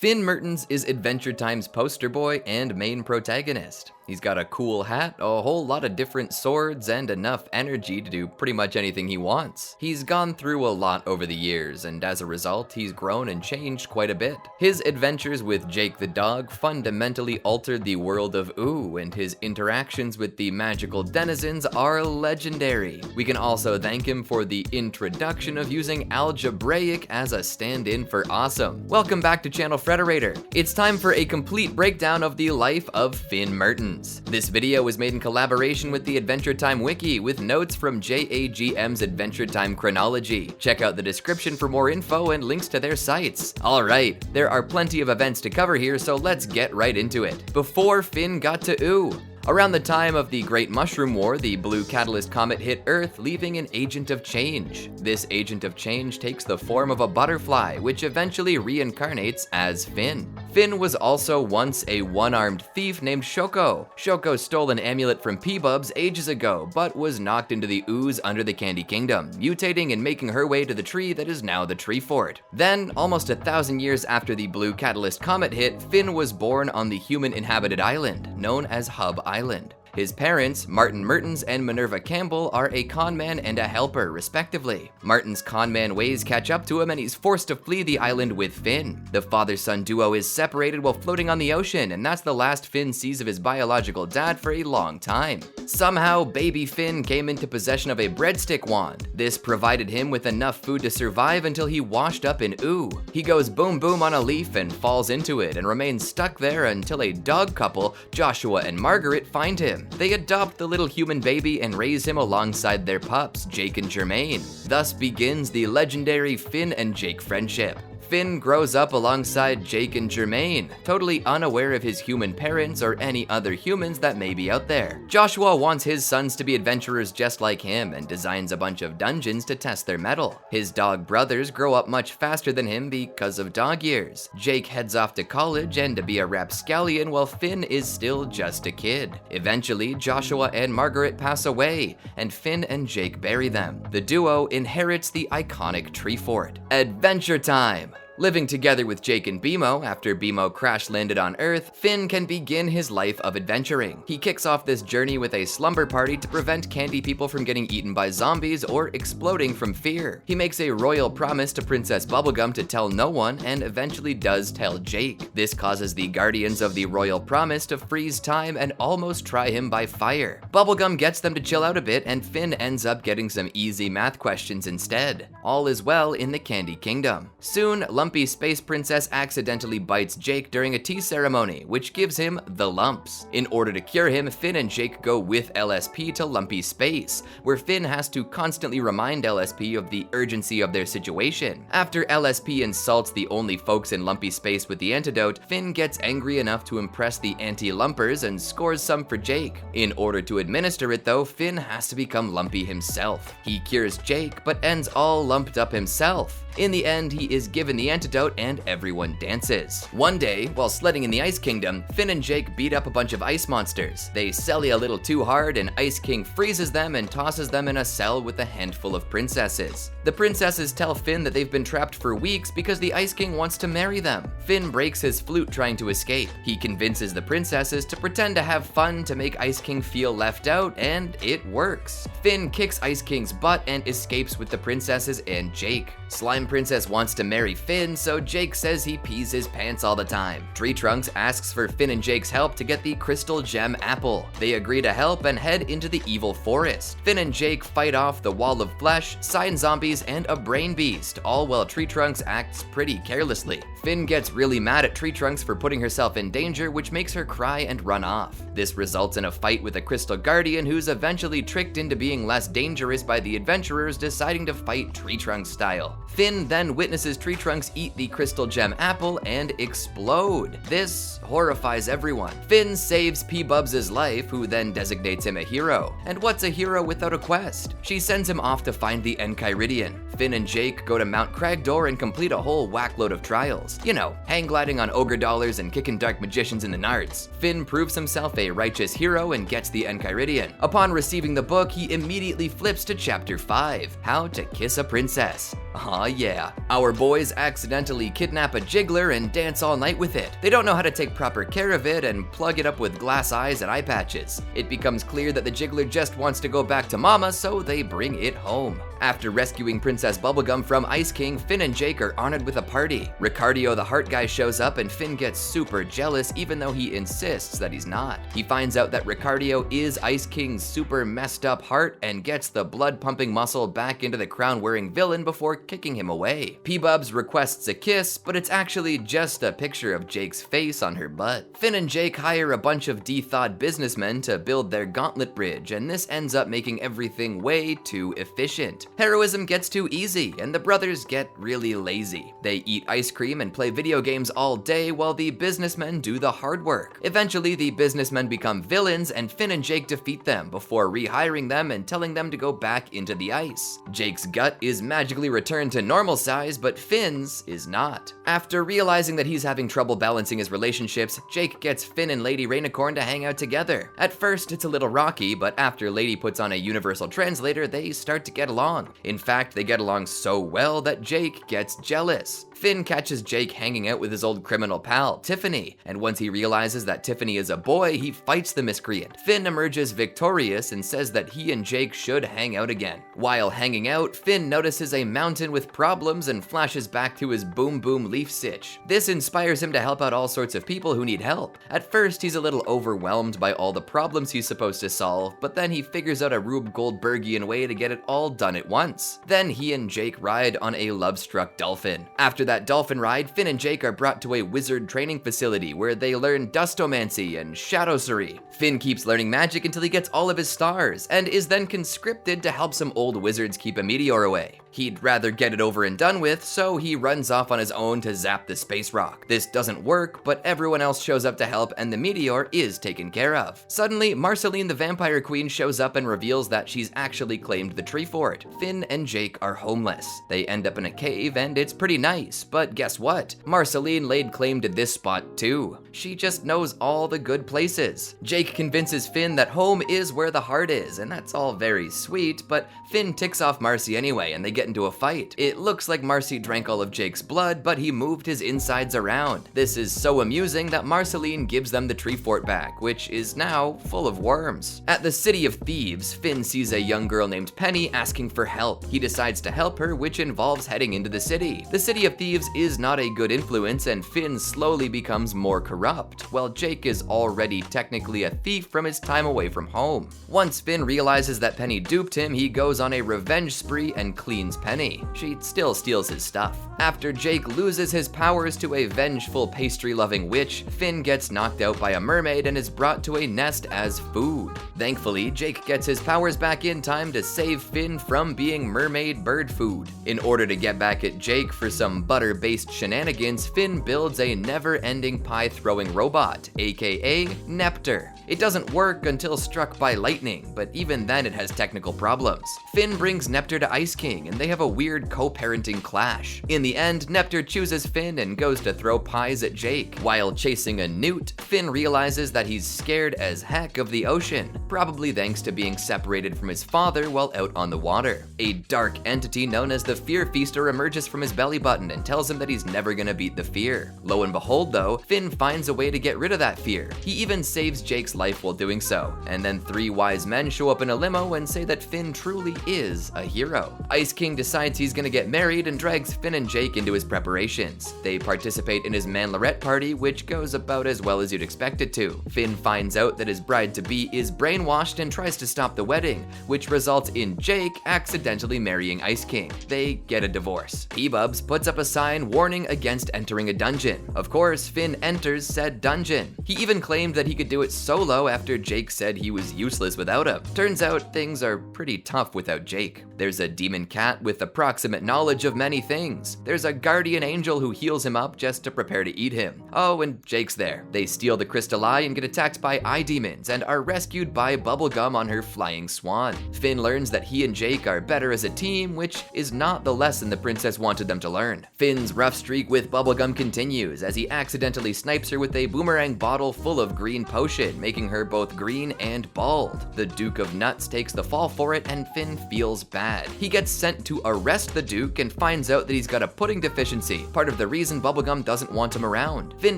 Finn Mertens is Adventure Time's poster boy and main protagonist. He's got a cool hat, a whole lot of different swords, and enough energy to do pretty much anything he wants. He's gone through a lot over the years, and as a result, he's grown and changed quite a bit. His adventures with Jake the dog fundamentally altered the world of Ooh, and his interactions with the magical denizens are legendary. We can also thank him for the introduction of using ALGEBRAIC as a stand-in for awesome. Welcome back to ChannelFrederator. It's time for a complete breakdown of the life of Finn Mertens. This video was made in collaboration with the Adventure Time Wiki with notes from JAGM's Adventure Time Chronology. Check out the description for more info and links to their sites. Alright, there are plenty of events to cover here, so let's get right into it. Before Finn got to Ooh. Around the time of the Great Mushroom War, the Blue Catalyst comet hit Earth, leaving an Agent of Change. This Agent of Change takes the form of a butterfly, which eventually reincarnates as Finn. Finn was also once a one-armed thief named Shoko. Shoko stole an amulet from P-Bubs ages ago, but was knocked into the ooze under the Candy Kingdom, mutating and making her way to the tree that is now the Tree Fort. Then, almost 1,000 years after the Blue Catalyst comet hit, Finn was born on the human-inhabited island, known as Hub Island. His parents, Martin Mertens and Minerva Campbell, are a conman and a helper, respectively. Martin's conman ways catch up to him and he's forced to flee the island with Finn. The father-son duo is separated while floating on the ocean, and that's the last Finn sees of his biological dad for a long time. Somehow, baby Finn came into possession of a breadstick wand. This provided him with enough food to survive until he washed up in Ooh. He goes boom boom on a leaf and falls into it and remains stuck there until a dog couple, Joshua and Margaret, find him. They adopt the little human baby and raise him alongside their pups, Jake and Jermaine. Thus begins the legendary Finn and Jake friendship. Finn grows up alongside Jake and Jermaine, totally unaware of his human parents or any other humans that may be out there. Joshua wants his sons to be adventurers just like him and designs a bunch of dungeons to test their mettle. His dog brothers grow up much faster than him because of dog years. Jake heads off to college and to be a rapscallion while Finn is still just a kid. Eventually, Joshua and Margaret pass away, and Finn and Jake bury them. The duo inherits the iconic Tree Fort. Adventure Time! Living together with Jake and BMO, after BMO crash-landed on Earth, Finn can begin his life of adventuring. He kicks off this journey with a slumber party to prevent candy people from getting eaten by zombies or exploding from fear. He makes a royal promise to Princess Bubblegum to tell no one, and eventually does tell Jake. This causes the Guardians of the Royal Promise to freeze time and almost try him by fire. Bubblegum gets them to chill out a bit, and Finn ends up getting some easy math questions instead. All is well in the Candy Kingdom. Soon, Lumpy Space Princess accidentally bites Jake during a tea ceremony, which gives him the lumps. In order to cure him, Finn and Jake go with LSP to Lumpy Space, where Finn has to constantly remind LSP of the urgency of their situation. After LSP insults the only folks in Lumpy Space with the antidote, Finn gets angry enough to impress the anti-lumpers and scores some for Jake. In order to administer it though, Finn has to become Lumpy himself. He cures Jake, but ends all lumped up himself. In the end, he is given the antidote and everyone dances. One day, while sledding in the Ice Kingdom, Finn and Jake beat up a bunch of ice monsters. They sally a little too hard and Ice King freezes them and tosses them in a cell with a handful of princesses. The princesses tell Finn that they've been trapped for weeks because the Ice King wants to marry them. Finn breaks his flute trying to escape. He convinces the princesses to pretend to have fun to make Ice King feel left out, and it works. Finn kicks Ice King's butt and escapes with the princesses and Jake. Slime Princess wants to marry Finn, so Jake says he pees his pants all the time. Tree Trunks asks for Finn and Jake's help to get the Crystal Gem Apple. They agree to help and head into the evil forest. Finn and Jake fight off the Wall of Flesh, Sign Zombies, and a Brain Beast, all while Tree Trunks acts pretty carelessly. Finn gets really mad at Tree Trunks for putting herself in danger, which makes her cry and run off. This results in a fight with a Crystal Guardian who's eventually tricked into being less dangerous by the adventurers deciding to fight Tree Trunks style. Finn then witnesses Tree Trunks eat the Crystal Gem Apple and explode. This horrifies everyone. Finn saves P-Bubs' life, who then designates him a hero. And what's a hero without a quest? She sends him off to find the Enchiridion. Finn and Jake go to Mount Cragdor and complete a whole whackload of trials. You know, hang gliding on ogre dollars and kicking dark magicians in the nards. Finn proves himself a righteous hero and gets the Enchiridion. Upon receiving the book, he immediately flips to chapter 5, How to Kiss a Princess. Aw yeah. Our boys accidentally kidnap a jiggler and dance all night with it. They don't know how to take proper care of it and plug it up with glass eyes and eye patches. It becomes clear that the jiggler just wants to go back to mama, so they bring it home. After rescuing Princess Bubblegum from Ice King, Finn and Jake are honored with a party. Ricardio the heart guy shows up and Finn gets super jealous even though he insists that he's not. He finds out that Ricardio is Ice King's super messed up heart and gets the blood pumping muscle back into the crown wearing villain before kicking him away. P-Bubs requests a kiss, but it's actually just a picture of Jake's face on her butt. Finn and Jake hire a bunch of de-thawed businessmen to build their gauntlet bridge, and this ends up making everything way too efficient. Heroism gets too easy, and the brothers get really lazy. They eat ice cream and play video games all day while the businessmen do the hard work. Eventually, the businessmen become villains, and Finn and Jake defeat them before rehiring them and telling them to go back into the ice. Jake's gut is magically returned to normal size, but Finn's is not. After realizing that he's having trouble balancing his relationships, Jake gets Finn and Lady Rainicorn to hang out together. At first, it's a little rocky, but after Lady puts on a universal translator, they start to get along. In fact, they get along so well that Jake gets jealous. Finn catches Jake hanging out with his old criminal pal, Tiffany, and once he realizes that Tiffany is a boy, he fights the miscreant. Finn emerges victorious and says that he and Jake should hang out again. While hanging out, Finn notices a mountain with problems and flashes back to his boom boom leaf sitch. This inspires him to help out all sorts of people who need help. At first, he's a little overwhelmed by all the problems he's supposed to solve, but then he figures out a Rube Goldbergian way to get it all done at once. Then he and Jake ride on a love-struck dolphin. After that dolphin ride, Finn and Jake are brought to a wizard training facility where they learn dustomancy and shadowsery. Finn keeps learning magic until he gets all of his stars, and is then conscripted to help some old wizards keep a meteor away. He'd rather get it over and done with, so he runs off on his own to zap the space rock. This doesn't work, but everyone else shows up to help and the meteor is taken care of. Suddenly, Marceline the Vampire Queen shows up and reveals that she's actually claimed the tree fort. Finn and Jake are homeless. They end up in a cave and it's pretty nice, but guess what? Marceline laid claim to this spot too. She just knows all the good places. Jake convinces Finn that home is where the heart is, and that's all very sweet, but Finn ticks off Marcy anyway and they get into a fight. It looks like Marcy drank all of Jake's blood, but he moved his insides around. This is so amusing that Marceline gives them the tree fort back, which is now full of worms. At the City of Thieves, Finn sees a young girl named Penny asking for help. He decides to help her, which involves heading into the city. The City of Thieves is not a good influence, and Finn slowly becomes more corrupt, while Jake is already technically a thief from his time away from home. Once Finn realizes that Penny duped him, he goes on a revenge spree and cleans Penny. She still steals his stuff. After Jake loses his powers to a vengeful pastry-loving witch, Finn gets knocked out by a mermaid and is brought to a nest as food. Thankfully, Jake gets his powers back in time to save Finn from being mermaid bird food. In order to get back at Jake for some butter-based shenanigans, Finn builds a never-ending pie-throwing robot, aka Nepter. It doesn't work until struck by lightning, but even then it has technical problems. Finn brings Nepter to Ice King, and they have a weird co-parenting clash. In the end, Nepter chooses Finn and goes to throw pies at Jake. While chasing a newt, Finn realizes that he's scared as heck of the ocean, probably thanks to being separated from his father while out on the water. A dark entity known as the Fear Feaster emerges from his belly button and tells him that he's never gonna beat the fear. Lo and behold though, Finn finds a way to get rid of that fear. He even saves Jake's life while doing so, and then 3 wise men show up in a limo and say that Finn truly is a hero. Ice King decides he's gonna get married and drags Finn and Jake into his preparations. They participate in his manlarette party, which goes about as well as you'd expect it to. Finn finds out that his bride-to-be is brainwashed and tries to stop the wedding, which results in Jake accidentally marrying Ice King. They get a divorce. P-Bubs puts up a sign warning against entering a dungeon. Of course, Finn enters said dungeon. He even claimed that he could do it solo after Jake said he was useless without him. Turns out things are pretty tough without Jake. There's a demon cat with approximate knowledge of many things. There's a guardian angel who heals him up just to prepare to eat him. Oh, and Jake's there. They steal the crystal eye and get attacked by eye demons and are rescued by by Bubblegum on her flying swan. Finn learns that he and Jake are better as a team, which is not the lesson the princess wanted them to learn. Finn's rough streak with Bubblegum continues as he accidentally snipes her with a boomerang bottle full of green potion, making her both green and bald. The Duke of Nuts takes the fall for it and Finn feels bad. He gets sent to arrest the Duke and finds out that he's got a pudding deficiency, part of the reason Bubblegum doesn't want him around. Finn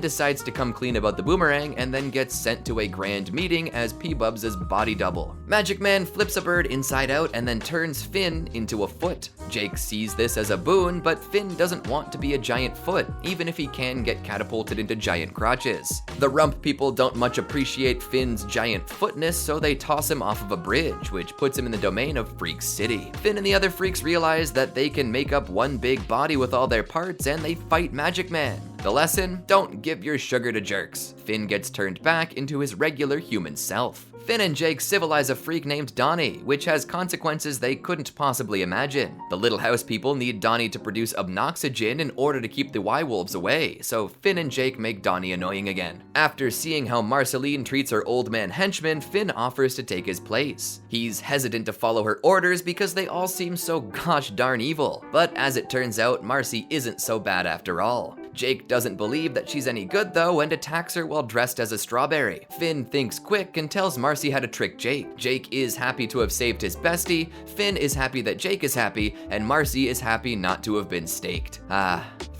decides to come clean about the boomerang and then gets sent to a grand meeting as P-Bubs' body double. Magic Man flips a bird inside out and then turns Finn into a foot. Jake sees this as a boon, but Finn doesn't want to be a giant foot, even if he can get catapulted into giant crotches. The rump people don't much appreciate Finn's giant footness, so they toss him off of a bridge, which puts him in the domain of Freak City. Finn and the other freaks realize that they can make up one big body with all their parts, and they fight Magic Man. The lesson? Don't give your sugar to jerks. Finn gets turned back into his regular human self. Finn and Jake civilize a freak named Donnie, which has consequences they couldn't possibly imagine. The Little House people need Donnie to produce obnoxygen in order to keep the Y-Wolves away, so Finn and Jake make Donnie annoying again. After seeing how Marceline treats her old man henchman, Finn offers to take his place. He's hesitant to follow her orders because they all seem so gosh darn evil, but as it turns out, Marcy isn't so bad after all. Jake doesn't believe that she's any good though and attacks her while dressed as a strawberry. Finn thinks quick and tells Marcy how to trick Jake. Jake is happy to have saved his bestie, Finn is happy that Jake is happy, and Marcy is happy not to have been staked.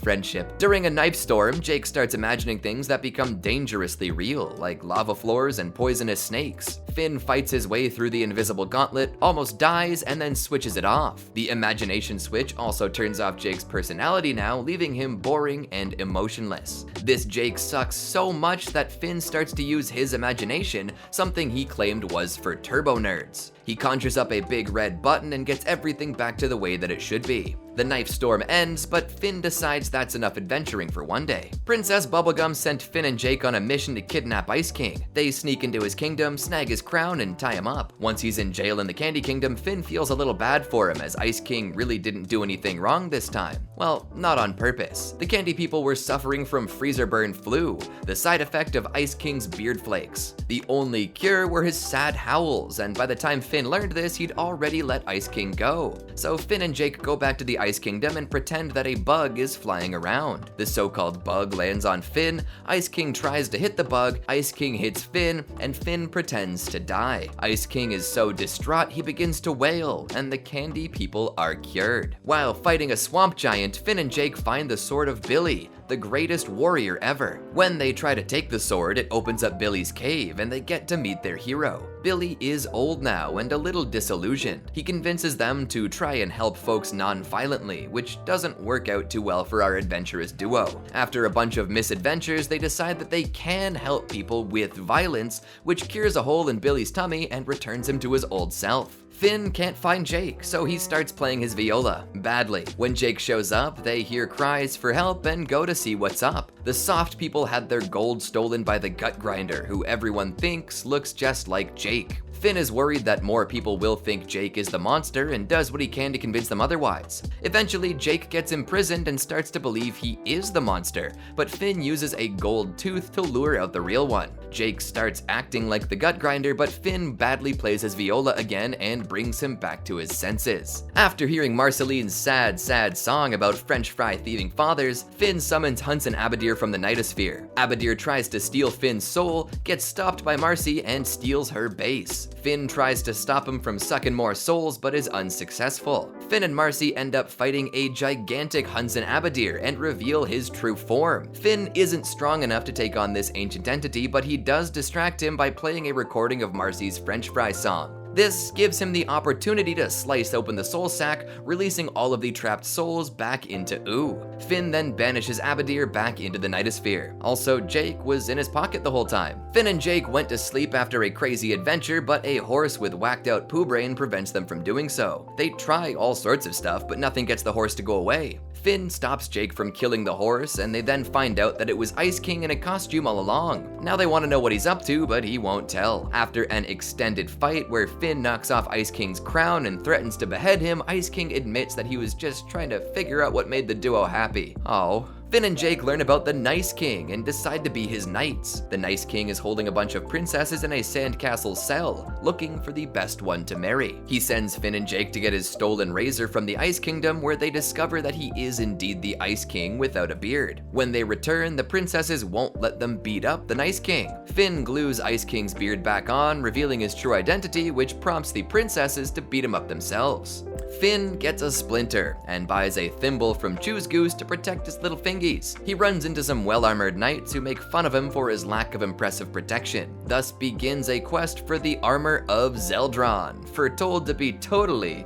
Friendship. During a knife storm, Jake starts imagining things that become dangerously real, like lava floors and poisonous snakes. Finn fights his way through the invisible gauntlet, almost dies, and then switches it off. The imagination switch also turns off Jake's personality now, leaving him boring and emotionless. This Jake sucks so much that Finn starts to use his imagination, something he claimed was for turbo nerds. He conjures up a big red button and gets everything back to the way that it should be. The knife storm ends, but Finn decides that's enough adventuring for one day. Princess Bubblegum sent Finn and Jake on a mission to kidnap Ice King. They sneak into his kingdom, snag his crown, and tie him up. Once he's in jail in the Candy Kingdom, Finn feels a little bad for him as Ice King really didn't do anything wrong this time. Well, not on purpose. The candy people were suffering from freezer burn flu, the side effect of Ice King's beard flakes. The only cure were his sad howls, and by the time Finn learned this, he'd already let Ice King go. So Finn and Jake go back to the Ice Kingdom and pretend that a bug is flying around. The so-called bug lands on Finn, Ice King tries to hit the bug, Ice King hits Finn, and Finn pretends to die. Ice King is so distraught he begins to wail, and the candy people are cured. While fighting a swamp giant, Finn and Jake find the sword of Billy, the greatest warrior ever. When they try to take the sword, it opens up Billy's cave and they get to meet their hero. Billy is old now and a little disillusioned. He convinces them to try and help folks non-violently, which doesn't work out too well for our adventurous duo. After a bunch of misadventures, they decide that they can help people with violence, which cures a hole in Billy's tummy and returns him to his old self. Finn can't find Jake, so he starts playing his viola, badly. When Jake shows up, they hear cries for help and go to see what's up. The soft people had their gold stolen by the gut grinder, who everyone thinks looks just like Jake. Finn is worried that more people will think Jake is the monster and does what he can to convince them otherwise. Eventually, Jake gets imprisoned and starts to believe he is the monster, but Finn uses a gold tooth to lure out the real one. Jake starts acting like the gut grinder, but Finn badly plays his viola again and brings him back to his senses. After hearing Marceline's sad song about French fry thieving fathers, Finn summons Hunts and Abadir from the Nightosphere. Abadir tries to steal Finn's soul, gets stopped by Marcy, and steals her base. Finn tries to stop him from sucking more souls, but is unsuccessful. Finn and Marcy end up fighting a gigantic Hunts and Abadir and reveal his true form. Finn isn't strong enough to take on this ancient entity, but he does distract him by playing a recording of Marcy's French fry song. This gives him the opportunity to slice open the soul sack, releasing all of the trapped souls back into Oo. Finn then banishes Abadir back into the Nightosphere. Also, Jake was in his pocket the whole time. Finn and Jake went to sleep after a crazy adventure, but a horse with whacked out poo brain prevents them from doing so. They try all sorts of stuff, but nothing gets the horse to go away. Finn stops Jake from killing the horse, and they then find out that it was Ice King in a costume all along. Now they want to know what he's up to, but he won't tell. After an extended fight where Finn knocks off Ice King's crown and threatens to behead him, Ice King admits that he was just trying to figure out what made the duo happy. Oh. Finn and Jake learn about the Nice King and decide to be his knights. The Nice King is holding a bunch of princesses in a sandcastle cell, looking for the best one to marry. He sends Finn and Jake to get his stolen razor from the Ice Kingdom, where they discover that he is indeed the Ice King without a beard. When they return, the princesses won't let them beat up the Nice King. Finn glues Ice King's beard back on, revealing his true identity, which prompts the princesses to beat him up themselves. Finn gets a splinter and buys a thimble from Choose Goose to protect his little fingies. He runs into some well-armored knights who make fun of him for his lack of impressive protection. Thus begins a quest for the armor of Zeldron, foretold to be totally...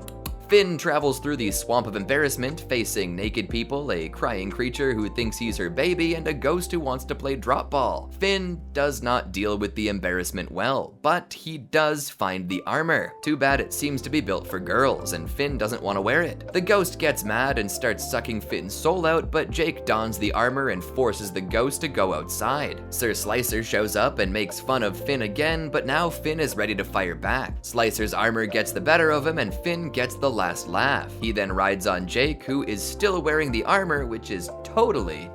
Finn travels through the swamp of embarrassment, facing naked people, a crying creature who thinks he's her baby, and a ghost who wants to play drop ball. Finn does not deal with the embarrassment well, but he does find the armor. Too bad it seems to be built for girls, and Finn doesn't want to wear it. The ghost gets mad and starts sucking Finn's soul out, but Jake dons the armor and forces the ghost to go outside. Sir Slicer shows up and makes fun of Finn again, but now Finn is ready to fire back. Slicer's armor gets the better of him, and Finn gets the last laugh. He then rides on Jake, who is still wearing the armor, which is totally...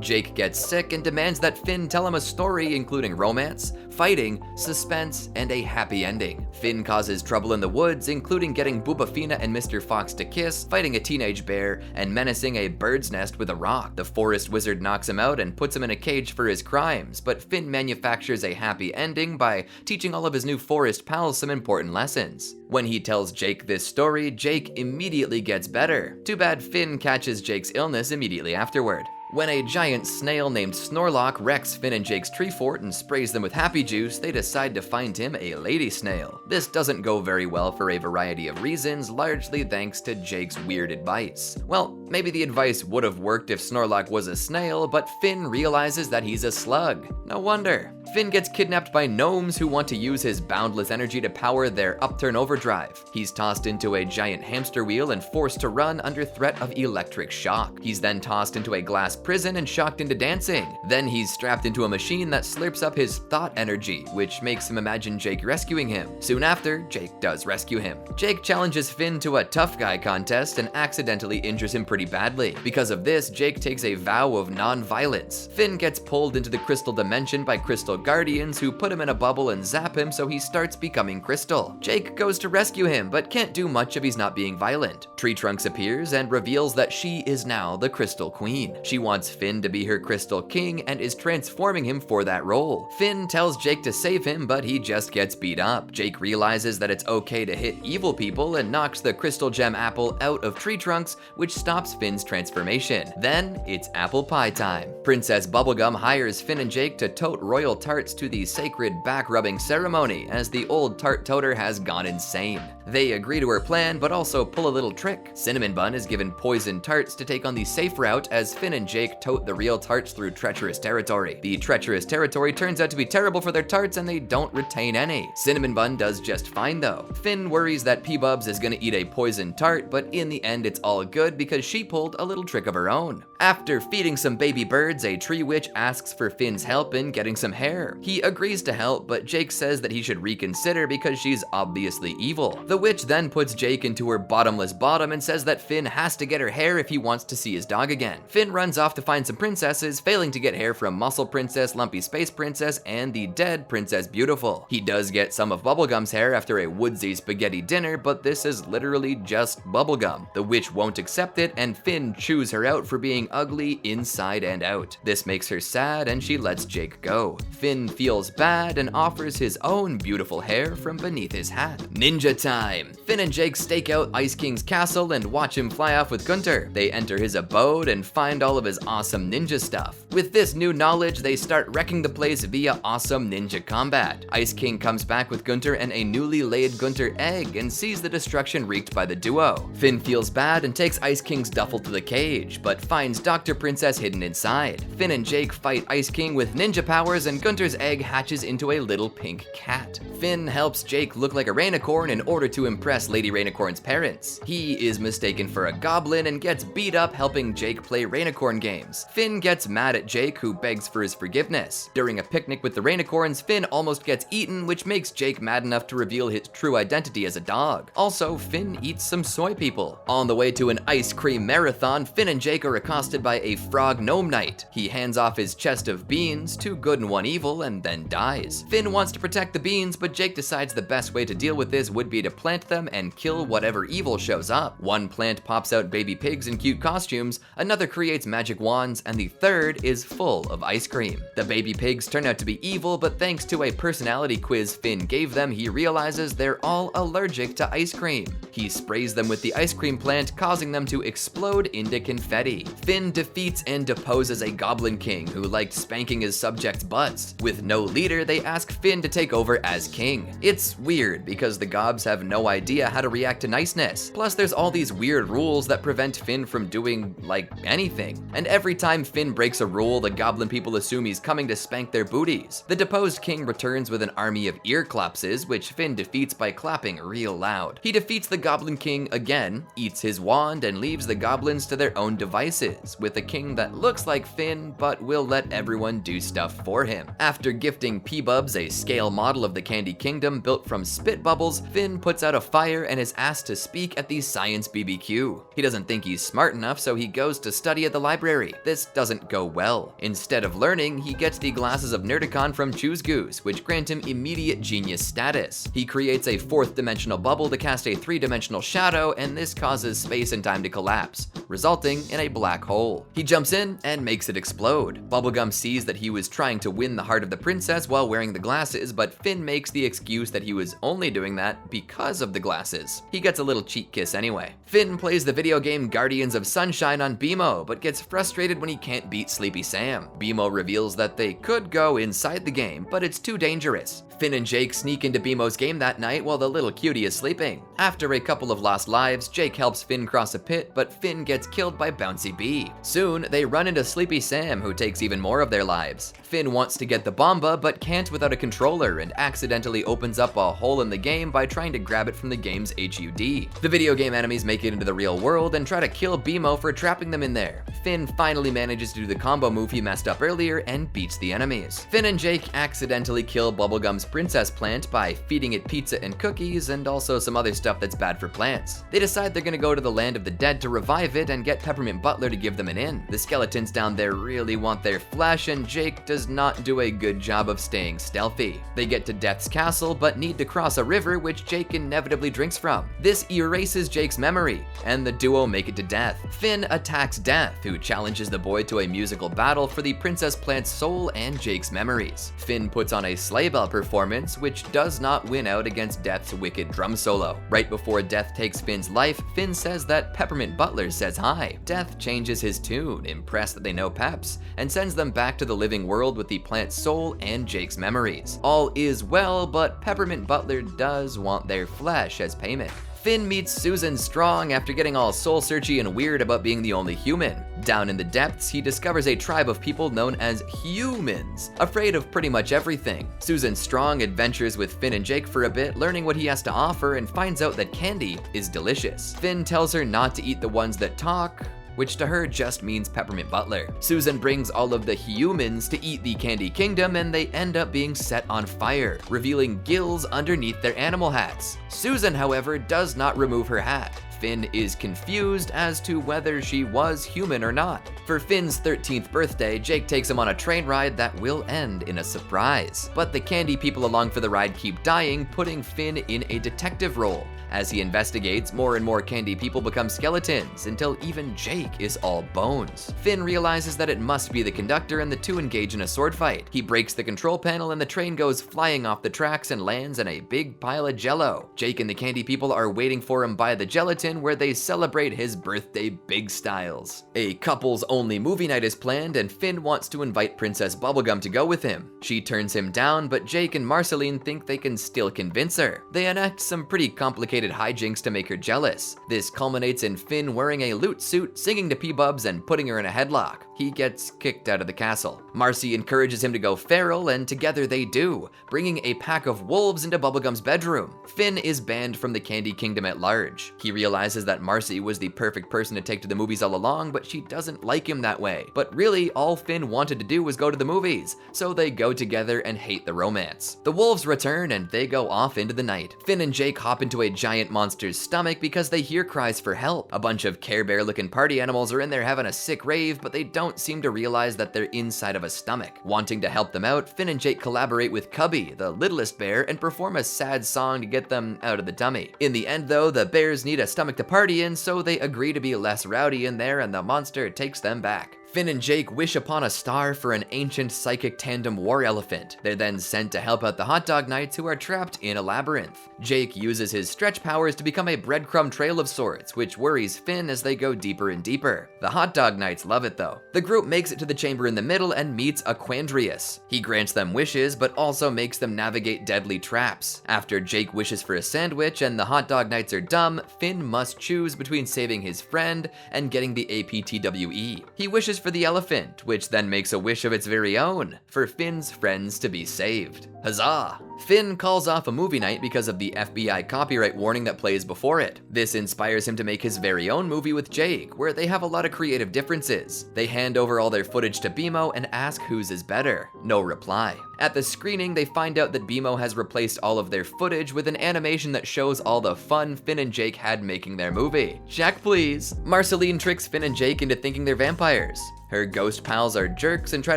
Jake gets sick and demands that Finn tell him a story including romance, fighting, suspense, and a happy ending. Finn causes trouble in the woods, including getting Bubafina and Mr. Fox to kiss, fighting a teenage bear, and menacing a bird's nest with a rock. The forest wizard knocks him out and puts him in a cage for his crimes, but Finn manufactures a happy ending by teaching all of his new forest pals some important lessons. When he tells Jake this story, Jake immediately gets better. Too bad Finn catches Jake's illness immediately afterward. When a giant snail named Snorlock wrecks Finn and Jake's tree fort and sprays them with happy juice, they decide to find him a lady snail. This doesn't go very well for a variety of reasons, largely thanks to Jake's weird advice. Well, maybe the advice would have worked if Snorlock was a snail, but Finn realizes that he's a slug. No wonder. Finn gets kidnapped by gnomes who want to use his boundless energy to power their upturn overdrive. He's tossed into a giant hamster wheel and forced to run under threat of electric shock. He's then tossed into a glass prison and shocked into dancing. Then he's strapped into a machine that slurps up his thought energy, which makes him imagine Jake rescuing him. Soon after, Jake does rescue him. Jake challenges Finn to a tough guy contest and accidentally injures him pretty badly. Because of this, Jake takes a vow of non-violence. Finn gets pulled into the crystal dimension by crystal guardians who put him in a bubble and zap him, so he starts becoming crystal. Jake goes to rescue him, but can't do much if he's not being violent. Tree Trunks appears and reveals that she is now the Crystal Queen. She wants Finn to be her Crystal King and is transforming him for that role. Finn tells Jake to save him, but he just gets beat up. Jake realizes that it's okay to hit evil people and knocks the Crystal Gem Apple out of Tree Trunks, which stops Finn's transformation. Then, it's apple pie time. Princess Bubblegum hires Finn and Jake to tote royal tarts to the sacred back-rubbing ceremony, as the old tart toter has gone insane. They agree to her plan, but also pull a little trick. Cinnamon Bun is given poison tarts to take on the safe route, as Finn and Jake tote the real tarts through treacherous territory. The treacherous territory turns out to be terrible for their tarts, and they don't retain any. Cinnamon Bun does just fine though. Finn worries that P-Bubs is gonna eat a poison tart, but in the end it's all good because she pulled a little trick of her own. After feeding some baby birds, a tree witch asks for Finn's help in getting some hair. He agrees to help, but Jake says that he should reconsider because she's obviously evil. The witch then puts Jake into her bottomless bottom and says that Finn has to get her hair if he wants to see his dog again. Finn runs off to find some princesses, failing to get hair from Muscle Princess, Lumpy Space Princess, and the dead Princess Beautiful. He does get some of Bubblegum's hair after a woodsy spaghetti dinner, but this is literally just Bubblegum. The witch won't accept it, and Finn chews her out for being ugly inside and out. This makes her sad, and she lets Jake go. Finn feels bad and offers his own beautiful hair from beneath his hat. Ninja time! Finn and Jake stake out Ice King's castle and watch him fly off with Gunter. They enter his abode and find all of his awesome ninja stuff. With this new knowledge, they start wrecking the place via awesome ninja combat. Ice King comes back with Gunter and a newly laid Gunter egg and sees the destruction wreaked by the duo. Finn feels bad and takes Ice King's duffel to the cage, but finds Dr. Princess hidden inside. Finn and Jake fight Ice King with ninja powers, and Gunter's egg hatches into a little pink cat. Finn helps Jake look like a rainicorn in order to impress Lady Rainicorn's parents. He is mistaken for a goblin and gets beat up helping Jake play Rainicorn games. Finn gets mad at Jake, who begs for his forgiveness. During a picnic with the Rainicorns, Finn almost gets eaten, which makes Jake mad enough to reveal his true identity as a dog. Also, Finn eats some soy people. On the way to an ice cream marathon, Finn and Jake are accosted by a frog gnome knight. He hands off his chest of beans, 2 good and 1 evil, and then dies. Finn wants to protect the beans, but Jake decides the best way to deal with this would be to plant them and kill whatever evil shows up. One plant pops out baby pigs in cute costumes, another creates magic wands, and the third is full of ice cream. The baby pigs turn out to be evil, but thanks to a personality quiz Finn gave them, he realizes they're all allergic to ice cream. He sprays them with the ice cream plant, causing them to explode into confetti. Finn defeats and deposes a goblin king who liked spanking his subjects' butts. With no leader, they ask Finn to take over as king. It's weird because the gobs have no idea how to react to niceness. Plus, there's all these weird rules that prevent Finn from doing, like, anything. And every time Finn breaks a rule, the goblin people assume he's coming to spank their booties. The deposed king returns with an army of ear clapses, which Finn defeats by clapping real loud. He defeats the goblin king again, eats his wand, and leaves the goblins to their own devices, with a king that looks like Finn, but will let everyone do stuff for him. After gifting P-Bubs a scale model of the Candy Kingdom built from spit bubbles, Finn puts out a fire and is asked to speak at the Science BBQ. He doesn't think he's smart enough, so he goes to study at the library. This doesn't go well. Instead of learning, he gets the glasses of Nerdicon from Choose Goose, which grant him immediate genius status. He creates a 4th dimensional bubble to cast a 3-dimensional shadow, and this causes space and time to collapse, resulting in a black hole. He jumps in and makes it explode. Bubblegum sees that he was trying to win the heart of the princess while wearing the glasses, but Finn makes the excuse that he was only doing that because of the glasses. He gets a little cheek kiss anyway. Finn plays the video game Guardians of Sunshine on BMO, but gets frustrated when he can't beat Sleepy Sam. BMO reveals that they could go inside the game, but it's too dangerous. Finn and Jake sneak into BMO's game that night while the little cutie is sleeping. After a couple of lost lives, Jake helps Finn cross a pit, but Finn gets killed by Bouncy Bee. Soon, they run into Sleepy Sam, who takes even more of their lives. Finn wants to get the Bomba, but can't without a controller, and accidentally opens up a hole in the game by trying to grab it from the game's HUD. The video game enemies make it into the real world and try to kill BMO for trapping them in there. Finn finally manages to do the combo move he messed up earlier and beats the enemies. Finn and Jake accidentally kill Bubblegum's princess plant by feeding it pizza and cookies, and also some other stuff that's bad for plants. They decide they're gonna go to the land of the dead to revive it and get Peppermint Butler to give them an in. The skeletons down there really want their flesh, and Jake does not do a good job of staying stealthy. They get to Death's castle, but need to cross a river which Jake inevitably drinks from. This erases Jake's memory, and the duo make it to Death. Finn attacks Death, who challenges the boy to a musical battle for the princess plant's soul and Jake's memories. Finn puts on a sleigh bell performance, which does not win out against Death's wicked drum solo. Right before Death takes Finn's life, Finn says that Peppermint Butler says hi. Death changes his tune, impressed that they know Peps, and sends them back to the living world with the plant's soul and Jake's memories. All is well, but Peppermint Butler does want their flesh as payment. Finn meets Susan Strong after getting all soul-searchy and weird about being the only human. Down in the depths, he discovers a tribe of people known as humans, afraid of pretty much everything. Susan Strong adventures with Finn and Jake for a bit, learning what he has to offer, and finds out that candy is delicious. Finn tells her not to eat the ones that talk, which to her just means Peppermint Butler. Susan brings all of the humans to eat the Candy Kingdom, and they end up being set on fire, revealing gills underneath their animal hats. Susan, however, does not remove her hat. Finn is confused as to whether she was human or not. For Finn's 13th birthday, Jake takes him on a train ride that will end in a surprise. But the candy people along for the ride keep dying, putting Finn in a detective role. As he investigates, more and more candy people become skeletons, until even Jake is all bones. Finn realizes that it must be the conductor, and the two engage in a sword fight. He breaks the control panel and the train goes flying off the tracks and lands in a big pile of jello. Jake and the candy people are waiting for him by the gelatin, where they celebrate his birthday big styles. A couples only movie night is planned, and Finn wants to invite Princess Bubblegum to go with him. She turns him down, but Jake and Marceline think they can still convince her. They enact some pretty complicated hijinks to make her jealous. This culminates in Finn wearing a loot suit, singing to P-Bubs, and putting her in a headlock. he gets kicked out of the castle. Marcy encourages him to go feral, and together they do, bringing a pack of wolves into Bubblegum's bedroom. Finn is banned from the Candy Kingdom at large. He realizes that Marcy was the perfect person to take to the movies all along, but she doesn't like him that way. But really, all Finn wanted to do was go to the movies, so they go together and hate the romance. The wolves return and they go off into the night. Finn and Jake hop into a giant monster's stomach because they hear cries for help. A bunch of Care Bear looking party animals are in there having a sick rave, but they don't seem to realize that they're inside of a stomach. Wanting to help them out, Finn and Jake collaborate with Cubby, the littlest bear, and perform a sad song to get them out of the tummy. In the end though, the bears need a stomach to party in, so they agree to be less rowdy in there and the monster takes them back. Finn and Jake wish upon a star for an ancient psychic tandem war elephant. They're then sent to help out the hot dog knights who are trapped in a labyrinth. Jake uses his stretch powers to become a breadcrumb trail of sorts, which worries Finn as they go deeper and deeper. The hot dog knights love it though. The group makes it to the chamber in the middle and meets Aquandrius. He grants them wishes, but also makes them navigate deadly traps. After Jake wishes for a sandwich and the hot dog knights are dumb, Finn must choose between saving his friend and getting the APTWE. He wishes for the elephant, which then makes a wish of its very own, for Finn's friends to be saved. Huzzah! Finn calls off a movie night because of the FBI copyright warning that plays before it. This inspires him to make his very own movie with Jake, where they have a lot of creative differences. They hand over all their footage to BMO and ask whose is better. No reply. At the screening, they find out that BMO has replaced all of their footage with an animation that shows all the fun Finn and Jake had making their movie. Check please! Marceline tricks Finn and Jake into thinking they're vampires. Her ghost pals are jerks and try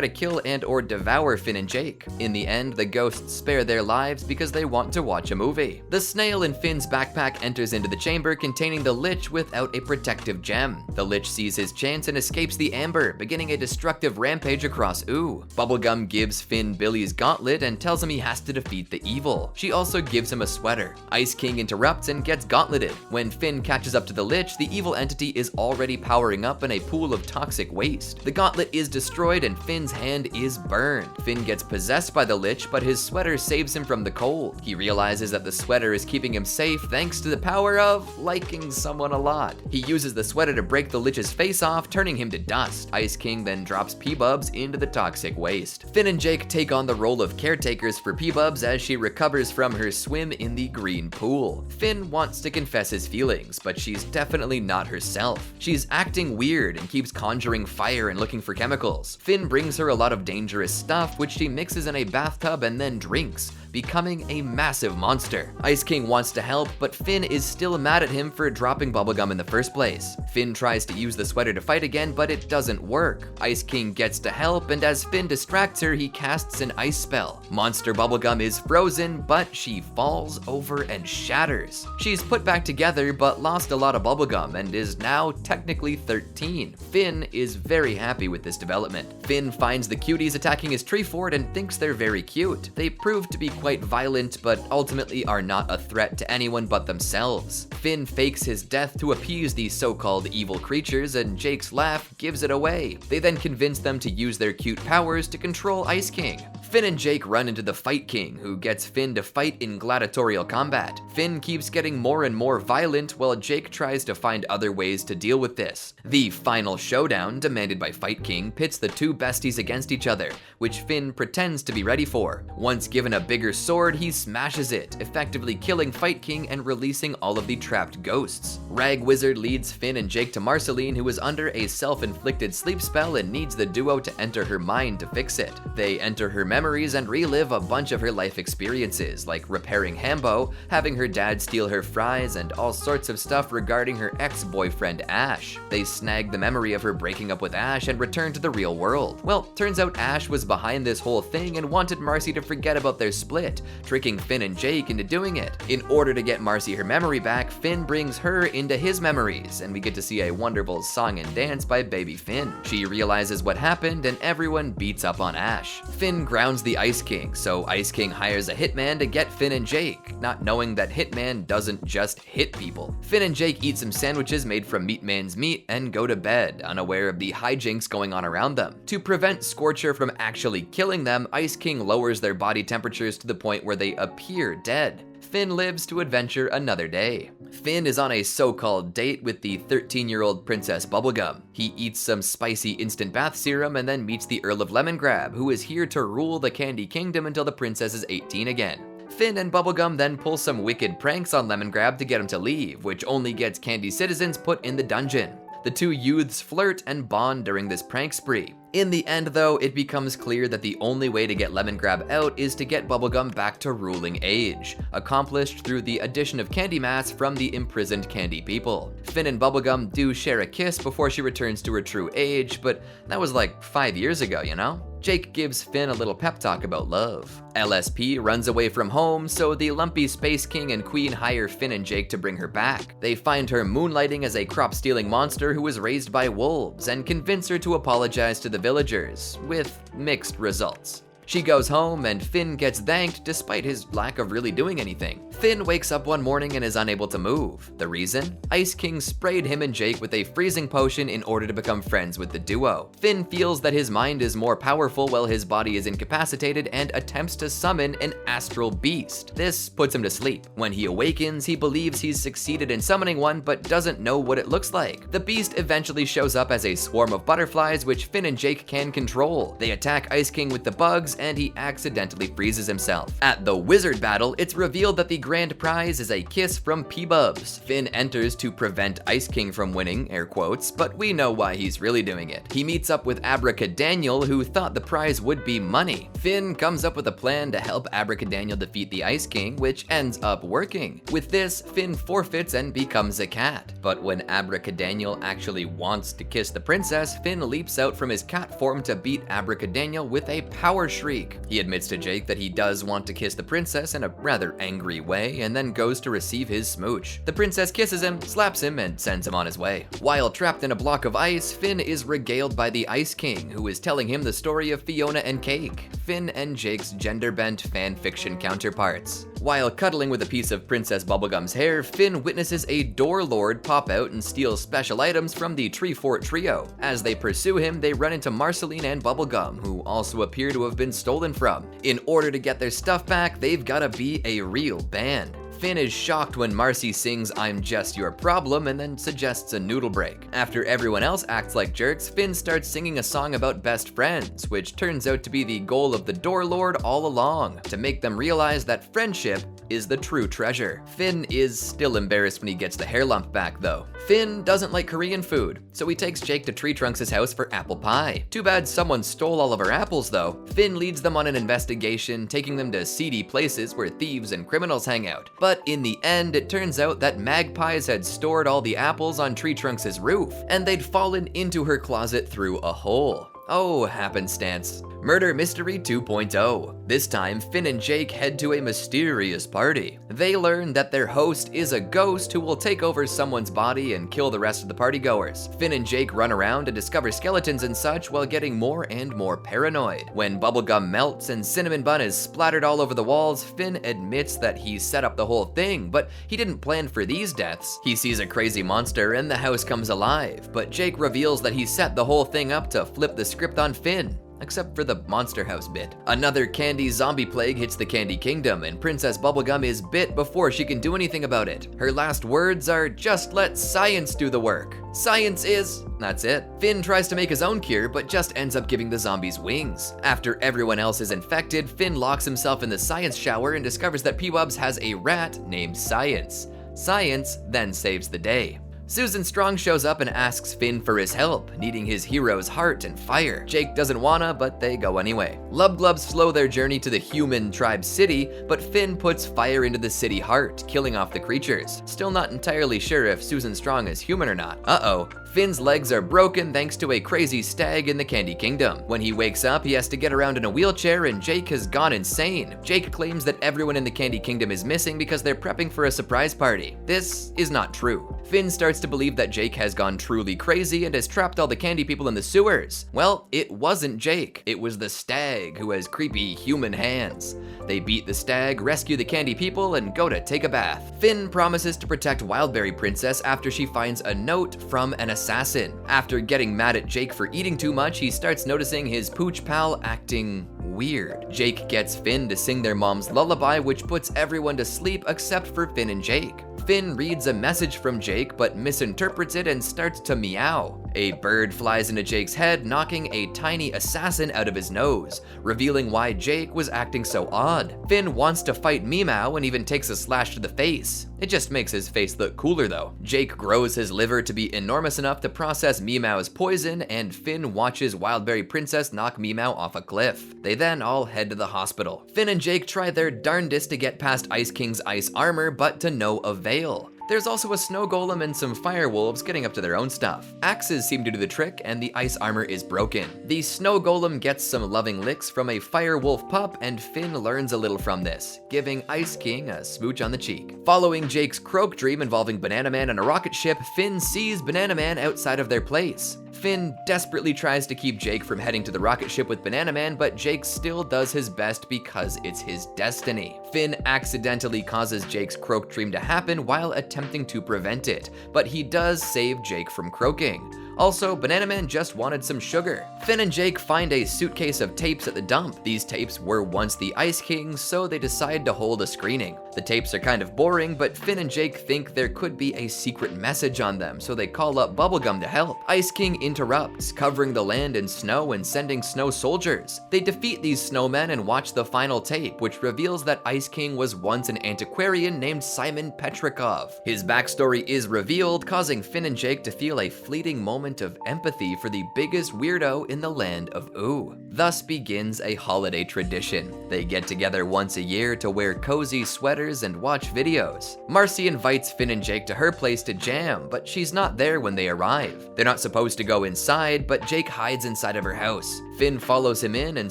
to kill and or devour Finn and Jake. In the end, the ghosts spare their lives because they want to watch a movie. The snail in Finn's backpack enters into the chamber containing the Lich without a protective gem. The Lich sees his chance and escapes the amber, beginning a destructive rampage across Ooh. Bubblegum gives Finn Billy's gauntlet and tells him he has to defeat the evil. She also gives him a sweater. Ice King interrupts and gets gauntleted. When Finn catches up to the Lich, the evil entity is already powering up in a pool of toxic waste. The gauntlet is destroyed and Finn's hand is burned. Finn gets possessed by the Lich, but his sweater saves him from the cold. He realizes that the sweater is keeping him safe thanks to the power of liking someone a lot. He uses the sweater to break the Lich's face off, turning him to dust. Ice King then drops P-Bubs into the toxic waste. Finn and Jake take on the role of caretakers for P-Bubs as she recovers from her swim in the green pool. Finn wants to confess his feelings, but she's definitely not herself. She's acting weird and keeps conjuring fire and looking for chemicals. Finn brings her a lot of dangerous stuff, which she mixes in a bathtub and then drinks, becoming a massive monster. Ice King wants to help, but Finn is still mad at him for dropping Bubblegum in the first place. Finn tries to use the sweater to fight again, but it doesn't work. Ice King gets to help, and as Finn distracts her, he casts an ice spell. Monster Bubblegum is frozen, but she falls over and shatters. She's put back together, but lost a lot of Bubblegum and is now technically 13. Finn is very happy with this development. Finn finds the cuties attacking his tree fort and thinks they're very cute. They prove to be quite violent, but ultimately are not a threat to anyone but themselves. Finn fakes his death to appease these so-called evil creatures, and Jake's laugh gives it away. They then convince them to use their cute powers to control Ice King. Finn and Jake run into the Fight King, who gets Finn to fight in gladiatorial combat. Finn keeps getting more and more violent while Jake tries to find other ways to deal with this. The final showdown, demanded by Fight King, pits the two besties against each other, which Finn pretends to be ready for. Once given a bigger sword, he smashes it, effectively killing Fight King and releasing all of the trapped ghosts. Rag Wizard leads Finn and Jake to Marceline, who is under a self-inflicted sleep spell and needs the duo to enter her mind to fix it. They enter her memories and relive a bunch of her life experiences, like repairing Hambo, having her dad steal her fries, and all sorts of stuff regarding her ex-boyfriend Ash. They snag the memory of her breaking up with Ash and return to the real world. Well, turns out Ash was behind this whole thing and wanted Marcy to forget about their split, tricking Finn and Jake into doing it. In order to get Marcy her memory back, Finn brings her into his memories, and we get to see a wonderful song and dance by baby Finn. She realizes what happened and everyone beats up on Ash. Finn grounds the Ice King, so Ice King hires a hitman to get Finn and Jake, not knowing that Hitman doesn't just hit people. Finn and Jake eat some sandwiches made from Meatman's meat and go to bed, unaware of the hijinks going on around them. To prevent Scorcher from actually killing them, Ice King lowers their body temperatures to the point where they appear dead. Finn lives to adventure another day. Finn is on a so-called date with the 13-year-old Princess Bubblegum. He eats some spicy instant bath serum and then meets the Earl of Lemongrab, who is here to rule the Candy Kingdom until the princess is 18 again. Finn and Bubblegum then pull some wicked pranks on Lemongrab to get him to leave, which only gets Candy citizens put in the dungeon. The two youths flirt and bond during this prank spree. In the end though, it becomes clear that the only way to get Lemongrab out is to get Bubblegum back to ruling age, accomplished through the addition of candy mats from the imprisoned candy people. Finn and Bubblegum do share a kiss before she returns to her true age, but that was like 5 years ago, you know? Jake gives Finn a little pep talk about love. LSP runs away from home, so the lumpy Space King and Queen hire Finn and Jake to bring her back. They find her moonlighting as a crop-stealing monster who was raised by wolves and convince her to apologize to the villagers, with mixed results. She goes home and Finn gets thanked despite his lack of really doing anything. Finn wakes up one morning and is unable to move. The reason? Ice King sprayed him and Jake with a freezing potion in order to become friends with the duo. Finn feels that his mind is more powerful while his body is incapacitated and attempts to summon an astral beast. This puts him to sleep. When he awakens, he believes he's succeeded in summoning one but doesn't know what it looks like. The beast eventually shows up as a swarm of butterflies which Finn and Jake can control. They attack Ice King with the bugs and he accidentally freezes himself. At the wizard battle, it's revealed that the grand prize is a kiss from P-Bubs. Finn enters to prevent Ice King from winning, air quotes, but we know why he's really doing it. He meets up with Abracadaniel, who thought the prize would be money. Finn comes up with a plan to help Abracadaniel defeat the Ice King, which ends up working. With this, Finn forfeits and becomes a cat. But when Abracadaniel actually wants to kiss the princess, Finn leaps out from his cat form to beat Abracadaniel with a power shriek. He admits to Jake that he does want to kiss the princess in a rather angry way, and then goes to receive his smooch. The princess kisses him, slaps him, and sends him on his way. While trapped in a block of ice, Finn is regaled by the Ice King, who is telling him the story of Fiona and Cake, Finn and Jake's gender-bent fanfiction counterparts. While cuddling with a piece of Princess Bubblegum's hair, Finn witnesses a door lord pop out and steal special items from the Tree Fort trio. As they pursue him, they run into Marceline and Bubblegum, who also appear to have been stolen from. In order to get their stuff back, they've gotta be a real band. Finn is shocked when Marcy sings "I'm Just Your Problem" and then suggests a noodle break. After everyone else acts like jerks, Finn starts singing a song about best friends, which turns out to be the goal of the Door Lord all along, to make them realize that friendship is the true treasure. Finn is still embarrassed when he gets the hair lump back though. Finn doesn't like Korean food, so he takes Jake to Tree Trunks' house for apple pie. Too bad someone stole all of her apples though. Finn leads them on an investigation, taking them to seedy places where thieves and criminals hang out. But in the end, it turns out that magpies had stored all the apples on Tree Trunks' roof, and they'd fallen into her closet through a hole. Oh, happenstance. Murder Mystery 2.0. This time, Finn and Jake head to a mysterious party. They learn that their host is a ghost who will take over someone's body and kill the rest of the partygoers. Finn and Jake run around and discover skeletons and such while getting more and more paranoid. When Bubblegum melts and Cinnamon Bun is splattered all over the walls, Finn admits that he set up the whole thing, but he didn't plan for these deaths. He sees a crazy monster and the house comes alive, but Jake reveals that he set the whole thing up to flip the script on Finn. Except for the monster house bit. Another candy zombie plague hits the Candy Kingdom, and Princess Bubblegum is bit before she can do anything about it. Her last words are, "Just let science do the work." Science is... That's it. Finn tries to make his own cure, but just ends up giving the zombies wings. After everyone else is infected, Finn locks himself in the science shower and discovers that P-Wubs has a rat named Science. Science then saves the day. Susan Strong shows up and asks Finn for his help, needing his hero's heart and fire. Jake doesn't wanna, but they go anyway. Lubglubs slow their journey to the human tribe city, but Finn puts fire into the city heart, killing off the creatures. Still not entirely sure if Susan Strong is human or not. Uh-oh. Finn's legs are broken thanks to a crazy stag in the Candy Kingdom. When he wakes up, he has to get around in a wheelchair and Jake has gone insane. Jake claims that everyone in the Candy Kingdom is missing because they're prepping for a surprise party. This is not true. Finn starts to believe that Jake has gone truly crazy and has trapped all the candy people in the sewers. Well, it wasn't Jake. It was the stag who has creepy human hands. They beat the stag, rescue the candy people, and go to take a bath. Finn promises to protect Wildberry Princess after she finds a note from an assassin. After getting mad at Jake for eating too much, he starts noticing his pooch pal acting weird. Jake gets Finn to sing their mom's lullaby, which puts everyone to sleep except for Finn and Jake. Finn reads a message from Jake but misinterprets it and starts to meow. A bird flies into Jake's head, knocking a tiny assassin out of his nose, revealing why Jake was acting so odd. Finn wants to fight Meow and even takes a slash to the face. It just makes his face look cooler though. Jake grows his liver to be enormous enough to process Meow's poison, and Finn watches Wildberry Princess knock Meow off a cliff. They then all head to the hospital. Finn and Jake try their darndest to get past Ice King's ice armor, but to no avail. There's also a snow golem and some fire wolves getting up to their own stuff. Axes seem to do the trick, and the ice armor is broken. The snow golem gets some loving licks from a fire wolf pup, and Finn learns a little from this, giving Ice King a smooch on the cheek. Following Jake's croak dream involving Banana Man and a rocket ship, Finn sees Banana Man outside of their place. Finn desperately tries to keep Jake from heading to the rocket ship with Banana Man, but Jake still does his best because it's his destiny. Finn accidentally causes Jake's croak dream to happen while attempting to prevent it, but he does save Jake from croaking. Also, Banana Man just wanted some sugar. Finn and Jake find a suitcase of tapes at the dump. These tapes were once the Ice King's, so they decide to hold a screening. The tapes are kind of boring, but Finn and Jake think there could be a secret message on them, so they call up Bubblegum to help. Ice King interrupts, covering the land in snow and sending snow soldiers. They defeat these snowmen and watch the final tape, which reveals that Ice King was once an antiquarian named Simon Petrikov. His backstory is revealed, causing Finn and Jake to feel a fleeting moment of empathy for the biggest weirdo in the land of Ooh. Thus begins a holiday tradition. They get together once a year to wear cozy sweaters and watch videos. Marcy invites Finn and Jake to her place to jam, but she's not there when they arrive. They're not supposed to go inside, but Jake hides inside of her house. Finn follows him in, and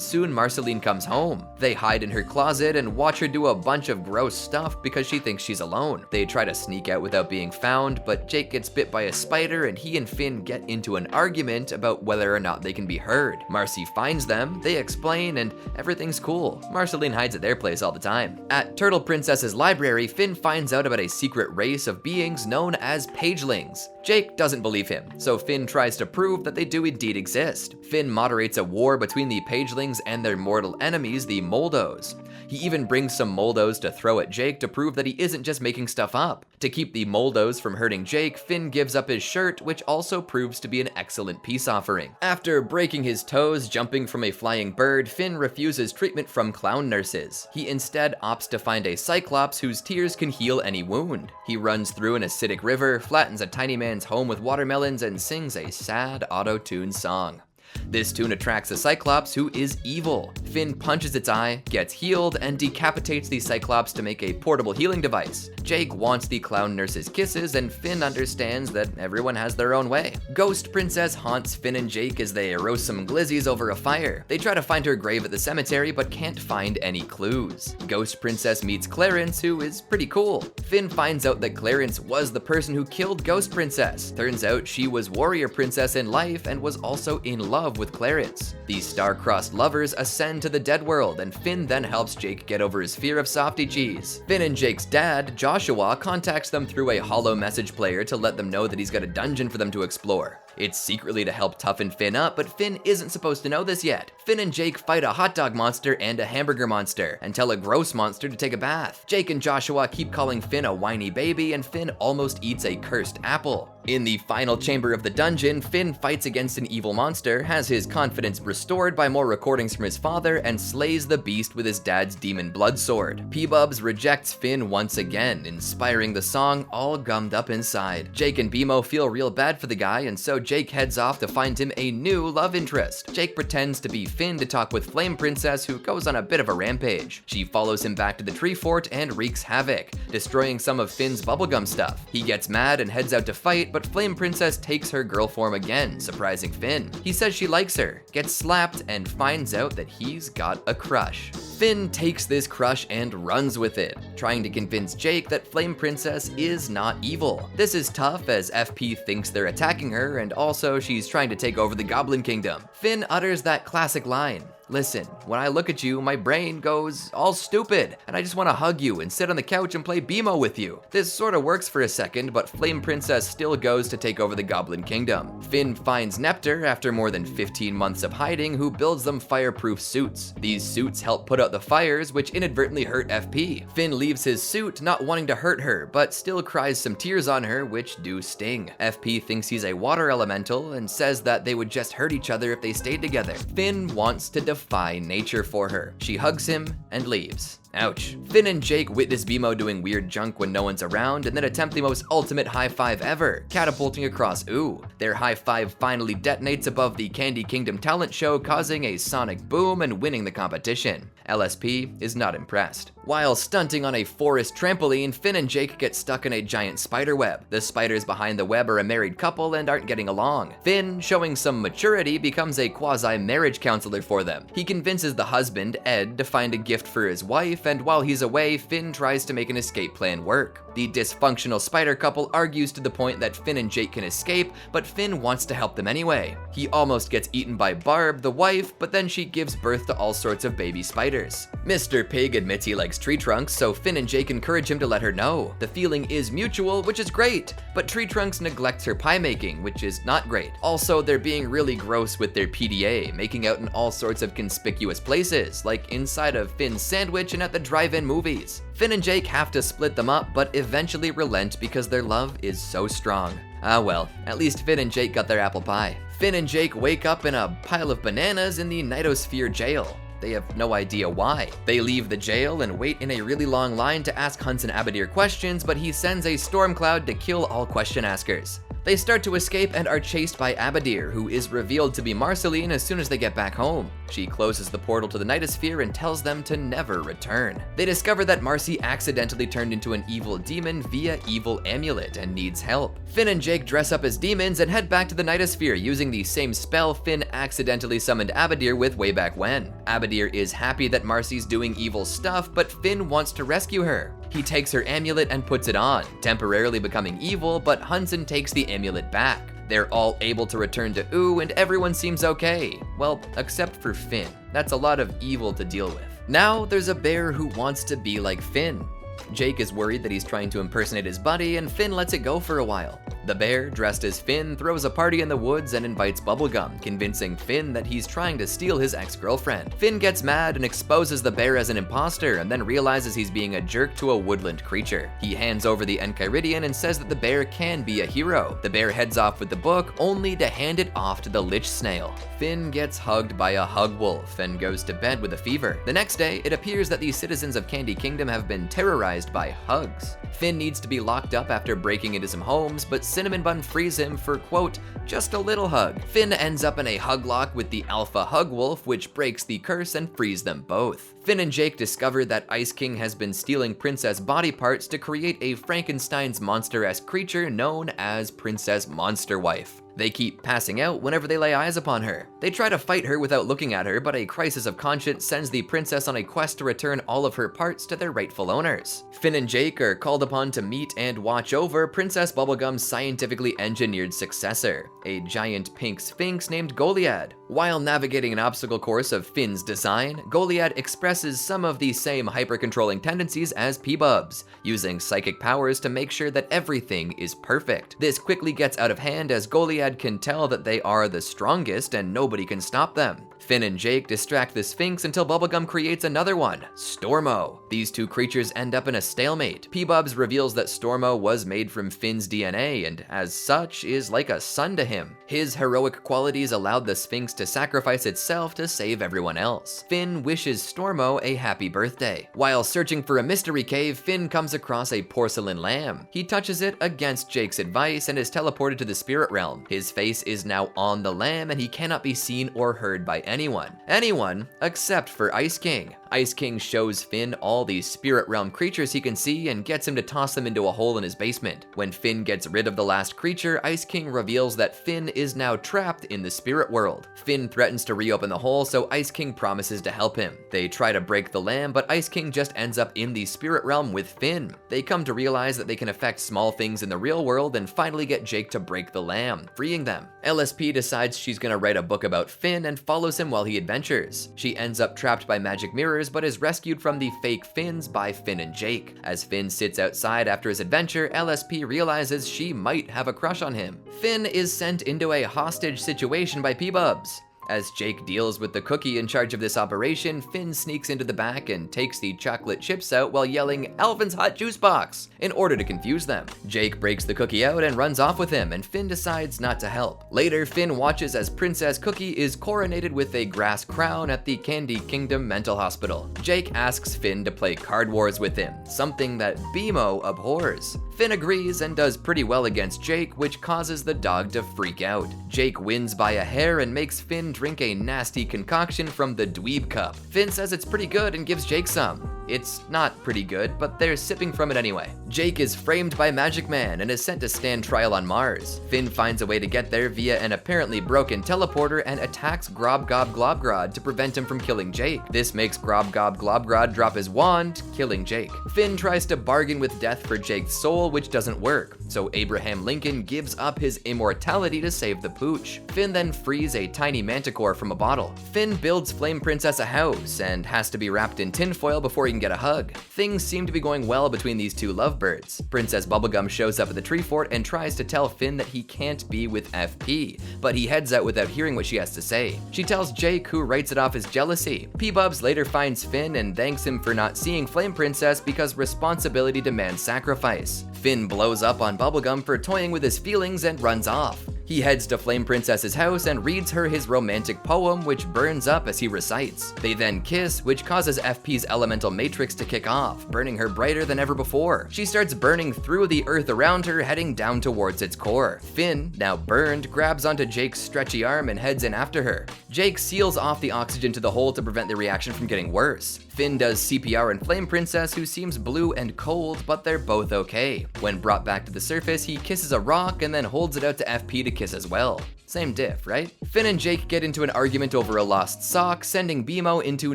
soon Marceline comes home. They hide in her closet and watch her do a bunch of gross stuff because she thinks she's alone. They try to sneak out without being found, but Jake gets bit by a spider and he and Finn get into an argument about whether or not they can be heard. Marcy finds them, they explain, and everything's cool. Marceline hides at their place all the time. At Turtle Princess's library, Finn finds out about a secret race of beings known as pagelings. Jake doesn't believe him, so Finn tries to prove that they do indeed exist. Finn moderates a war between the pagelings and their mortal enemies, the Moldos. He even brings some Moldos to throw at Jake to prove that he isn't just making stuff up. To keep the Moldos from hurting Jake, Finn gives up his shirt, which also proves to be an excellent peace offering. After breaking his toes jumping from a flying bird, Finn refuses treatment from clown nurses. He instead opts to find a Cyclops whose tears can heal any wound. He runs through an acidic river, flattens a tiny man's home with watermelons, and sings a sad auto-tune song. This tune attracts a Cyclops who is evil. Finn punches its eye, gets healed, and decapitates the Cyclops to make a portable healing device. Jake wants the clown nurse's kisses, and Finn understands that everyone has their own way. Ghost Princess haunts Finn and Jake as they roast some glizzies over a fire. They try to find her grave at the cemetery, but can't find any clues. Ghost Princess meets Clarence, who is pretty cool. Finn finds out that Clarence was the person who killed Ghost Princess. Turns out she was Warrior Princess in life and was also in love with Clarence. These star-crossed lovers ascend to the dead world, and Finn then helps Jake get over his fear of softy cheese. Finn and Jake's dad, Joshua, contacts them through a hollow message player to let them know that he's got a dungeon for them to explore. It's secretly to help toughen Finn up, but Finn isn't supposed to know this yet. Finn and Jake fight a hot dog monster and a hamburger monster, and tell a gross monster to take a bath. Jake and Joshua keep calling Finn a whiny baby, and Finn almost eats a cursed apple. In the final chamber of the dungeon, Finn fights against an evil monster, has his confidence restored by more recordings from his father, and slays the beast with his dad's demon blood sword. P-Bubs rejects Finn once again, inspiring the song All Gummed Up Inside. Jake and BMO feel real bad for the guy, and so Jake heads off to find him a new love interest. Jake pretends to be Finn to talk with Flame Princess, who goes on a bit of a rampage. She follows him back to the tree fort and wreaks havoc, destroying some of Finn's bubblegum stuff. He gets mad and heads out to fight, but Flame Princess takes her girl form again, surprising Finn. He says she likes her, gets slapped, and finds out that he's got a crush. Finn takes this crush and runs with it, trying to convince Jake that Flame Princess is not evil. This is tough as FP thinks they're attacking her, and also she's trying to take over the Goblin Kingdom. Finn utters that classic line, Listen, when I look at you, my brain goes all stupid, and I just want to hug you and sit on the couch and play BMO with you. This sorta works for a second, but Flame Princess still goes to take over the Goblin Kingdom. Finn finds Nepter after more than 15 months of hiding, who builds them fireproof suits. These suits help put out the fires, which inadvertently hurt FP. Finn leaves his suit, not wanting to hurt her, but still cries some tears on her, which do sting. FP thinks he's a water elemental and says that they would just hurt each other if they stayed together. Finn wants to defy nature for her. She hugs him and leaves. Ouch. Finn and Jake witness BMO doing weird junk when no one's around and then attempt the most ultimate high five ever, catapulting across Ooh. Their high five finally detonates above the Candy Kingdom talent show, causing a sonic boom and winning the competition. LSP is not impressed. While stunting on a forest trampoline, Finn and Jake get stuck in a giant spider web. The spiders behind the web are a married couple and aren't getting along. Finn, showing some maturity, becomes a quasi-marriage counselor for them. He convinces the husband, Ed, to find a gift for his wife, and while he's away, Finn tries to make an escape plan work. The dysfunctional spider couple argues to the point that Finn and Jake can escape, but Finn wants to help them anyway. He almost gets eaten by Barb, the wife, but then she gives birth to all sorts of baby spiders. Mr. Pig admits he likes tree trunks, so Finn and Jake encourage him to let her know. The feeling is mutual, which is great, but Tree Trunks neglects her pie making, which is not great. Also, they're being really gross with their PDA, making out in all sorts of conspicuous places, like inside of Finn's sandwich and at the drive-in movies. Finn and Jake have to split them up, but eventually relent because their love is so strong. Ah well, at least Finn and Jake got their apple pie. Finn and Jake wake up in a pile of bananas in the Nightosphere jail. They have no idea why. They leave the jail and wait in a really long line to ask Hunson Abadir questions, but he sends a storm cloud to kill all question askers. They start to escape and are chased by Abadir, who is revealed to be Marceline as soon as they get back home. She closes the portal to the Nightosphere and tells them to never return. They discover that Marcy accidentally turned into an evil demon via evil amulet and needs help. Finn and Jake dress up as demons and head back to the Nightosphere using the same spell Finn accidentally summoned Abadir with way back when. Abadir is happy that Marcy's doing evil stuff, but Finn wants to rescue her. He takes her amulet and puts it on, temporarily becoming evil, but Hunson takes the amulet back. They're all able to return to Ooh, and everyone seems okay. Well, except for Finn. That's a lot of evil to deal with. Now there's a bear who wants to be like Finn. Jake is worried that he's trying to impersonate his buddy, and Finn lets it go for a while. The bear, dressed as Finn, throws a party in the woods and invites Bubblegum, convincing Finn that he's trying to steal his ex-girlfriend. Finn gets mad and exposes the bear as an imposter, and then realizes he's being a jerk to a woodland creature. He hands over the Enchiridion and says that the bear can be a hero. The bear heads off with the book, only to hand it off to the lich snail. Finn gets hugged by a hug wolf and goes to bed with a fever. The next day, it appears that the citizens of Candy Kingdom have been terrorized by hugs. Finn needs to be locked up after breaking into some homes, but Cinnamon Bun frees him for, quote, just a little hug. Finn ends up in a hug lock with the alpha hug wolf, which breaks the curse and frees them both. Finn and Jake discover that Ice King has been stealing princess body parts to create a Frankenstein's monster-esque creature known as Princess Monster Wife. They keep passing out whenever they lay eyes upon her. They try to fight her without looking at her, but a crisis of conscience sends the princess on a quest to return all of her parts to their rightful owners. Finn and Jake are called upon to meet and watch over Princess Bubblegum's scientifically engineered successor, a giant pink sphinx named Goliad. While navigating an obstacle course of Finn's design, Goliad expresses some of the same hyper-controlling tendencies as P-Bubs, using psychic powers to make sure that everything is perfect. This quickly gets out of hand as Goliad can tell that they are the strongest and nobody can stop them. Finn and Jake distract the Sphinx until Bubblegum creates another one, Stormo. These two creatures end up in a stalemate. P-Bubs reveals that Stormo was made from Finn's DNA and, as such, is like a son to him. His heroic qualities allowed the Sphinx to sacrifice itself to save everyone else. Finn wishes Stormo a happy birthday. While searching for a mystery cave, Finn comes across a porcelain lamb. He touches it against Jake's advice and is teleported to the spirit realm. His face is now on the lamb and he cannot be seen or heard by anyone except for Ice King. Ice King shows Finn all these spirit realm creatures he can see and gets him to toss them into a hole in his basement. When Finn gets rid of the last creature, Ice King reveals that Finn is now trapped in the spirit world. Finn threatens to reopen the hole, so Ice King promises to help him. They try to break the lamb, but Ice King just ends up in the spirit realm with Finn. They come to realize that they can affect small things in the real world and finally get Jake to break the lamb, freeing them. LSP decides she's gonna write a book about Finn and follows follows him while he adventures. She ends up trapped by magic mirrors but is rescued from the fake Finns by Finn and Jake. As Finn sits outside after his adventure, LSP realizes she might have a crush on him. Finn is sent into a hostage situation by P-Bubs. As Jake deals with the cookie in charge of this operation, Finn sneaks into the back and takes the chocolate chips out while yelling, "Alvin's hot juice box!" in order to confuse them. Jake breaks the cookie out and runs off with him, and Finn decides not to help. Later, Finn watches as Princess Cookie is coronated with a grass crown at the Candy Kingdom Mental Hospital. Jake asks Finn to play Card Wars with him, something that BMO abhors. Finn agrees and does pretty well against Jake, which causes the dog to freak out. Jake wins by a hair and makes Finn drink a nasty concoction from the Dweeb Cup. Finn says it's pretty good and gives Jake some. It's not pretty good, but they're sipping from it anyway. Jake is framed by Magic Man and is sent to stand trial on Mars. Finn finds a way to get there via an apparently broken teleporter and attacks Grob Gob Globgrod to prevent him from killing Jake. This makes Grob Gob Globgrod drop his wand, killing Jake. Finn tries to bargain with death for Jake's soul, which doesn't work, so Abraham Lincoln gives up his immortality to save the pooch. Finn then frees a tiny manticore from a bottle. Finn builds Flame Princess a house and has to be wrapped in tinfoil before he can get a hug. Things seem to be going well between these two lovebirds. Princess Bubblegum shows up at the tree fort and tries to tell Finn that he can't be with FP, but he heads out without hearing what she has to say. She tells Jake, who writes it off as jealousy. P-Bubs later finds Finn and thanks him for not seeing Flame Princess because responsibility demands sacrifice. Finn blows up on Bubblegum for toying with his feelings and runs off. He heads to Flame Princess's house and reads her his romantic poem, which burns up as he recites. They then kiss, which causes FP's elemental matrix to kick off, burning her brighter than ever before. She starts burning through the earth around her, heading down towards its core. Finn, now burned, grabs onto Jake's stretchy arm and heads in after her. Jake seals off the oxygen to the hole to prevent the reaction from getting worse. Finn does CPR on Flame Princess, who seems blue and cold, but they're both okay. When brought back to the surface, he kisses a rock and then holds it out to FP to kiss as well. Same diff, right? Finn and Jake get into an argument over a lost sock, sending BMO into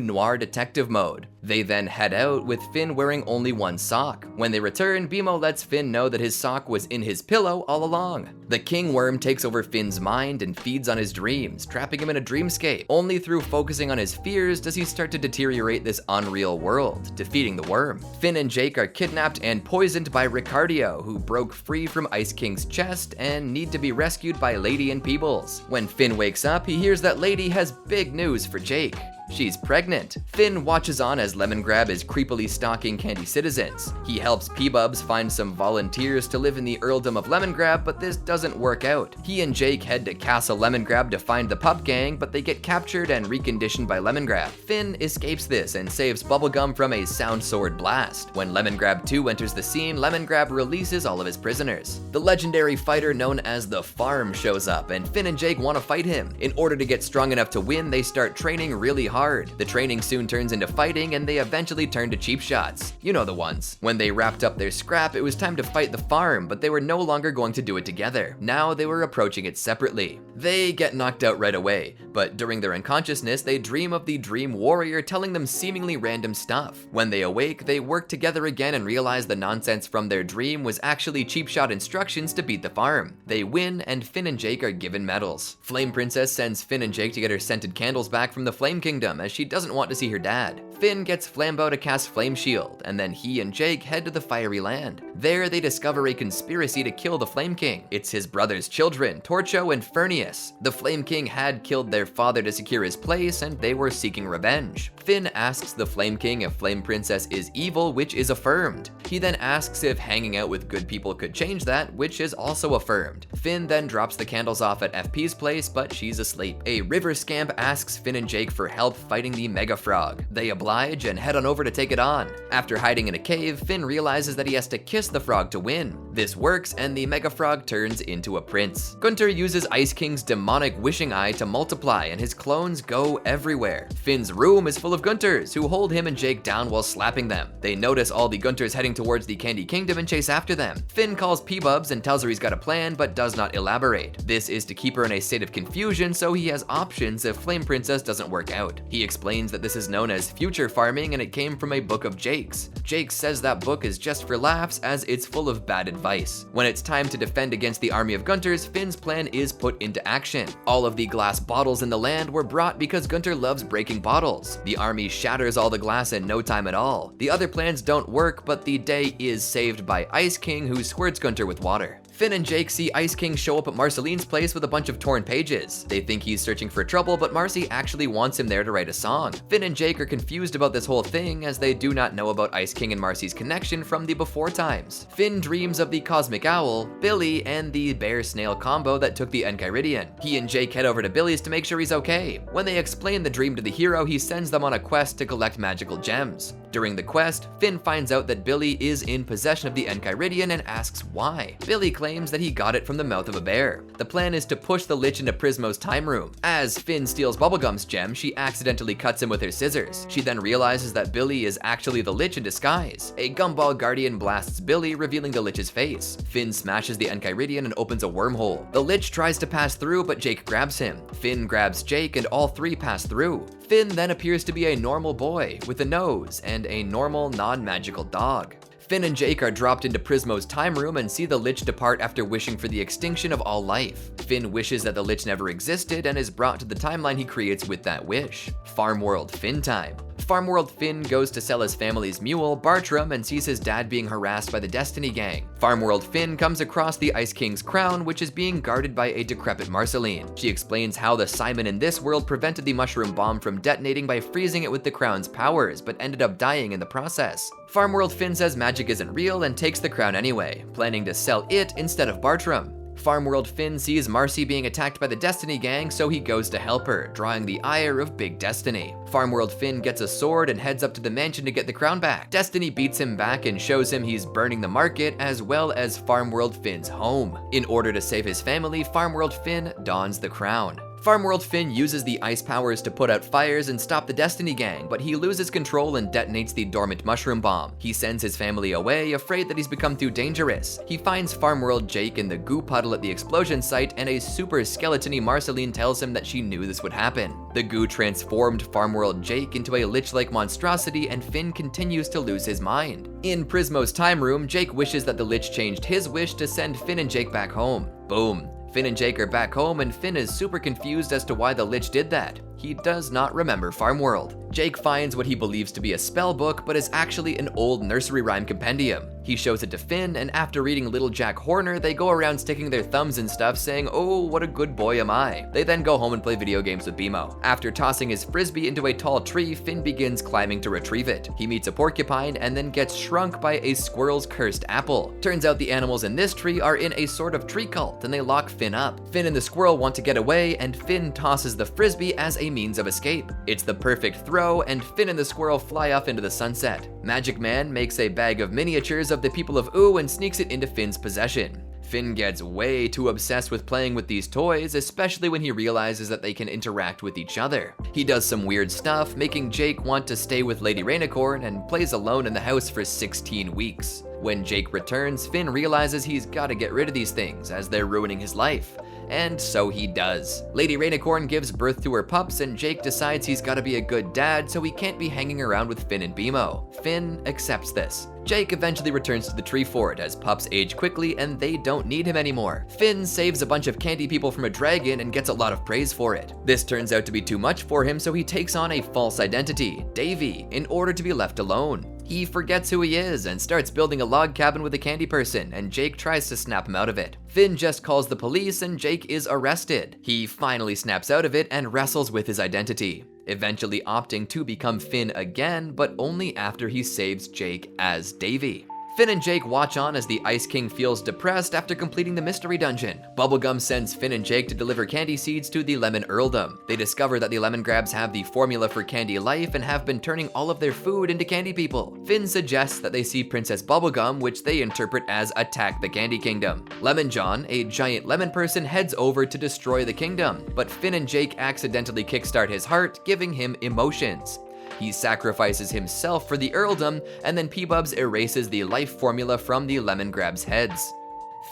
noir detective mode. They then head out, with Finn wearing only one sock. When they return, BMO lets Finn know that his sock was in his pillow all along. The King Worm takes over Finn's mind and feeds on his dreams, trapping him in a dreamscape. Only through focusing on his fears does he start to deteriorate this unreal world, defeating the worm. Finn and Jake are kidnapped and poisoned by Ricardio, who broke free from Ice King's chest and need to be rescued by Lady and Peebles. When Finn wakes up, he hears that Lady has big news for Jake. She's pregnant. Finn watches on as Lemongrab is creepily stalking Candy citizens. He helps P-Bubs find some volunteers to live in the earldom of Lemongrab, but this doesn't work out. He and Jake head to Castle Lemongrab to find the pup gang, but they get captured and reconditioned by Lemongrab. Finn escapes this and saves Bubblegum from a sound sword blast. When Lemongrab 2 enters the scene, Lemongrab releases all of his prisoners. The legendary fighter known as the Farm shows up, and Finn and Jake want to fight him. In order to get strong enough to win, they start training really hard. The training soon turns into fighting, and they eventually turn to cheap shots. You know the ones. When they wrapped up their scrap, it was time to fight the Farm, but they were no longer going to do it together. Now they were approaching it separately. They get knocked out right away, but during their unconsciousness, they dream of the Dream Warrior telling them seemingly random stuff. When they awake, they work together again and realize the nonsense from their dream was actually cheap shot instructions to beat the Farm. They win, and Finn and Jake are given medals. Flame Princess sends Finn and Jake to get her scented candles back from the Flame Kingdom, as she doesn't want to see her dad. Finn gets Flambeau to cast Flame Shield, and then he and Jake head to the Fiery Land. There, they discover a conspiracy to kill the Flame King. It's his brother's children, Torcho and Fernius. The Flame King had killed their father to secure his place, and they were seeking revenge. Finn asks the Flame King if Flame Princess is evil, which is affirmed. He then asks if hanging out with good people could change that, which is also affirmed. Finn then drops the candles off at FP's place, but she's asleep. A river scamp asks Finn and Jake for help fighting the Mega Frog. They oblige and head on over to take it on. After hiding in a cave, Finn realizes that he has to kiss the frog to win. This works, and the Mega Frog turns into a prince. Gunter uses Ice King's demonic wishing eye to multiply, and his clones go everywhere. Finn's room is full of Gunters, who hold him and Jake down while slapping them. They notice all the Gunters heading towards the Candy Kingdom and chase after them. Finn calls P-Bubs and tells her he's got a plan, but does not elaborate. This is to keep her in a state of confusion, so he has options if Flame Princess doesn't work out. He explains that this is known as future farming, and it came from a book of Jake's. Jake says that book is just for laughs, as as it's full of bad advice. When it's time to defend against the army of Gunters, Finn's plan is put into action. All of the glass bottles in the land were brought because Gunter loves breaking bottles. The army shatters all the glass in no time at all. The other plans don't work, but the day is saved by Ice King, who squirts Gunter with water. Finn and Jake see Ice King show up at Marceline's place with a bunch of torn pages. They think he's searching for trouble, but Marcy actually wants him there to write a song. Finn and Jake are confused about this whole thing as they do not know about Ice King and Marcy's connection from the before times. Finn dreams of the Cosmic Owl, Billy, and the Bear-Snail combo that took the Enchiridion. He and Jake head over to Billy's to make sure he's okay. When they explain the dream to the hero, he sends them on a quest to collect magical gems. During the quest, Finn finds out that Billy is in possession of the Enchiridion and asks why. Billy claims that he got it from the mouth of a bear. The plan is to push the Lich into Prismo's time room. As Finn steals Bubblegum's gem, she accidentally cuts him with her scissors. She then realizes that Billy is actually the Lich in disguise. A Gumball Guardian blasts Billy, revealing the Lich's face. Finn smashes the Enchiridion and opens a wormhole. The Lich tries to pass through, but Jake grabs him. Finn grabs Jake, and all three pass through. Finn then appears to be a normal boy with a nose and a normal non-magical dog. Finn and Jake are dropped into Prismo's time room and see the Lich depart after wishing for the extinction of all life. Finn wishes that the Lich never existed and is brought to the timeline he creates with that wish. Farm World Finn time. Farm World Finn goes to sell his family's mule, Bartram, and sees his dad being harassed by the Destiny Gang. Farm World Finn comes across the Ice King's crown, which is being guarded by a decrepit Marceline. She explains how the Simon in this world prevented the mushroom bomb from detonating by freezing it with the crown's powers, but ended up dying in the process. Farm World Finn says magic isn't real and takes the crown anyway, planning to sell it instead of Bartram. Farm World Finn sees Marcy being attacked by the Destiny Gang, so he goes to help her, drawing the ire of Big Destiny. Farm World Finn gets a sword and heads up to the mansion to get the crown back. Destiny beats him back and shows him he's burning the market as well as Farm World Finn's home. In order to save his family, Farm World Finn dons the crown. Farm World Finn uses the ice powers to put out fires and stop the Destiny Gang, but he loses control and detonates the dormant mushroom bomb. He sends his family away, afraid that he's become too dangerous. He finds Farm World Jake in the goo puddle at the explosion site, and a super skeleton-y Marceline tells him that she knew this would happen. The goo transformed Farm World Jake into a lich-like monstrosity, and Finn continues to lose his mind. In Prismo's time room, Jake wishes that the lich changed his wish to send Finn and Jake back home. Boom. Finn and Jake are back home, and Finn is super confused as to why the Lich did that. He does not remember Farm World. Jake finds what he believes to be a spell book, but is actually an old nursery rhyme compendium. He shows it to Finn, and after reading Little Jack Horner, they go around sticking their thumbs and stuff, saying, "Oh, what a good boy am I." They then go home and play video games with BMO. After tossing his frisbee into a tall tree, Finn begins climbing to retrieve it. He meets a porcupine and then gets shrunk by a squirrel's cursed apple. Turns out the animals in this tree are in a sort of tree cult, and they lock Finn up. Finn and the squirrel want to get away, and Finn tosses the frisbee as a means of escape. It's the perfect throw, and Finn and the squirrel fly off into the sunset. Magic Man makes a bag of miniatures of the people of Ooh and sneaks it into Finn's possession. Finn gets way too obsessed with playing with these toys, especially when he realizes that they can interact with each other. He does some weird stuff, making Jake want to stay with Lady Rainicorn, and plays alone in the house for 16 weeks. When Jake returns, Finn realizes he's gotta get rid of these things, as they're ruining his life. And so he does. Lady Rainicorn gives birth to her pups, and Jake decides he's gotta be a good dad, so he can't be hanging around with Finn and BMO. Finn accepts this. Jake eventually returns to the tree fort as pups age quickly and they don't need him anymore. Finn saves a bunch of candy people from a dragon and gets a lot of praise for it. This turns out to be too much for him, so he takes on a false identity, Davy, in order to be left alone. He forgets who he is and starts building a log cabin with a candy person, and Jake tries to snap him out of it. Finn just calls the police and Jake is arrested. He finally snaps out of it and wrestles with his identity, eventually opting to become Finn again, but only after he saves Jake as Davy. Finn and Jake watch on as the Ice King feels depressed after completing the mystery dungeon. Bubblegum sends Finn and Jake to deliver candy seeds to the Lemon Earldom. They discover that the Lemon Grabs have the formula for candy life and have been turning all of their food into candy people. Finn suggests that they see Princess Bubblegum, which they interpret as attack the Candy Kingdom. Lemon John, a giant lemon person, heads over to destroy the kingdom, but Finn and Jake accidentally kickstart his heart, giving him emotions. He sacrifices himself for the earldom, and then P-Bubs erases the life formula from the Lemon Grab's heads.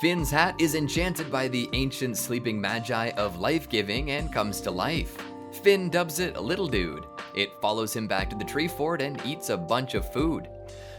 Finn's hat is enchanted by the ancient sleeping magi of life-giving and comes to life. Finn dubs it Little Dude. It follows him back to the tree fort and eats a bunch of food.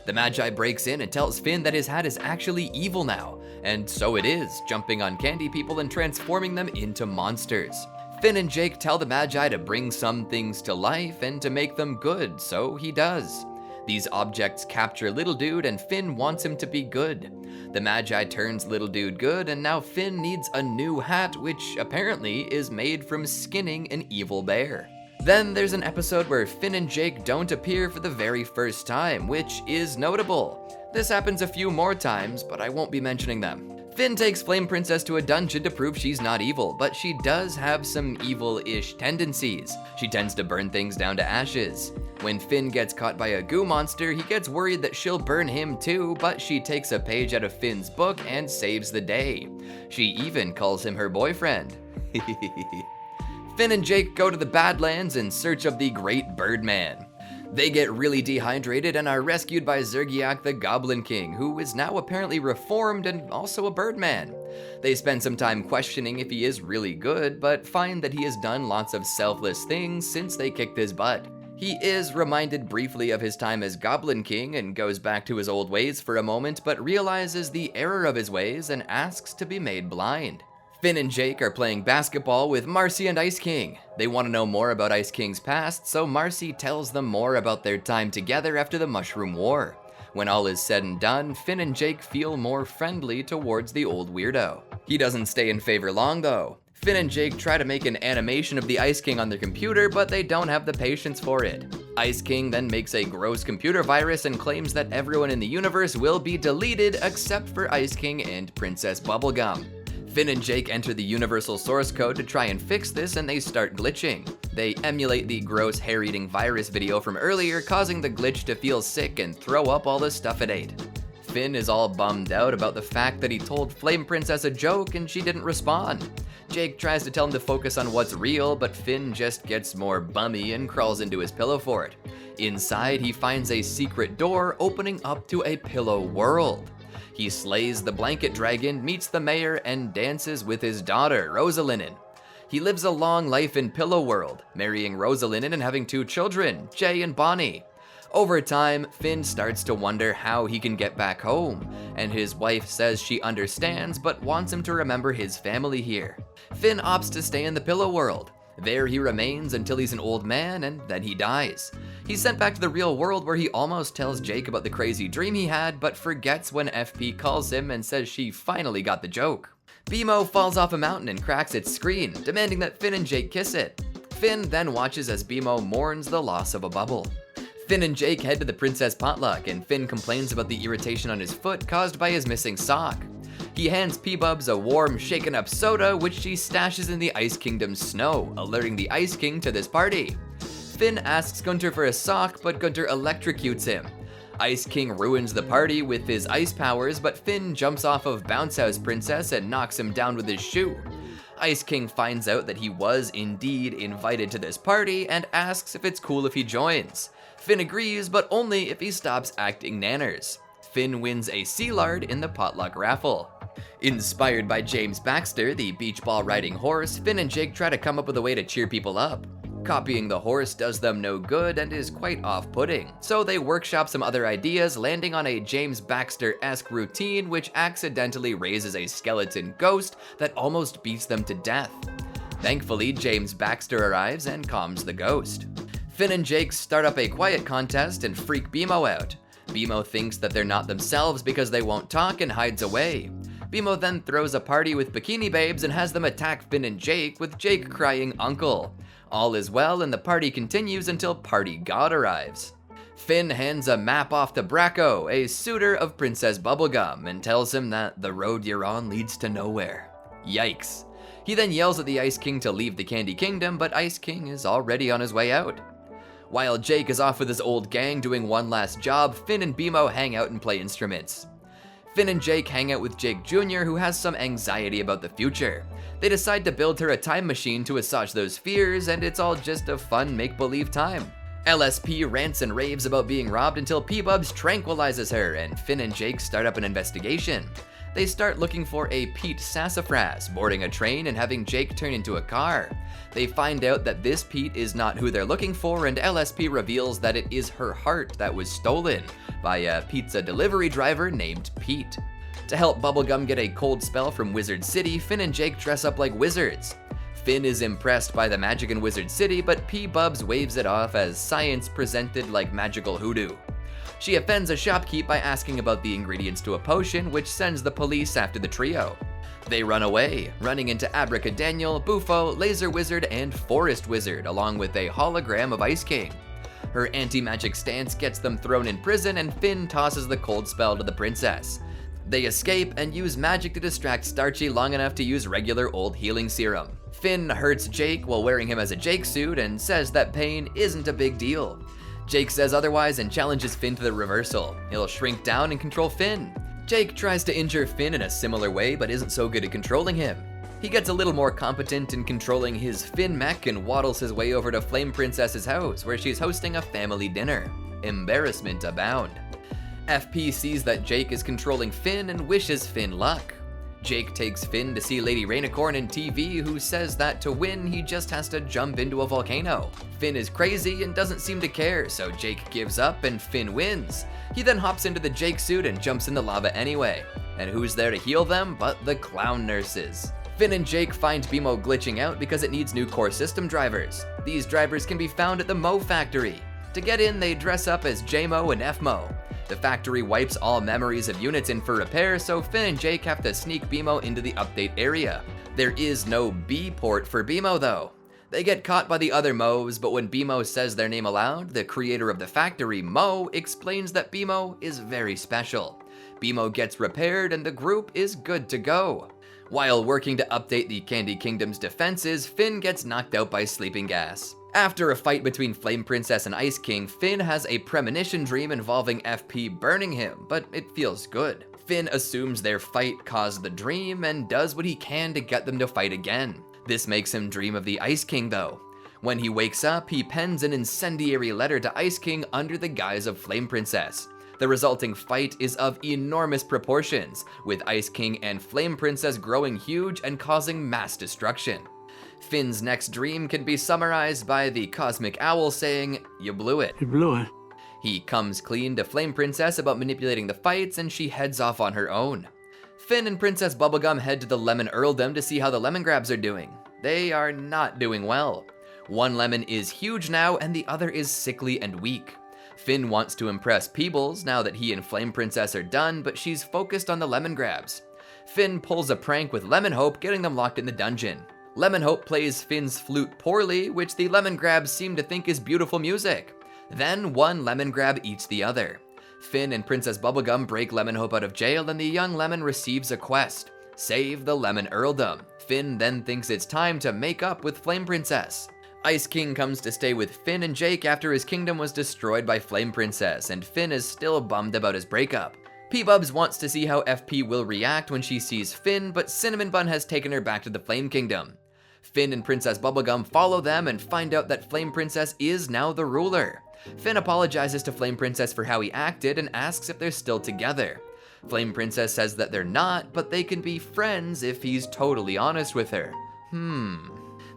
The Magi breaks in and tells Finn that his hat is actually evil now, and so it is, jumping on candy people and transforming them into monsters. Finn and Jake tell the Magi to bring some things to life and to make them good, so he does. These objects capture Little Dude and Finn wants him to be good. The Magi turns Little Dude good and now Finn needs a new hat, which apparently is made from skinning an evil bear. Then there's an episode where Finn and Jake don't appear for the very first time, which is notable. This happens a few more times, but I won't be mentioning them. Finn takes Flame Princess to a dungeon to prove she's not evil, but she does have some evil-ish tendencies. She tends to burn things down to ashes. When Finn gets caught by a goo monster, he gets worried that she'll burn him too, but she takes a page out of Finn's book and saves the day. She even calls him her boyfriend. Finn and Jake go to the Badlands in search of the Great Birdman. They get really dehydrated and are rescued by Zergiak the Goblin King, who is now apparently reformed and also a birdman. They spend some time questioning if he is really good, but find that he has done lots of selfless things since they kicked his butt. He is reminded briefly of his time as Goblin King and goes back to his old ways for a moment, but realizes the error of his ways and asks to be made blind. Finn and Jake are playing basketball with Marcy and Ice King. They want to know more about Ice King's past, so Marcy tells them more about their time together after the Mushroom War. When all is said and done, Finn and Jake feel more friendly towards the old weirdo. He doesn't stay in favor long though. Finn and Jake try to make an animation of the Ice King on their computer, but they don't have the patience for it. Ice King then makes a gross computer virus and claims that everyone in the universe will be deleted except for Ice King and Princess Bubblegum. Finn and Jake enter the universal source code to try and fix this and they start glitching. They emulate the gross hair-eating virus video from earlier, causing the glitch to feel sick and throw up all the stuff it ate. Finn is all bummed out about the fact that he told Flame Princess a joke and she didn't respond. Jake tries to tell him to focus on what's real, but Finn just gets more bummy and crawls into his pillow fort. Inside, he finds a secret door opening up to a pillow world. He slays the blanket dragon, meets the mayor, and dances with his daughter, Rosalinen. He lives a long life in Pillow World, marrying Rosalinen and having 2 children, Jay and Bonnie. Over time, Finn starts to wonder how he can get back home, and his wife says she understands but wants him to remember his family here. Finn opts to stay in the Pillow World. There he remains until he's an old man and then he dies. He's sent back to the real world where he almost tells Jake about the crazy dream he had, but forgets when FP calls him and says she finally got the joke. BMO falls off a mountain and cracks its screen, demanding that Finn and Jake kiss it. Finn then watches as BMO mourns the loss of a bubble. Finn and Jake head to the Princess Potluck, and Finn complains about the irritation on his foot caused by his missing sock. He hands P-Bubs a warm, shaken-up soda, which she stashes in the Ice Kingdom's snow, alerting the Ice King to this party. Finn asks Gunter for a sock, but Gunter electrocutes him. Ice King ruins the party with his ice powers, but Finn jumps off of Bounce House Princess and knocks him down with his shoe. Ice King finds out that he was indeed invited to this party and asks if it's cool if he joins. Finn agrees, but only if he stops acting nanners. Finn wins a sea lard in the potluck raffle. Inspired by James Baxter, the beach ball riding horse, Finn and Jake try to come up with a way to cheer people up. Copying the horse does them no good and is quite off-putting, so they workshop some other ideas, landing on a James Baxter-esque routine which accidentally raises a skeleton ghost that almost beats them to death. Thankfully, James Baxter arrives and calms the ghost. Finn and Jake start up a quiet contest and freak BMO out. BMO thinks that they're not themselves because they won't talk and hides away. BMO then throws a party with bikini babes and has them attack Finn and Jake, with Jake crying uncle. All is well and the party continues until Party God arrives. Finn hands a map off to Braco, a suitor of Princess Bubblegum, and tells him that the road you're on leads to nowhere. Yikes. He then yells at the Ice King to leave the Candy Kingdom, but Ice King is already on his way out. While Jake is off with his old gang doing one last job, Finn and BMO hang out and play instruments. Finn and Jake hang out with Jake Jr., who has some anxiety about the future. They decide to build her a time machine to assuage those fears, and it's all just a fun make-believe time. LSP rants and raves about being robbed until P-Bubs tranquilizes her, and Finn and Jake start up an investigation. They start looking for a Pete Sassafras, boarding a train and having Jake turn into a car. They find out that this Pete is not who they're looking for, and LSP reveals that it is her heart that was stolen by a pizza delivery driver named Pete. To help Bubblegum get a cold spell from Wizard City, Finn and Jake dress up like wizards. Finn is impressed by the magic in Wizard City, but P-Bubs waves it off as science presented like magical hoodoo. She offends a shopkeep by asking about the ingredients to a potion, which sends the police after the trio. They run away, running into Abracadaniel, Bufo, Laser Wizard, and Forest Wizard, along with a hologram of Ice King. Her anti-magic stance gets them thrown in prison, and Finn tosses the cold spell to the princess. They escape and use magic to distract Starchy long enough to use regular old healing serum. Finn hurts Jake while wearing him as a Jake suit and says that pain isn't a big deal. Jake says otherwise and challenges Finn to the reversal. He'll shrink down and control Finn. Jake tries to injure Finn in a similar way but isn't so good at controlling him. He gets a little more competent in controlling his Finn mech and waddles his way over to Flame Princess's house where she's hosting a family dinner. Embarrassment abound. FP sees that Jake is controlling Finn and wishes Finn luck. Jake takes Finn to see Lady Rainicorn in TV, who says that to win he just has to jump into a volcano. Finn is crazy and doesn't seem to care, so Jake gives up and Finn wins. He then hops into the Jake suit and jumps in the lava anyway. And who's there to heal them but the clown nurses? Finn and Jake find BMO glitching out because it needs new core system drivers. These drivers can be found at the Mo factory. To get in, they dress up as JMO and FMO. The factory wipes all memories of units in for repair, so Finn and Jake have to sneak BMO into the update area. There is no B port for BMO though. They get caught by the other Mo's, but when BMO says their name aloud, the creator of the factory, Mo, explains that BMO is very special. BMO gets repaired and the group is good to go. While working to update the Candy Kingdom's defenses, Finn gets knocked out by sleeping gas. After a fight between Flame Princess and Ice King, Finn has a premonition dream involving FP burning him, but it feels good. Finn assumes their fight caused the dream and does what he can to get them to fight again. This makes him dream of the Ice King though. When he wakes up, he pens an incendiary letter to Ice King under the guise of Flame Princess. The resulting fight is of enormous proportions, with Ice King and Flame Princess growing huge and causing mass destruction. Finn's next dream can be summarized by the Cosmic Owl saying, "You blew it." You blew it. He comes clean to Flame Princess about manipulating the fights and she heads off on her own. Finn and Princess Bubblegum head to the Lemon Earldom to see how the Lemon Grabs are doing. They are not doing well. One lemon is huge now and the other is sickly and weak. Finn wants to impress Peebles now that he and Flame Princess are done, but she's focused on the Lemon Grabs. Finn pulls a prank with Lemon Hope, getting them locked in the dungeon. Lemon Hope plays Finn's flute poorly, which the Lemon Grabs seem to think is beautiful music. Then one Lemon Grab eats the other. Finn and Princess Bubblegum break Lemon Hope out of jail and the young lemon receives a quest: save the Lemon Earldom. Finn then thinks it's time to make up with Flame Princess. Ice King comes to stay with Finn and Jake after his kingdom was destroyed by Flame Princess, and Finn is still bummed about his breakup. P-Bubs wants to see how FP will react when she sees Finn, but Cinnamon Bun has taken her back to the Flame Kingdom. Finn and Princess Bubblegum follow them and find out that Flame Princess is now the ruler. Finn apologizes to Flame Princess for how he acted and asks if they're still together. Flame Princess says that they're not, but they can be friends if he's totally honest with her.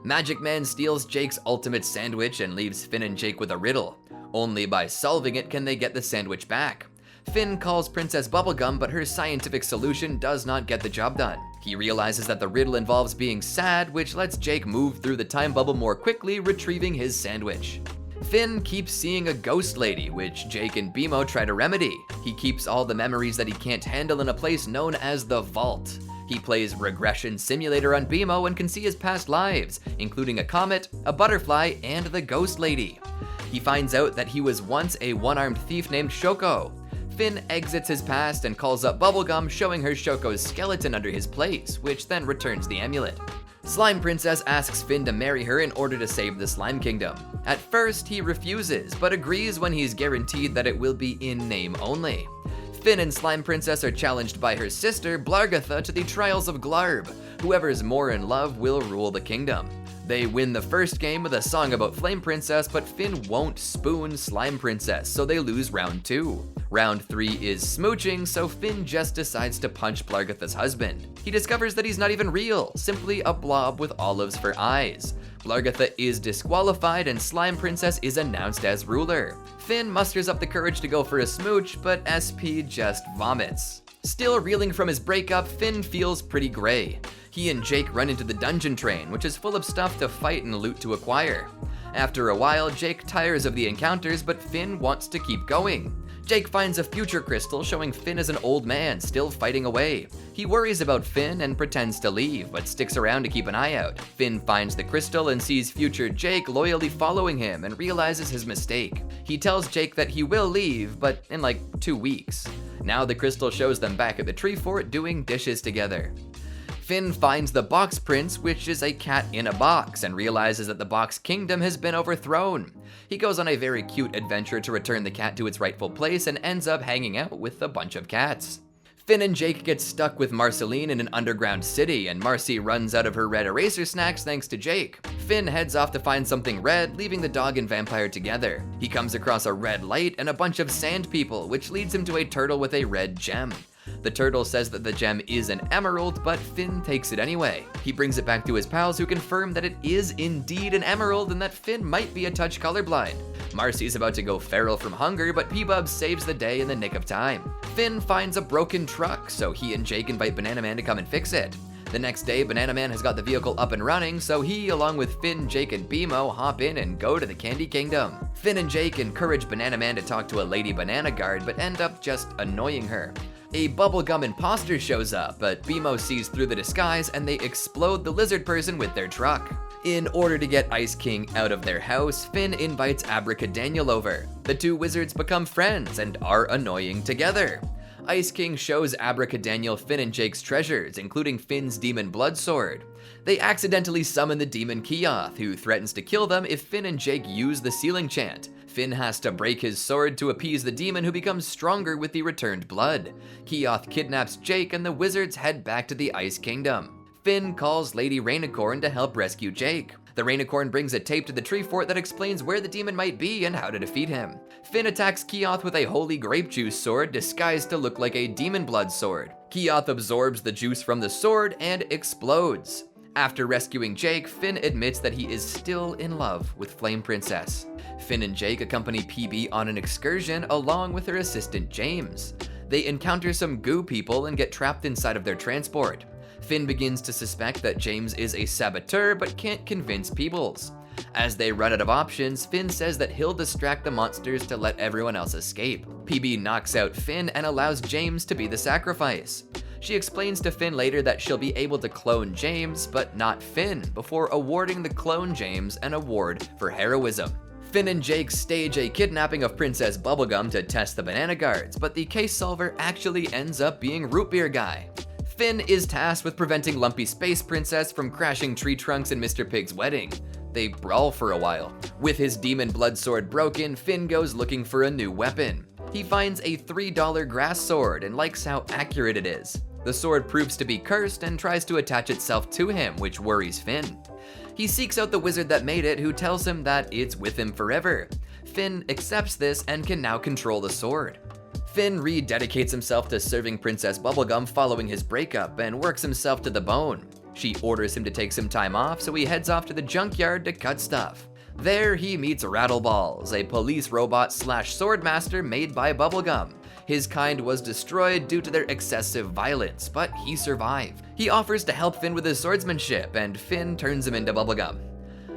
Magic Man steals Jake's ultimate sandwich and leaves Finn and Jake with a riddle. Only by solving it can they get the sandwich back. Finn calls Princess Bubblegum, but her scientific solution does not get the job done. He realizes that the riddle involves being sad, which lets Jake move through the time bubble more quickly, retrieving his sandwich. Finn keeps seeing a ghost lady, which Jake and BMO try to remedy. He keeps all the memories that he can't handle in a place known as the Vault. He plays Regression Simulator on BMO and can see his past lives, including a comet, a butterfly, and the ghost lady. He finds out that he was once a one-armed thief named Shoko. Finn exits his past and calls up Bubblegum, showing her Shoko's skeleton under his place, which then returns the amulet. Slime Princess asks Finn to marry her in order to save the Slime Kingdom. At first, he refuses, but agrees when he's guaranteed that it will be in name only. Finn and Slime Princess are challenged by her sister, Blargatha, to the Trials of Glarb. Whoever's more in love will rule the kingdom. They win the first game with a song about Flame Princess, but Finn won't spoon Slime Princess, so they lose round 2. Round 3 is smooching, so Finn just decides to punch Blargatha's husband. He discovers that he's not even real, simply a blob with olives for eyes. Blargatha is disqualified and Slime Princess is announced as ruler. Finn musters up the courage to go for a smooch, but SP just vomits. Still reeling from his breakup, Finn feels pretty gray. He and Jake run into the dungeon train, which is full of stuff to fight and loot to acquire. After a while, Jake tires of the encounters, but Finn wants to keep going. Jake finds a future crystal showing Finn as an old man, still fighting away. He worries about Finn and pretends to leave, but sticks around to keep an eye out. Finn finds the crystal and sees future Jake loyally following him and realizes his mistake. He tells Jake that he will leave, but in like 2 weeks. Now the crystal shows them back at the tree fort doing dishes together. Finn finds the Box Prince, which is a cat in a box, and realizes that the Box Kingdom has been overthrown. He goes on a very cute adventure to return the cat to its rightful place and ends up hanging out with a bunch of cats. Finn and Jake get stuck with Marceline in an underground city, and Marcy runs out of her red eraser snacks thanks to Jake. Finn heads off to find something red, leaving the dog and vampire together. He comes across a red light and a bunch of sand people, which leads him to a turtle with a red gem. The turtle says that the gem is an emerald, but Finn takes it anyway. He brings it back to his pals who confirm that it is indeed an emerald and that Finn might be a touch colorblind. Marcy's about to go feral from hunger, but P-Bubs saves the day in the nick of time. Finn finds a broken truck, so he and Jake invite Banana Man to come and fix it. The next day, Banana Man has got the vehicle up and running, so he, along with Finn, Jake, and BMO, hop in and go to the Candy Kingdom. Finn and Jake encourage Banana Man to talk to a Lady Banana Guard, but end up just annoying her. A bubblegum imposter shows up, but BMO sees through the disguise and they explode the lizard person with their truck. In order to get Ice King out of their house, Finn invites Abracadaniel over. The two wizards become friends and are annoying together. Ice King shows Abracadaniel Finn and Jake's treasures, including Finn's demon blood sword. They accidentally summon the demon Keoth, who threatens to kill them if Finn and Jake use the sealing chant. Finn has to break his sword to appease the demon, who becomes stronger with the returned blood. Keoth kidnaps Jake and the wizards head back to the Ice Kingdom. Finn calls Lady Rainicorn to help rescue Jake. The Rainicorn brings a tape to the tree fort that explains where the demon might be and how to defeat him. Finn attacks Keoth with a holy grape juice sword disguised to look like a demon blood sword. Keoth absorbs the juice from the sword and explodes. After rescuing Jake, Finn admits that he is still in love with Flame Princess. Finn and Jake accompany PB on an excursion along with her assistant James. They encounter some goo people and get trapped inside of their transport. Finn begins to suspect that James is a saboteur but can't convince Peebles. As they run out of options, Finn says that he'll distract the monsters to let everyone else escape. PB knocks out Finn and allows James to be the sacrifice. She explains to Finn later that she'll be able to clone James, but not Finn, before awarding the clone James an award for heroism. Finn and Jake stage a kidnapping of Princess Bubblegum to test the banana guards, but the case solver actually ends up being Root Beer Guy. Finn is tasked with preventing Lumpy Space Princess from crashing tree trunks in Mr. Pig's wedding. They brawl for a while. With his demon blood sword broken, Finn goes looking for a new weapon. He finds a $3 grass sword and likes how accurate it is. The sword proves to be cursed and tries to attach itself to him, which worries Finn. He seeks out the wizard that made it, who tells him that it's with him forever. Finn accepts this and can now control the sword. Finn rededicates himself to serving Princess Bubblegum following his breakup and works himself to the bone. She orders him to take some time off, so he heads off to the junkyard to cut stuff. There he meets Rattleballs, a police robot / swordmaster made by Bubblegum. His kind was destroyed due to their excessive violence, but he survived. He offers to help Finn with his swordsmanship, and Finn turns him into Bubblegum.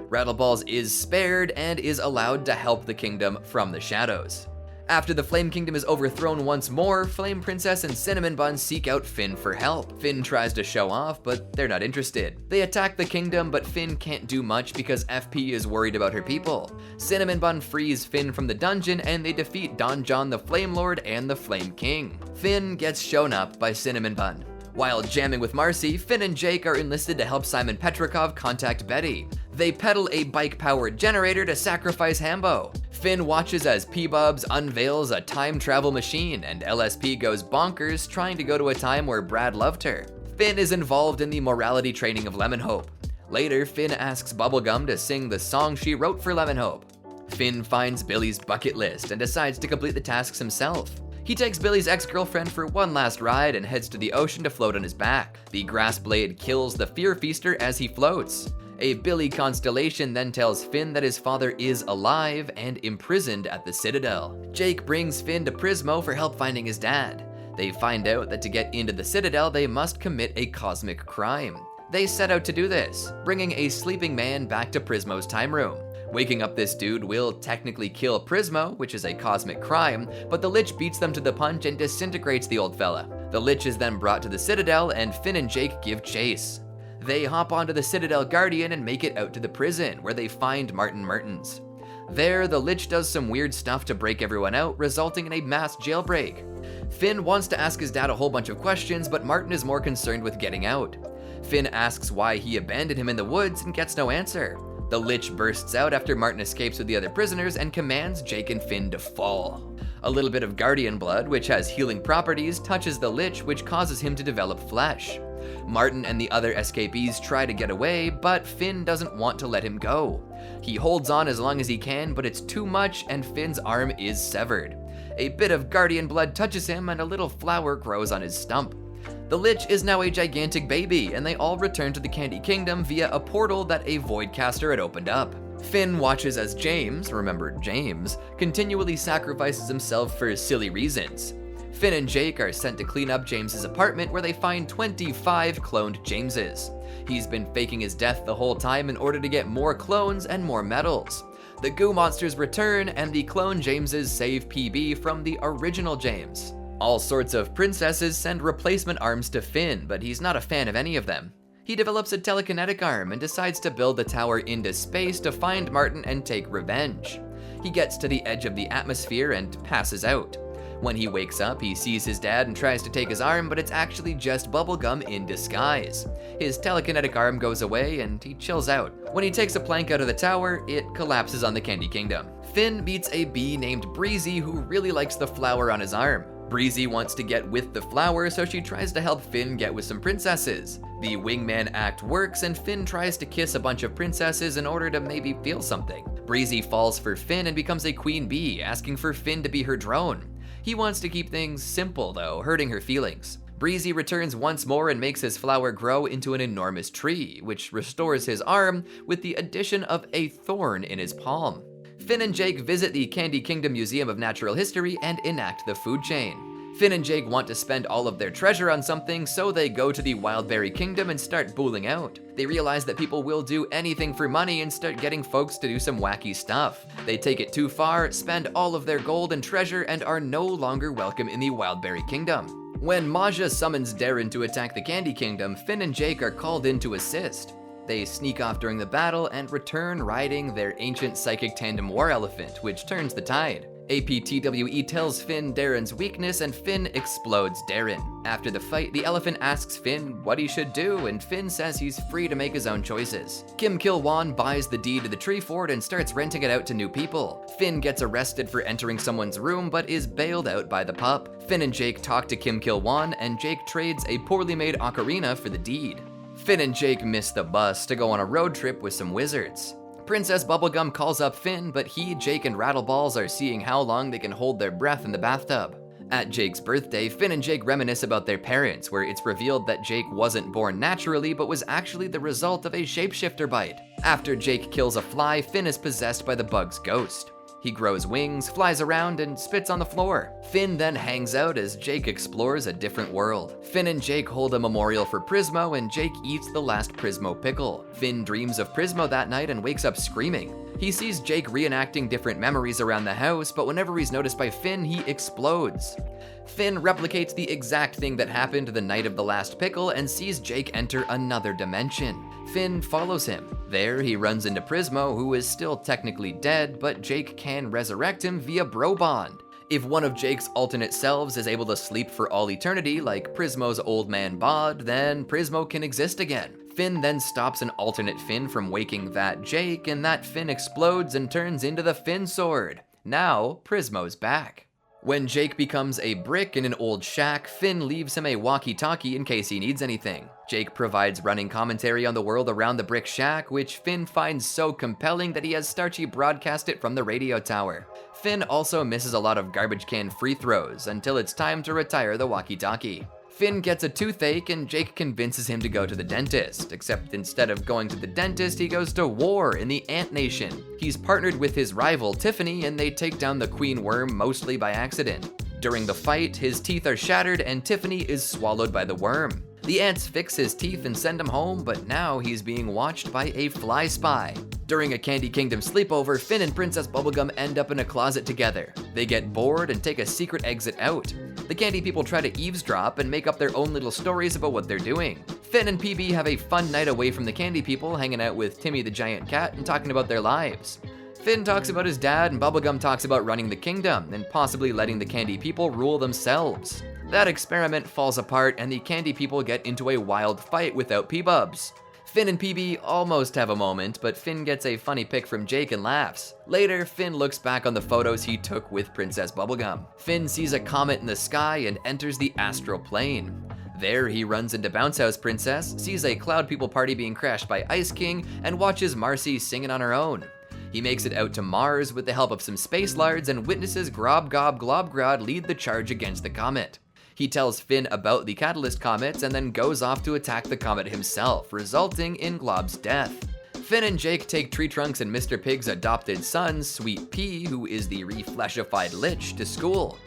Rattleballs is spared and is allowed to help the kingdom from the shadows. After the Flame Kingdom is overthrown once more, Flame Princess and Cinnamon Bun seek out Finn for help. Finn tries to show off, but they're not interested. They attack the kingdom, but Finn can't do much because FP is worried about her people. Cinnamon Bun frees Finn from the dungeon, and they defeat Don John the Flame Lord and the Flame King. Finn gets shown up by Cinnamon Bun. While jamming with Marcy, Finn and Jake are enlisted to help Simon Petrikov contact Betty. They peddle a bike-powered generator to sacrifice Hambo. Finn watches as P-Bubs unveils a time travel machine, and LSP goes bonkers trying to go to a time where Brad loved her. Finn is involved in the morality training of Lemonhope. Later, Finn asks Bubblegum to sing the song she wrote for Lemonhope. Finn finds Billy's bucket list and decides to complete the tasks himself. He takes Billy's ex-girlfriend for one last ride and heads to the ocean to float on his back. The grass blade kills the Fear Feaster as he floats. A Billy constellation then tells Finn that his father is alive and imprisoned at the Citadel. Jake brings Finn to Prismo for help finding his dad. They find out that to get into the Citadel, they must commit a cosmic crime. They set out to do this, bringing a sleeping man back to Prismo's time room. Waking up this dude will technically kill Prismo, which is a cosmic crime, but the Lich beats them to the punch and disintegrates the old fella. The Lich is then brought to the Citadel and Finn and Jake give chase. They hop onto the Citadel Guardian and make it out to the prison, where they find Martin Mertens. There, the Lich does some weird stuff to break everyone out, resulting in a mass jailbreak. Finn wants to ask his dad a whole bunch of questions, but Martin is more concerned with getting out. Finn asks why he abandoned him in the woods and gets no answer. The Lich bursts out after Martin escapes with the other prisoners and commands Jake and Finn to fall. A little bit of Guardian blood, which has healing properties, touches the Lich, which causes him to develop flesh. Martin and the other escapees try to get away, but Finn doesn't want to let him go. He holds on as long as he can, but it's too much and Finn's arm is severed. A bit of Guardian blood touches him and a little flower grows on his stump. The Lich is now a gigantic baby, and they all return to the Candy Kingdom via a portal that a Voidcaster had opened up. Finn watches as James, remember James, continually sacrifices himself for silly reasons. Finn and Jake are sent to clean up James's apartment, where they find 25 cloned Jameses. He's been faking his death the whole time in order to get more clones and more medals. The goo monsters return, and the clone Jameses save PB from the original James. All sorts of princesses send replacement arms to Finn, but he's not a fan of any of them. He develops a telekinetic arm and decides to build the tower into space to find Martin and take revenge. He gets to the edge of the atmosphere and passes out. When he wakes up, he sees his dad and tries to take his arm, but it's actually just Bubblegum in disguise. His telekinetic arm goes away and he chills out. When he takes a plank out of the tower, it collapses on the Candy Kingdom. Finn meets a bee named Breezy who really likes the flower on his arm. Breezy wants to get with the flower, so she tries to help Finn get with some princesses. The wingman act works, and Finn tries to kiss a bunch of princesses in order to maybe feel something. Breezy falls for Finn and becomes a queen bee, asking for Finn to be her drone. He wants to keep things simple though, hurting her feelings. Breezy returns once more and makes his flower grow into an enormous tree, which restores his arm with the addition of a thorn in his palm. Finn and Jake visit the Candy Kingdom Museum of Natural History and enact the food chain. Finn and Jake want to spend all of their treasure on something, so they go to the Wildberry Kingdom and start booling out. They realize that people will do anything for money and start getting folks to do some wacky stuff. They take it too far, spend all of their gold and treasure, and are no longer welcome in the Wildberry Kingdom. When Maja summons Darren to attack the Candy Kingdom, Finn and Jake are called in to assist. They sneak off during the battle and return riding their ancient psychic tandem war elephant, which turns the tide. APTWE tells Finn Darren's weakness, and Finn explodes Darren. After the fight, the elephant asks Finn what he should do, and Finn says he's free to make his own choices. Kim Kil-Wan buys the deed to the tree fort and starts renting it out to new people. Finn gets arrested for entering someone's room, but is bailed out by the pup. Finn and Jake talk to Kim Kil-Wan, and Jake trades a poorly made ocarina for the deed. Finn and Jake miss the bus to go on a road trip with some wizards. Princess Bubblegum calls up Finn, but he, Jake, and Rattleballs are seeing how long they can hold their breath in the bathtub. At Jake's birthday, Finn and Jake reminisce about their parents, where it's revealed that Jake wasn't born naturally, but was actually the result of a shapeshifter bite. After Jake kills a fly, Finn is possessed by the bug's ghost. He grows wings, flies around, and spits on the floor. Finn then hangs out as Jake explores a different world. Finn and Jake hold a memorial for Prismo, and Jake eats the last Prismo pickle. Finn dreams of Prismo that night and wakes up screaming. He sees Jake reenacting different memories around the house, but whenever he's noticed by Finn, he explodes. Finn replicates the exact thing that happened the night of the last pickle and sees Jake enter another dimension. Finn follows him. There, he runs into Prismo, who is still technically dead, but Jake can resurrect him via Bro Bond. If one of Jake's alternate selves is able to sleep for all eternity, like Prismo's old man Bod, then Prismo can exist again. Finn then stops an alternate Finn from waking that Jake, and that Finn explodes and turns into the Finn Sword. Now, Prismo's back. When Jake becomes a brick in an old shack, Finn leaves him a walkie-talkie in case he needs anything. Jake provides running commentary on the world around the brick shack, which Finn finds so compelling that he has Starchy broadcast it from the radio tower. Finn also misses a lot of garbage can free throws until it's time to retire the walkie-talkie. Finn gets a toothache and Jake convinces him to go to the dentist, except instead of going to the dentist, he goes to war in the Ant Nation. He's partnered with his rival Tiffany and they take down the Queen Worm mostly by accident. During the fight, his teeth are shattered and Tiffany is swallowed by the worm. The ants fix his teeth and send him home, but now he's being watched by a fly spy. During a Candy Kingdom sleepover, Finn and Princess Bubblegum end up in a closet together. They get bored and take a secret exit out. The candy people try to eavesdrop and make up their own little stories about what they're doing. Finn and PB have a fun night away from the candy people, hanging out with Timmy the giant cat and talking about their lives. Finn talks about his dad and Bubblegum talks about running the kingdom and possibly letting the candy people rule themselves. That experiment falls apart and the candy people get into a wild fight without P-Bubs. Finn and PB almost have a moment, but Finn gets a funny pic from Jake and laughs. Later, Finn looks back on the photos he took with Princess Bubblegum. Finn sees a comet in the sky and enters the astral plane. There, he runs into Bounce House Princess, sees a Cloud People party being crashed by Ice King, and watches Marcy singing on her own. He makes it out to Mars with the help of some space lards and witnesses Grob Gob Globgrod lead the charge against the comet. He tells Finn about the Catalyst comets and then goes off to attack the comet himself, resulting in Glob's death. Finn and Jake take Tree Trunks and Mr. Pig's adopted son, Sweet Pea, who is the refleshified Lich, to school.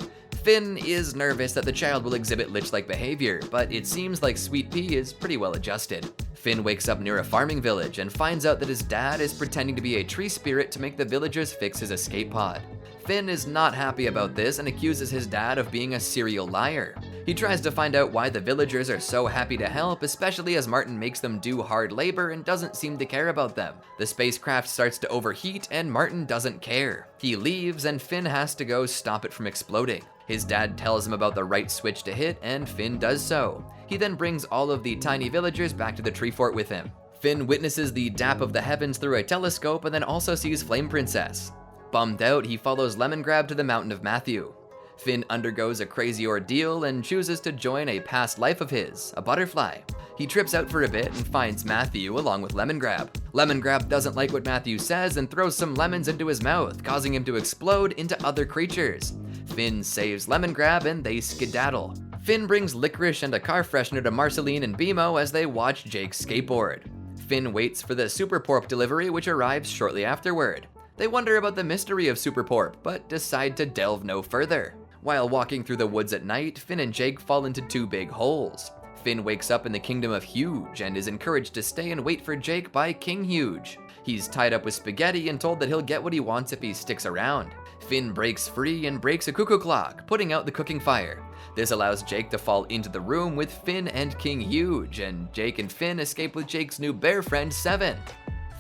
Finn is nervous that the child will exhibit Lich-like behavior, but it seems like Sweet Pea is pretty well adjusted. Finn wakes up near a farming village and finds out that his dad is pretending to be a tree spirit to make the villagers fix his escape pod. Finn is not happy about this and accuses his dad of being a serial liar. He tries to find out why the villagers are so happy to help, especially as Martin makes them do hard labor and doesn't seem to care about them. The spacecraft starts to overheat and Martin doesn't care. He leaves and Finn has to go stop it from exploding. His dad tells him about the right switch to hit and Finn does so. He then brings all of the tiny villagers back to the tree fort with him. Finn witnesses the dap of the heavens through a telescope and then also sees Flame Princess. Bummed out, he follows Lemongrab to the Mountain of Matthew. Finn undergoes a crazy ordeal and chooses to join a past life of his, a butterfly. He trips out for a bit and finds Matthew along with Lemongrab. Lemongrab doesn't like what Matthew says and throws some lemons into his mouth, causing him to explode into other creatures. Finn saves Lemongrab and they skedaddle. Finn brings licorice and a car freshener to Marceline and Bimo as they watch Jake skateboard. Finn waits for the Super Porp delivery, which arrives shortly afterward. They wonder about the mystery of Super Porp, but decide to delve no further. While walking through the woods at night, Finn and Jake fall into two big holes. Finn wakes up in the kingdom of Huge and is encouraged to stay and wait for Jake by King Huge. He's tied up with spaghetti and told that he'll get what he wants if he sticks around. Finn breaks free and breaks a cuckoo clock, putting out the cooking fire. This allows Jake to fall into the room with Finn and King Huge, and Jake and Finn escape with Jake's new bear friend, Seven.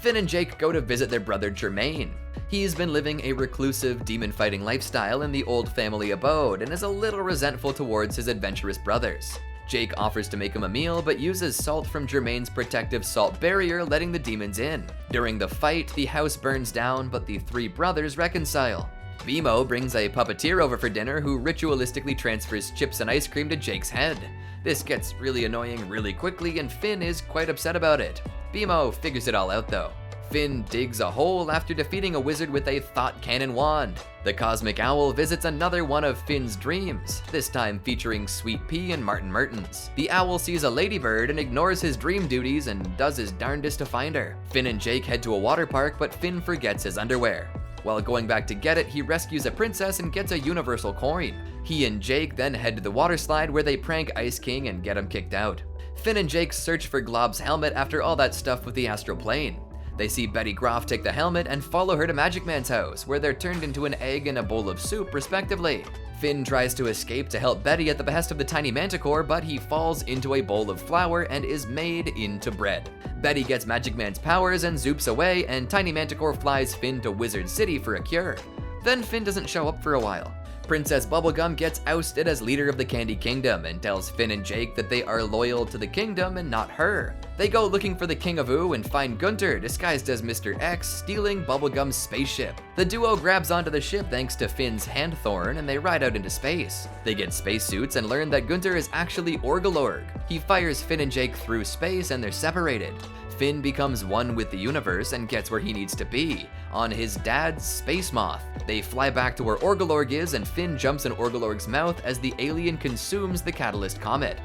Finn and Jake go to visit their brother Jermaine. He's been living a reclusive, demon-fighting lifestyle in the old family abode and is a little resentful towards his adventurous brothers. Jake offers to make him a meal, but uses salt from Jermaine's protective salt barrier, letting the demons in. During the fight, the house burns down, but the three brothers reconcile. Bimo brings a puppeteer over for dinner who ritualistically transfers chips and ice cream to Jake's head. This gets really annoying really quickly, and Finn is quite upset about it. Bimo figures it all out though. Finn digs a hole after defeating a wizard with a thought cannon wand. The Cosmic Owl visits another one of Finn's dreams, this time featuring Sweet Pea and Martin Mertens. The owl sees a ladybird and ignores his dream duties and does his darndest to find her. Finn and Jake head to a water park, but Finn forgets his underwear. While going back to get it, he rescues a princess and gets a universal coin. He and Jake then head to the water slide where they prank Ice King and get him kicked out. Finn and Jake search for Glob's helmet after all that stuff with the astral plane. They see Betty Groff take the helmet and follow her to Magic Man's house, where they're turned into an egg and a bowl of soup, respectively. Finn tries to escape to help Betty at the behest of the tiny manticore, but he falls into a bowl of flour and is made into bread. Betty gets Magic Man's powers and zoops away, and Tiny Manticore flies Finn to Wizard City for a cure. Then Finn doesn't show up for a while. Princess Bubblegum gets ousted as leader of the Candy Kingdom and tells Finn and Jake that they are loyal to the kingdom and not her. They go looking for the King of Ooh and find Gunter disguised as Mr. X stealing Bubblegum's spaceship. The duo grabs onto the ship thanks to Finn's hand thorn and they ride out into space. They get spacesuits and learn that Gunter is actually Orgelorg. He fires Finn and Jake through space and they're separated. Finn becomes one with the universe and gets where he needs to be, on his dad's space moth. They fly back to where Orgelorg is and Finn jumps in Orgelorg's mouth as the alien consumes the Catalyst Comet.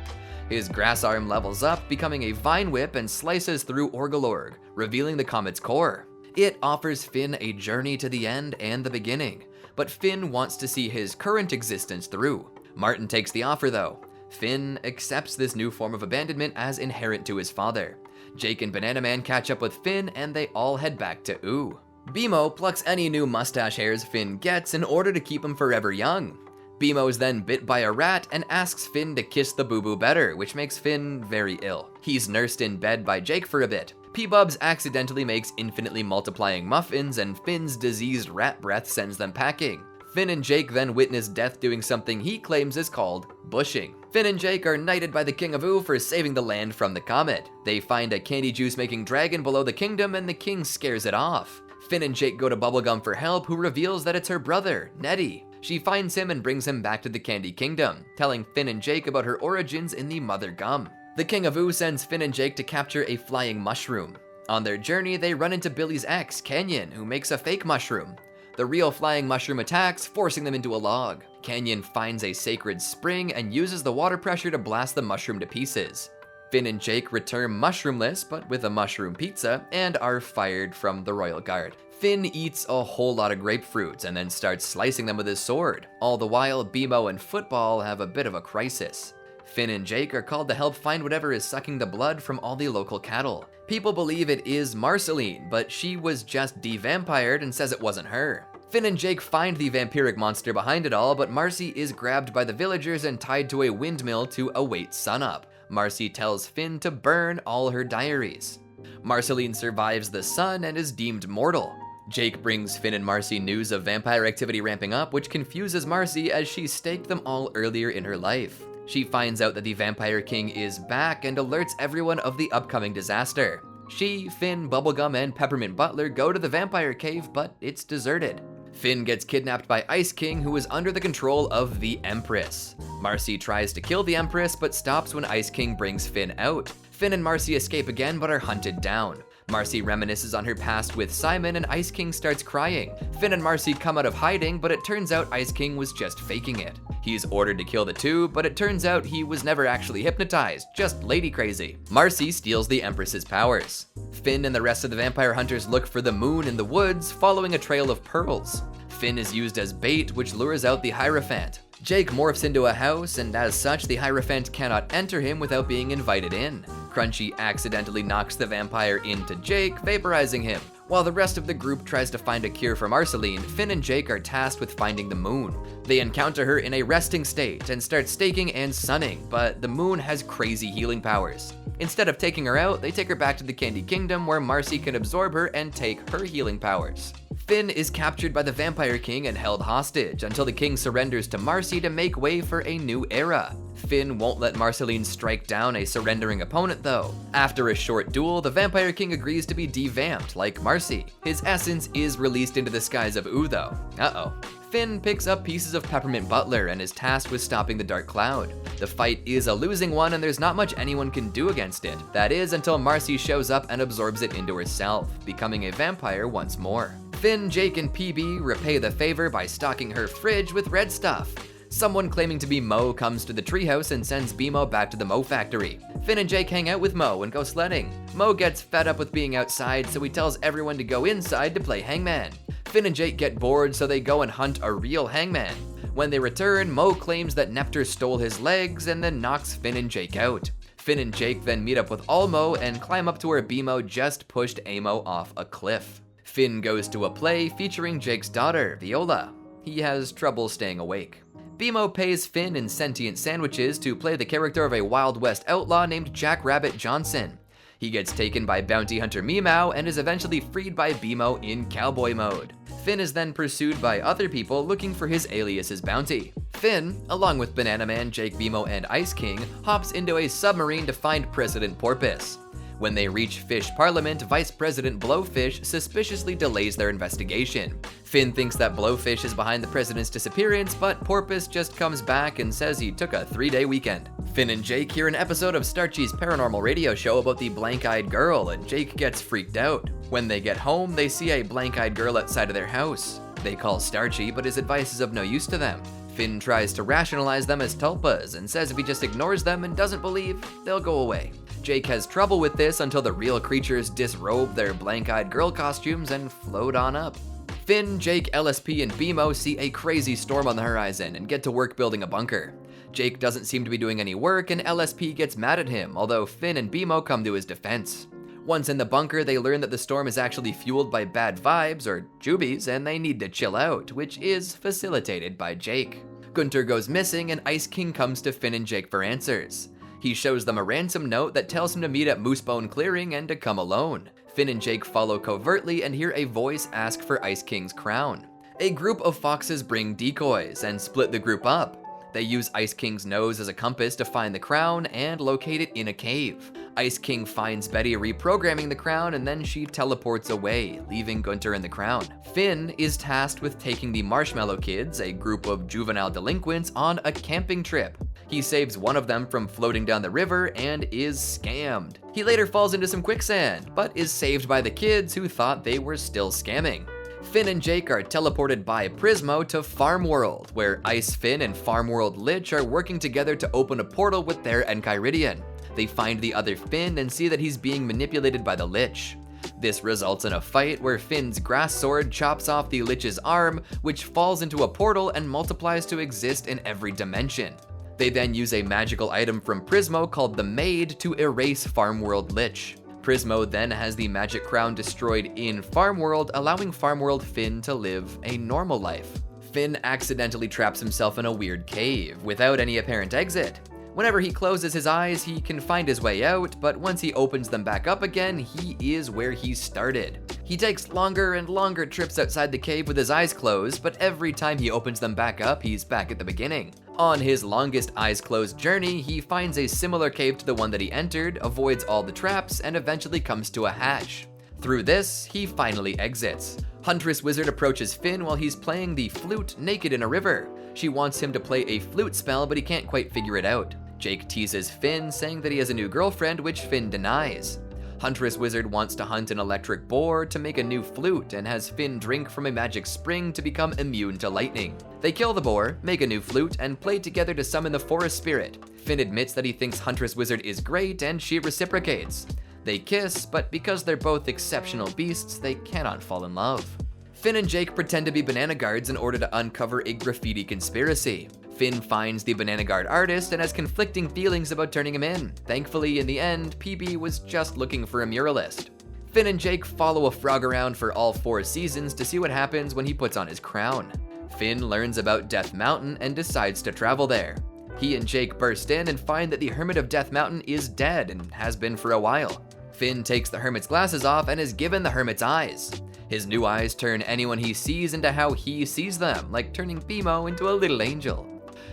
His grass arm levels up, becoming a vine whip and slices through Orgelorg, revealing the comet's core. It offers Finn a journey to the end and the beginning, but Finn wants to see his current existence through. Martin takes the offer though. Finn accepts this new form of abandonment as inherent to his father. Jake and Banana Man catch up with Finn and they all head back to Ooh. BMO plucks any new mustache hairs Finn gets in order to keep him forever young. BMO is then bit by a rat and asks Finn to kiss the boo-boo better, which makes Finn very ill. He's nursed in bed by Jake for a bit. P-Bubs accidentally makes infinitely multiplying muffins and Finn's diseased rat breath sends them packing. Finn and Jake then witness Death doing something he claims is called bushing. Finn and Jake are knighted by the King of Ooh for saving the land from the comet. They find a candy juice making dragon below the kingdom and the king scares it off. Finn and Jake go to Bubblegum for help, who reveals that it's her brother, Nettie. She finds him and brings him back to the Candy Kingdom, telling Finn and Jake about her origins in the Mother Gum. The King of Ooh sends Finn and Jake to capture a flying mushroom. On their journey, they run into Billy's ex, Canyon, who makes a fake mushroom. The real flying mushroom attacks, forcing them into a log. Canyon finds a sacred spring and uses the water pressure to blast the mushroom to pieces. Finn and Jake return mushroomless, but with a mushroom pizza, and are fired from the Royal Guard. Finn eats a whole lot of grapefruits and then starts slicing them with his sword. All the while, BMO and Football have a bit of a crisis. Finn and Jake are called to help find whatever is sucking the blood from all the local cattle. People believe it is Marceline, but she was just de-vampired and says it wasn't her. Finn and Jake find the vampiric monster behind it all, but Marcy is grabbed by the villagers and tied to a windmill to await sunup. Marcy tells Finn to burn all her diaries. Marceline survives the sun and is deemed mortal. Jake brings Finn and Marcy news of vampire activity ramping up, which confuses Marcy as she staked them all earlier in her life. She finds out that the Vampire King is back and alerts everyone of the upcoming disaster. She, Finn, Bubblegum, and Peppermint Butler go to the vampire cave, but it's deserted. Finn gets kidnapped by Ice King, who is under the control of the Empress. Marcy tries to kill the Empress, but stops when Ice King brings Finn out. Finn and Marcy escape again, but are hunted down. Marcy reminisces on her past with Simon, and Ice King starts crying. Finn and Marcy come out of hiding, but it turns out Ice King was just faking it. He's ordered to kill the two, but it turns out he was never actually hypnotized, just lady crazy. Marcy steals the Empress's powers. Finn and the rest of the vampire hunters look for the moon in the woods, following a trail of pearls. Finn is used as bait, which lures out the Hierophant. Jake morphs into a house, and as such, the Hierophant cannot enter him without being invited in. Crunchy accidentally knocks the vampire into Jake, vaporizing him. While the rest of the group tries to find a cure for Marceline, Finn and Jake are tasked with finding the moon. They encounter her in a resting state and start staking and sunning, but the moon has crazy healing powers. Instead of taking her out, they take her back to the Candy Kingdom where Marcy can absorb her and take her healing powers. Finn is captured by the Vampire King and held hostage until the king surrenders to Marcy to make way for a new era. Finn won't let Marceline strike down a surrendering opponent though. After a short duel, the Vampire King agrees to be devamped like Marcy. His essence is released into the skies of Ooh though. Uh-oh. Finn picks up pieces of Peppermint Butler and is tasked with stopping the Dark Cloud. The fight is a losing one and there's not much anyone can do against it. That is until Marcy shows up and absorbs it into herself, becoming a vampire once more. Finn, Jake, and PB repay the favor by stocking her fridge with red stuff. Someone claiming to be Mo comes to the treehouse and sends BMO back to the Mo factory. Finn and Jake hang out with Mo and go sledding. Mo gets fed up with being outside, so he tells everyone to go inside to play hangman. Finn and Jake get bored, so they go and hunt a real hangman. When they return, Mo claims that Nepter stole his legs and then knocks Finn and Jake out. Finn and Jake then meet up with Almo and climb up to where BMO just pushed Amo off a cliff. Finn goes to a play featuring Jake's daughter, Viola. He has trouble staying awake. BMO pays Finn in sentient sandwiches to play the character of a Wild West outlaw named Jack Rabbit Johnson. He gets taken by bounty hunter Meow and is eventually freed by BMO in cowboy mode. Finn is then pursued by other people looking for his alias's bounty. Finn, along with Banana Man, Jake BMO, and Ice King, hops into a submarine to find President Porpoise. When they reach Fish Parliament, Vice President Blowfish suspiciously delays their investigation. Finn thinks that Blowfish is behind the president's disappearance, but Porpoise just comes back and says he took a 3-day weekend. Finn and Jake hear an episode of Starchy's paranormal radio show about the blank-eyed girl, and Jake gets freaked out. When they get home, they see a blank-eyed girl outside of their house. They call Starchy, but his advice is of no use to them. Finn tries to rationalize them as tulpas and says if he just ignores them and doesn't believe, they'll go away. Jake has trouble with this until the real creatures disrobe their blank-eyed girl costumes and float on up. Finn, Jake, LSP, and BMO see a crazy storm on the horizon and get to work building a bunker. Jake doesn't seem to be doing any work and LSP gets mad at him, although Finn and BMO come to his defense. Once in the bunker, they learn that the storm is actually fueled by bad vibes, or jubies, and they need to chill out, which is facilitated by Jake. Gunter goes missing and Ice King comes to Finn and Jake for answers. He shows them a ransom note that tells him to meet at Moosebone Clearing and to come alone. Finn and Jake follow covertly and hear a voice ask for Ice King's crown. A group of foxes bring decoys and split the group up. They use Ice King's nose as a compass to find the crown and locate it in a cave. Ice King finds Betty reprogramming the crown and then she teleports away, leaving Gunter and the crown. Finn is tasked with taking the Marshmallow Kids, a group of juvenile delinquents, on a camping trip. He saves one of them from floating down the river and is scammed. He later falls into some quicksand, but is saved by the kids who thought they were still scamming. Finn and Jake are teleported by Prismo to Farm World, where Ice Finn and Farm World Lich are working together to open a portal with their Enchiridion. They find the other Finn and see that he's being manipulated by the Lich. This results in a fight where Finn's grass sword chops off the Lich's arm, which falls into a portal and multiplies to exist in every dimension. They then use a magical item from Prismo called the Maid to erase Farm World Lich. Prismo then has the magic crown destroyed in Farm World, allowing Farm World Finn to live a normal life. Finn accidentally traps himself in a weird cave, without any apparent exit. Whenever he closes his eyes, he can find his way out, but once he opens them back up again, he is where he started. He takes longer and longer trips outside the cave with his eyes closed, but every time he opens them back up, he's back at the beginning. On his longest eyes closed journey, he finds a similar cave to the one that he entered, avoids all the traps, and eventually comes to a hatch. Through this, he finally exits. Huntress Wizard approaches Finn while he's playing the flute naked in a river. She wants him to play a flute spell, but he can't quite figure it out. Jake teases Finn, saying that he has a new girlfriend, which Finn denies. Huntress Wizard wants to hunt an electric boar to make a new flute and has Finn drink from a magic spring to become immune to lightning. They kill the boar, make a new flute, and play together to summon the forest spirit. Finn admits that he thinks Huntress Wizard is great and she reciprocates. They kiss, but because they're both exceptional beasts, they cannot fall in love. Finn and Jake pretend to be banana guards in order to uncover a graffiti conspiracy. Finn finds the banana guard artist and has conflicting feelings about turning him in. Thankfully, in the end, PB was just looking for a muralist. Finn and Jake follow a frog around for all 4 seasons to see what happens when he puts on his crown. Finn learns about Death Mountain and decides to travel there. He and Jake burst in and find that the Hermit of Death Mountain is dead and has been for a while. Finn takes the Hermit's glasses off and is given the Hermit's eyes. His new eyes turn anyone he sees into how he sees them, like turning BMO into a little angel.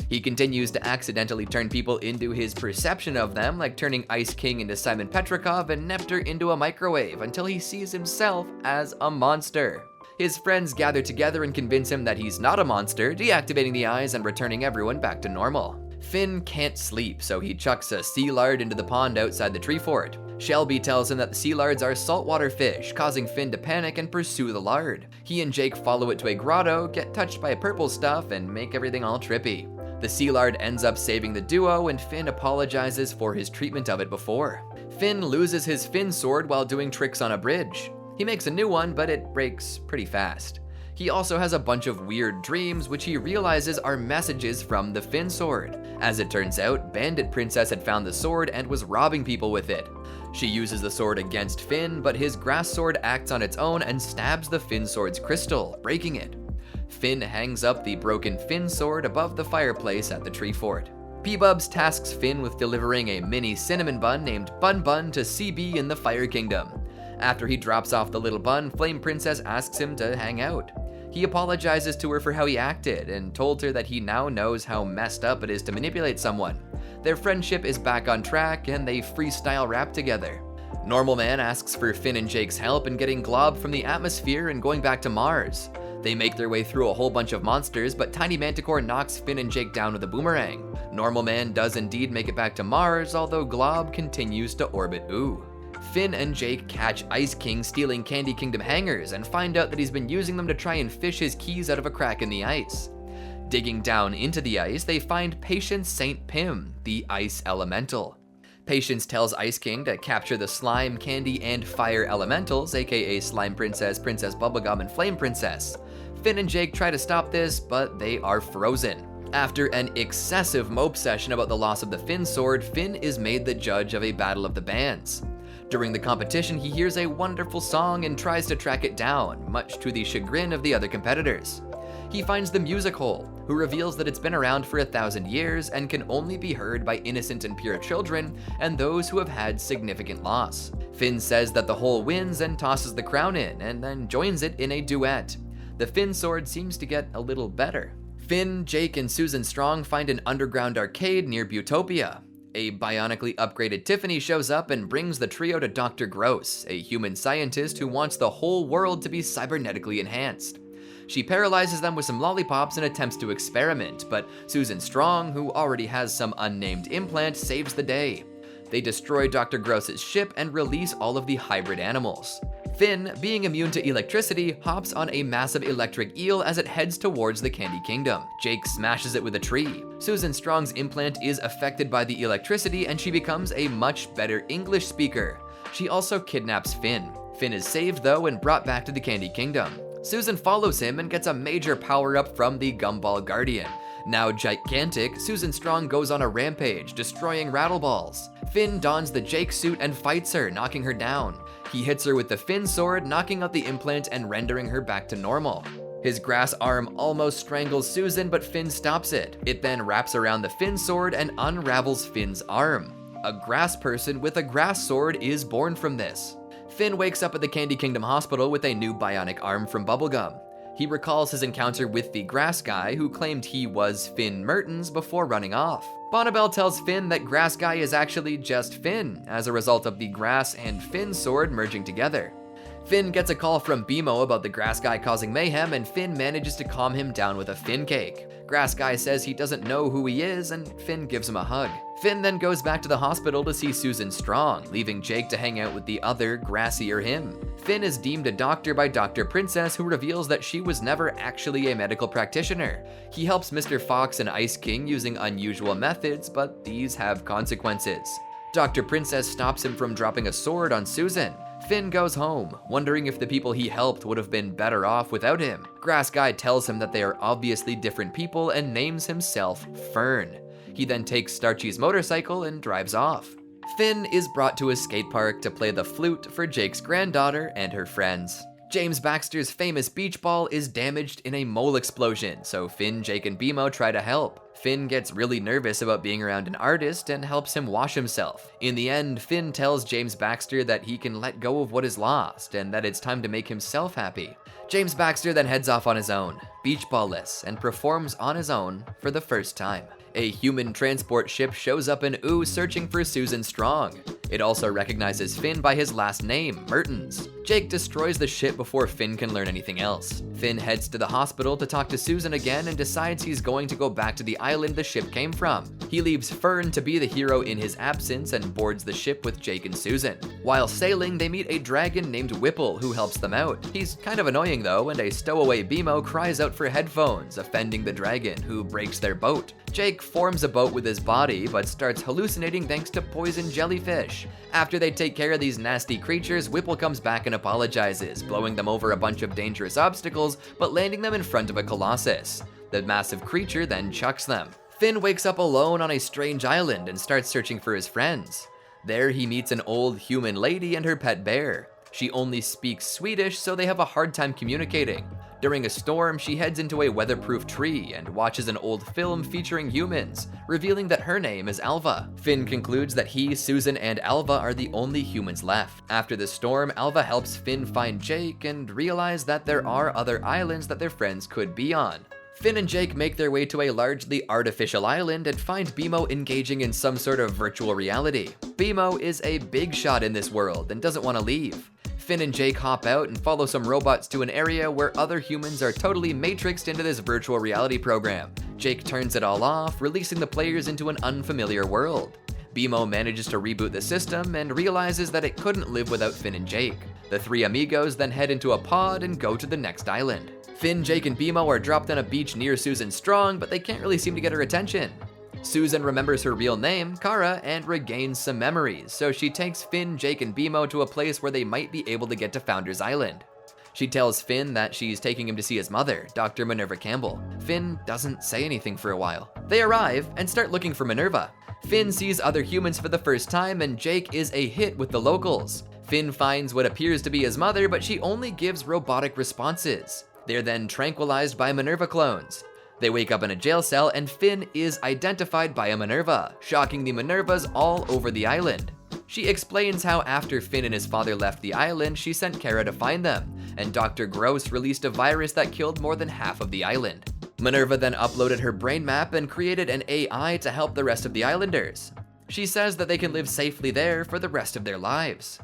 He continues to accidentally turn people into his perception of them, like turning Ice King into Simon Petrikov and Nepter into a microwave, until he sees himself as a monster. His friends gather together and convince him that he's not a monster, deactivating the eyes and returning everyone back to normal. Finn can't sleep, so he chucks a sea lard into the pond outside the tree fort. Shelby tells him that the sea lards are saltwater fish, causing Finn to panic and pursue the lard. He and Jake follow it to a grotto, get touched by purple stuff, and make everything all trippy. The sea lard ends up saving the duo, and Finn apologizes for his treatment of it before. Finn loses his Finn sword while doing tricks on a bridge. He makes a new one, but it breaks pretty fast. He also has a bunch of weird dreams, which he realizes are messages from the Finn sword. As it turns out, Bandit Princess had found the sword and was robbing people with it. She uses the sword against Finn, but his grass sword acts on its own and stabs the Finn sword's crystal, breaking it. Finn hangs up the broken Finn sword above the fireplace at the tree fort. P-Bubs tasks Finn with delivering a mini cinnamon bun named Bun Bun to CB in the Fire Kingdom. After he drops off the little bun, Flame Princess asks him to hang out. He apologizes to her for how he acted and told her that he now knows how messed up it is to manipulate someone. Their friendship is back on track and they freestyle rap together. Normal Man asks for Finn and Jake's help in getting Glob from the atmosphere and going back to Mars. They make their way through a whole bunch of monsters, but Tiny Manticore knocks Finn and Jake down with a boomerang. Normal Man does indeed make it back to Mars, although Glob continues to orbit Ooh. Finn and Jake catch Ice King stealing Candy Kingdom hangers and find out that he's been using them to try and fish his keys out of a crack in the ice. Digging down into the ice, they find Patience St. Pim, the ice elemental. Patience tells Ice King to capture the slime, candy, and fire elementals, aka Slime Princess, Princess Bubblegum, and Flame Princess. Finn and Jake try to stop this, but they are frozen. After an excessive mope session about the loss of the Finn sword, Finn is made the judge of a battle of the bands. During the competition, he hears a wonderful song and tries to track it down, much to the chagrin of the other competitors. He finds the music hole, who reveals that it's been around for 1,000 years and can only be heard by innocent and pure children and those who have had significant loss. Finn says that the hole wins and tosses the crown in, and then joins it in a duet. The Finn sword seems to get a little better. Finn, Jake, and Susan Strong find an underground arcade near Butopia. A bionically upgraded Tiffany shows up and brings the trio to Dr. Gross, a human scientist who wants the whole world to be cybernetically enhanced. She paralyzes them with some lollipops and attempts to experiment, but Susan Strong, who already has some unnamed implant, saves the day. They destroy Dr. Gross's ship and release all of the hybrid animals. Finn, being immune to electricity, hops on a massive electric eel as it heads towards the Candy Kingdom. Jake smashes it with a tree. Susan Strong's implant is affected by the electricity and she becomes a much better English speaker. She also kidnaps Finn. Finn is saved though and brought back to the Candy Kingdom. Susan follows him and gets a major power-up from the Gumball Guardian. Now gigantic, Susan Strong goes on a rampage, destroying Rattleballs. Finn dons the Jake suit and fights her, knocking her down. He hits her with the Finn sword, knocking out the implant and rendering her back to normal. His grass arm almost strangles Susan, but Finn stops it. It then wraps around the Finn sword and unravels Finn's arm. A grass person with a grass sword is born from this. Finn wakes up at the Candy Kingdom Hospital with a new bionic arm from Bubblegum. He recalls his encounter with the grass guy who claimed he was Finn Mertens before running off. Bonnabelle tells Finn that Grass Guy is actually just Finn, as a result of the grass and Finn sword merging together. Finn gets a call from BMO about the Grass Guy causing mayhem, and Finn manages to calm him down with a Finn cake. Grass Guy says he doesn't know who he is, and Finn gives him a hug. Finn then goes back to the hospital to see Susan Strong, leaving Jake to hang out with the other, grassier him. Finn is deemed a doctor by Dr. Princess, who reveals that she was never actually a medical practitioner. He helps Mr. Fox and Ice King using unusual methods, but these have consequences. Dr. Princess stops him from dropping a sword on Susan. Finn goes home, wondering if the people he helped would have been better off without him. Grass Guy tells him that they are obviously different people and names himself Fern. He then takes Starchy's motorcycle and drives off. Finn is brought to a skate park to play the flute for Jake's granddaughter and her friends. James Baxter's famous beach ball is damaged in a mole explosion, so Finn, Jake, and BMO try to help. Finn gets really nervous about being around an artist and helps him wash himself. In the end, Finn tells James Baxter that he can let go of what is lost and that it's time to make himself happy. James Baxter then heads off on his own, beach ball-less, and performs on his own for the first time. A human transport ship shows up in Ooh searching for Susan Strong. It also recognizes Finn by his last name, Mertens. Jake destroys the ship before Finn can learn anything else. Finn heads to the hospital to talk to Susan again and decides he's going to go back to the island the ship came from. He leaves Fern to be the hero in his absence and boards the ship with Jake and Susan. While sailing, they meet a dragon named Whipple who helps them out. He's kind of annoying though, and a stowaway BMO cries out for headphones, offending the dragon, who breaks their boat. Jake forms a boat with his body, but starts hallucinating thanks to poison jellyfish. After they take care of these nasty creatures, Whipple comes back and apologizes, blowing them over a bunch of dangerous obstacles, but landing them in front of a colossus. The massive creature then chucks them. Finn wakes up alone on a strange island and starts searching for his friends. There he meets an old human lady and her pet bear. She only speaks Swedish, so they have a hard time communicating. During a storm, she heads into a weatherproof tree and watches an old film featuring humans, revealing that her name is Alva. Finn concludes that he, Susan, and Alva are the only humans left. After the storm, Alva helps Finn find Jake and realize that there are other islands that their friends could be on. Finn and Jake make their way to a largely artificial island and find BMO engaging in some sort of virtual reality. BMO is a big shot in this world and doesn't want to leave. Finn and Jake hop out and follow some robots to an area where other humans are totally matrixed into this virtual reality program. Jake turns it all off, releasing the players into an unfamiliar world. BMO manages to reboot the system and realizes that it couldn't live without Finn and Jake. The three amigos then head into a pod and go to the next island. Finn, Jake, and BMO are dropped on a beach near Susan Strong, but they can't really seem to get her attention. Susan remembers her real name, Kara, and regains some memories, so she takes Finn, Jake, and BMO to a place where they might be able to get to Founders Island. She tells Finn that she's taking him to see his mother, Dr. Minerva Campbell. Finn doesn't say anything for a while. They arrive and start looking for Minerva. Finn sees other humans for the first time, and Jake is a hit with the locals. Finn finds what appears to be his mother, but she only gives robotic responses. They're then tranquilized by Minerva clones. They wake up in a jail cell and Finn is identified by a Minerva, shocking the Minervas all over the island. She explains how after Finn and his father left the island, she sent Kara to find them, and Dr. Gross released a virus that killed more than half of the island. Minerva then uploaded her brain map and created an AI to help the rest of the islanders. She says that they can live safely there for the rest of their lives.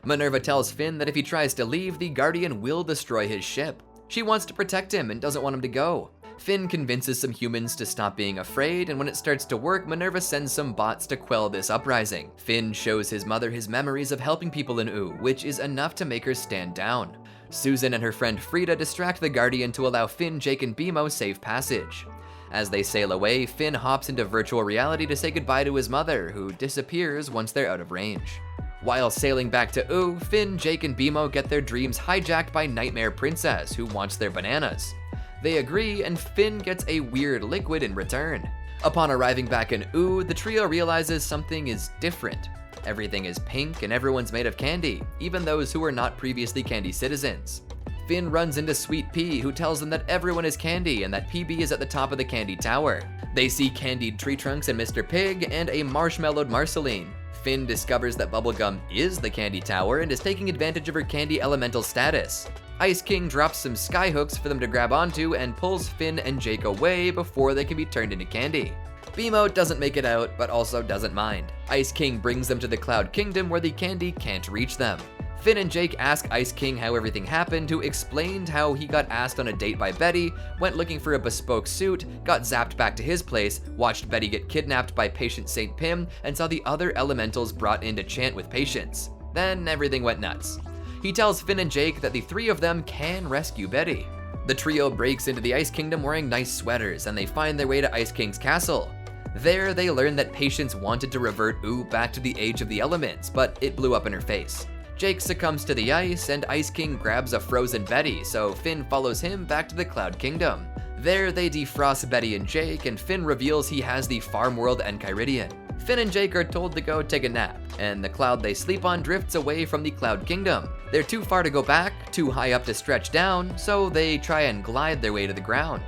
Minerva tells Finn that if he tries to leave, the Guardian will destroy his ship. She wants to protect him and doesn't want him to go. Finn convinces some humans to stop being afraid, and when it starts to work, Minerva sends some bots to quell this uprising. Finn shows his mother his memories of helping people in Oo, which is enough to make her stand down. Susan and her friend Frida distract the Guardian to allow Finn, Jake, and BMO safe passage. As they sail away, Finn hops into virtual reality to say goodbye to his mother, who disappears once they're out of range. While sailing back to Oo, Finn, Jake, and BMO get their dreams hijacked by Nightmare Princess, who wants their bananas. They agree, and Finn gets a weird liquid in return. Upon arriving back in Oo, the trio realizes something is different. Everything is pink and everyone's made of candy, even those who were not previously Candy citizens. Finn runs into Sweet Pea, who tells them that everyone is Candy and that PB is at the top of the Candy Tower. They see candied tree trunks and Mr. Pig and a marshmallowed Marceline. Finn discovers that Bubblegum is the Candy Tower and is taking advantage of her candy elemental status. Ice King drops some skyhooks for them to grab onto and pulls Finn and Jake away before they can be turned into candy. BMO doesn't make it out, but also doesn't mind. Ice King brings them to the Cloud Kingdom where the candy can't reach them. Finn and Jake ask Ice King how everything happened, who explained how he got asked on a date by Betty, went looking for a bespoke suit, got zapped back to his place, watched Betty get kidnapped by Patient St. Pim, and saw the other elementals brought in to chant with Patience. Then everything went nuts. He tells Finn and Jake that the three of them can rescue Betty. The trio breaks into the Ice Kingdom wearing nice sweaters, and they find their way to Ice King's castle. There, they learn that Patience wanted to revert Oo back to the Age of the Elements, but it blew up in her face. Jake succumbs to the ice, and Ice King grabs a frozen Betty, so Finn follows him back to the Cloud Kingdom. There, they defrost Betty and Jake, and Finn reveals he has the Farm World Enchiridion. Finn and Jake are told to go take a nap, and the cloud they sleep on drifts away from the Cloud Kingdom. They're too far to go back, too high up to stretch down, so they try and glide their way to the ground.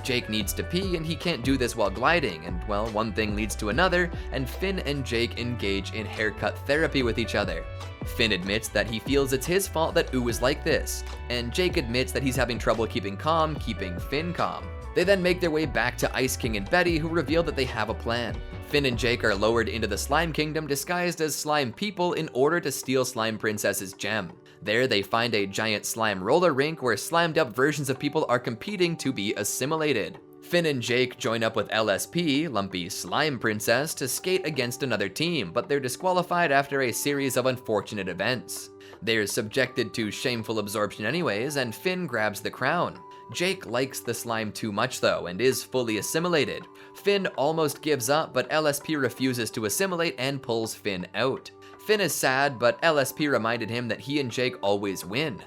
Jake needs to pee, and he can't do this while gliding, and well, one thing leads to another, and Finn and Jake engage in haircut therapy with each other. Finn admits that he feels it's his fault that Oo is like this, and Jake admits that he's having trouble keeping calm, keeping Finn calm. They then make their way back to Ice King and Betty, who reveal that they have a plan. Finn and Jake are lowered into the Slime Kingdom disguised as slime people in order to steal Slime Princess's gem. There, they find a giant slime roller rink where slimed up versions of people are competing to be assimilated. Finn and Jake join up with LSP, Lumpy Slime Princess, to skate against another team, but they're disqualified after a series of unfortunate events. They're subjected to shameful absorption anyways, and Finn grabs the crown. Jake likes the slime too much though, and is fully assimilated. Finn almost gives up, but LSP refuses to assimilate and pulls Finn out. Finn is sad, but LSP reminded him that he and Jake always win.